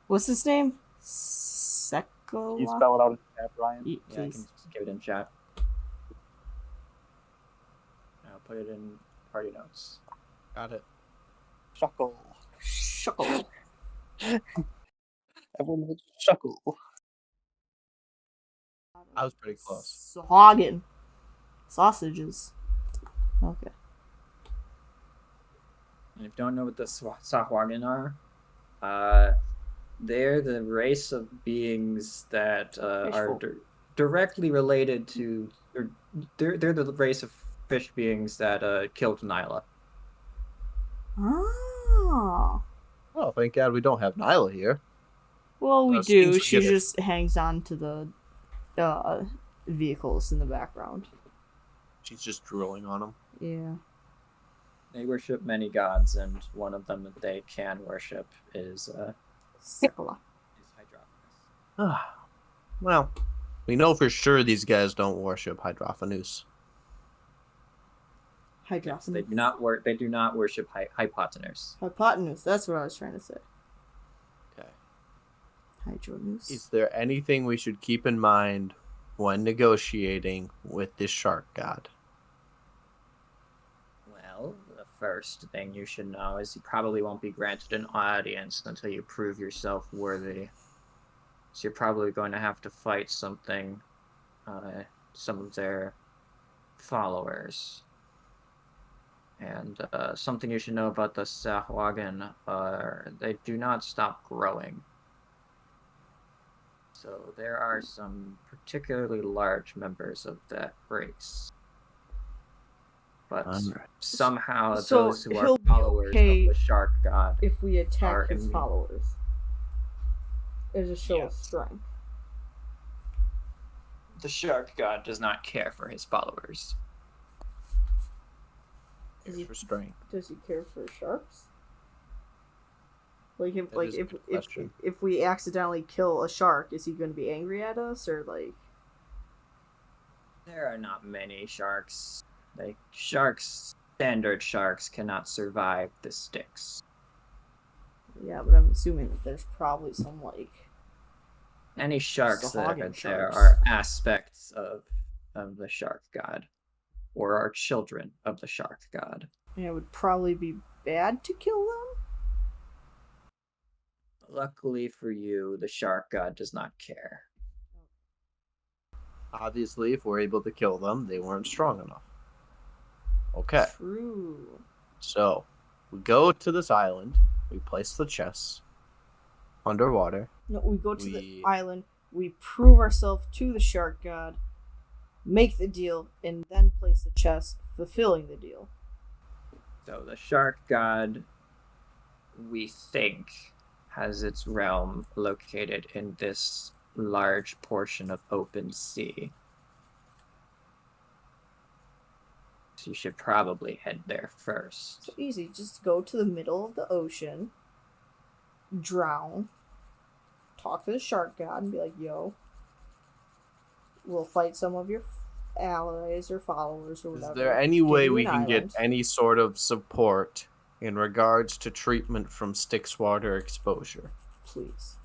What's his name? you Sekola? spell it out in chat, Ryan. Yeah, Yeah, I can please. give it in chat. I'll put it in party notes. Got it. Shuckle. Shuckle. Everyone would shuckle. I was pretty close. Sahagin. Sausages. Okay. And if you don't know what the Sahwagan are, they're the race of beings that are directly related to, or they're the race of fish beings that killed Nyla. Ah. Oh, thank God we don't have Nyla here. Well, we Seems do. to She get it. just hangs on to the vehicles in the background. She's just drooling on them. Yeah. They worship many gods, and one of them that they can worship is Sekola. Hydrophanus. Well, we know for sure these guys don't worship Hydrophanus. Yes, they Hydrophanus. do not worship hypotenuse. Hypotenuse. That's what I was trying to say. Okay. Hydronus. Is there anything we should keep in mind when negotiating with this shark god? Well, the first thing you should know is you probably won't be granted an audience until you prove yourself worthy. So you're probably going to have to fight some of their followers. And something you should know about the Sahwagan are they do not stop growing. So there are some particularly large members of that race. But somehow So those who are he'll be followers okay of the shark god if we are attack his immune. followers. As a show of Yes. strength. The shark god does not care for his followers. Is he, For strength. does he care for sharks? Like That is a good question. if we accidentally kill a shark, is he going to be angry at us or like? There are not many sharks. Standard sharks cannot survive the Styx. Yeah, but I'm assuming that there's probably some like. Any sharks that are Sahagin there sharks. are aspects of the shark god, or are children of the shark god. Yeah, it would probably be bad to kill them. Luckily for you, the shark god does not care. Obviously, if we're able to kill them, they weren't strong enough. Okay. True. So, we go to this island. We place the chests underwater. No, we go to We- the island. We prove ourselves to the shark god, make the deal, and then place the chest, fulfilling the deal. So the shark god, we think, has its realm located in this large portion of open sea. So you should probably head there first. So easy. Just go to the middle of the ocean, drown, talk to the shark god, and be like, "Yo, we'll fight some of your allies or followers or Is whatever. there any Give way you we an can get island." any sort of support in regards to treatment from Styx water exposure? Please.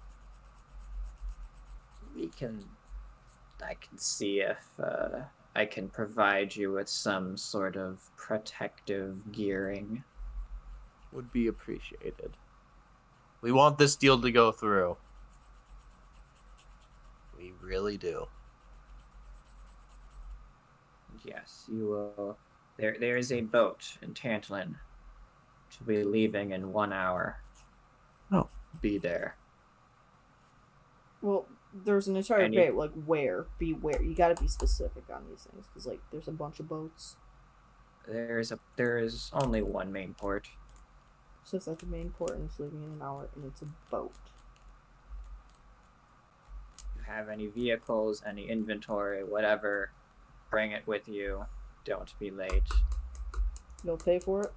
I can see if I can provide you with some sort of protective gearing. Would be appreciated. We want this deal to go through. We really do. Yes, you will. There is a boat in Tantalin. To be leaving in 1 hour. Oh. Be there. Well, There's an entire Any- debate, like, where? Beware. You gotta be specific on these things, because, like, there's a bunch of boats. There is only one main port. So it's like the main port, and it's leaving in an hour, and it's a boat. If you have any vehicles, any inventory, whatever, bring it with you. Don't be late. You'll pay for it?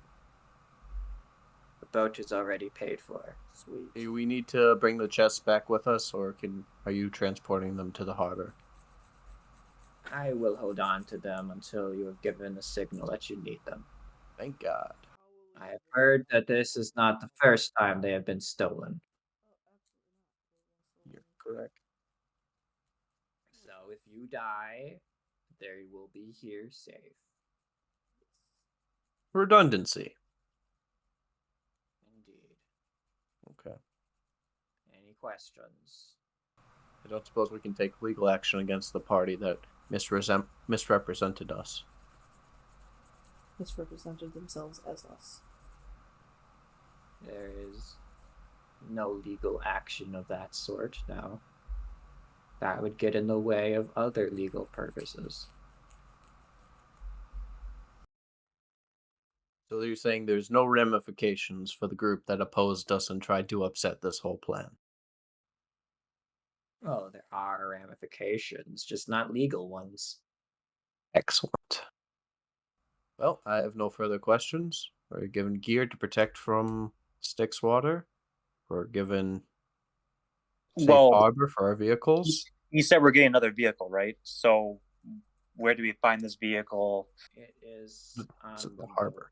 The boat is already paid for. Sweet. Do we need to bring the chests back with us, or are you transporting them to the harbor? I will hold on to them until you have given the signal that you need them. Thank God. I have heard that this is not the first time they have been stolen. You're correct. So if you die, they will be here safe. Redundancy. Indeed. Okay. Any questions? I don't suppose we can take legal action against the party that misrepresented us. Misrepresented themselves as us. There is no legal action of that sort now. That would get in the way of other legal purposes. So you're saying there's no ramifications for the group that opposed us and tried to upset this whole plan? Oh, there are ramifications, just not legal ones. Excellent. Well, I have no further questions. We're given gear to protect from Styx water. We're given safe Well, harbor for our vehicles. you said we're getting another vehicle, right? So where do we find this vehicle? It is It's on at the the harbor. boat.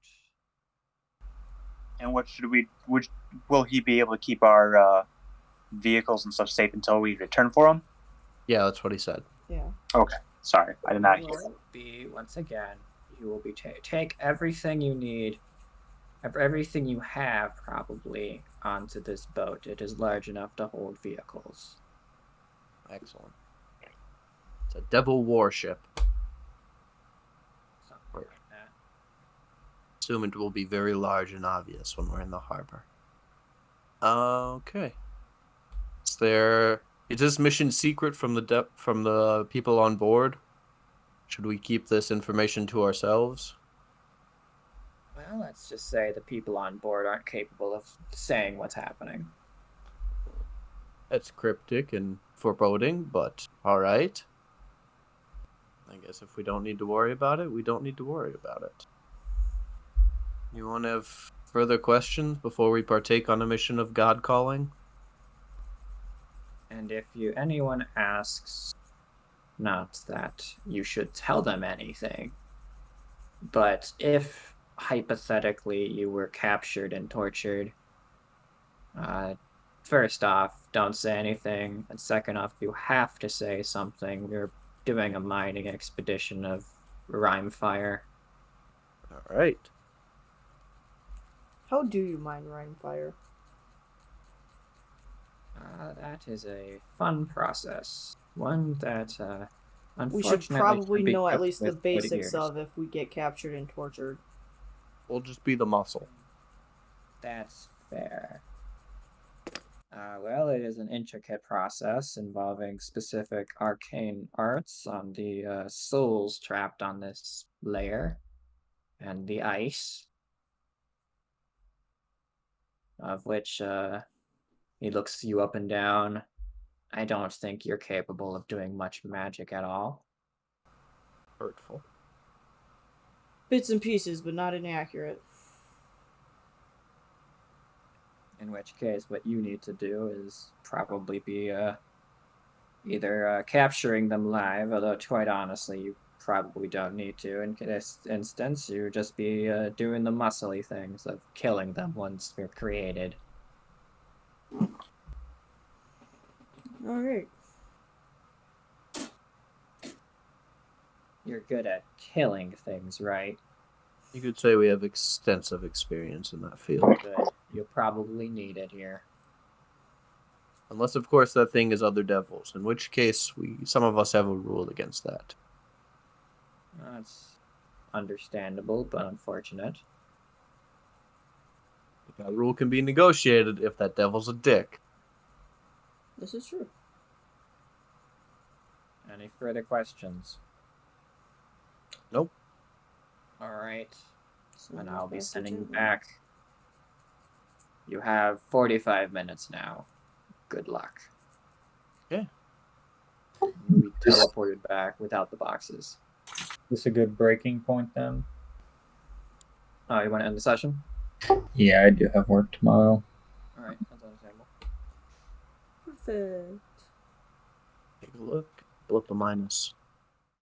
And will he be able to keep our vehicles and stuff safe until we return for them? Yeah, that's what he said. Yeah. Okay, sorry, I did not You hear that. will be, once again, you will be take everything you need, everything you have probably onto this boat. It is large enough to hold vehicles. Excellent. It's a devil warship. Something Right. like that. Assume it will be very large and obvious when we're in the harbor. Okay. Is this mission secret from the people on board? Should we keep this information to ourselves? Well, let's just say the people on board aren't capable of saying what's happening. That's cryptic and foreboding, but all right. I guess if we don't need to worry about it, we don't need to worry about it. You want to have further questions before we partake on a mission of God calling? And if anyone asks, not that you should tell them anything, but if hypothetically you were captured and tortured, first off, don't say anything, and second off, you have to say something. You're doing a mining expedition of Rhyme Fire. All right. How do you mine Rhine Fire? That is a fun process. One that, We should unfortunately, probably can be know at cooked least the with wood basics ears. of if we get captured and tortured. We'll just be the muscle. That's fair. Well, it is an intricate process involving specific arcane arts on the souls trapped on this layer and the ice, of which he looks you up and down. I don't think you're capable of doing much magic at all. Hurtful. Bits and pieces, but not inaccurate. In which case, what you need to do is probably be either capturing them live, although quite honestly, you probably don't need to. In this instance, you just be doing the muscly things of killing them once they're created. Alright. You're good at killing things, right? You could say we have extensive experience in that field. Good. You'll probably need it here. Unless, of course, that thing is other devils, in which case some of us have a rule against that. That's understandable, but unfortunate. That rule can be negotiated if that devil's a dick. This is true. Any further questions? Nope. All right. And Sounds I'll be faster sending you too. back. You have 45 minutes now. Good luck. Yeah. You'll be teleported back without the boxes. This a good breaking point then? You want to end the session? Yeah, I do have work tomorrow. All right, that's understandable. Perfect. Take a look. Flip a minus.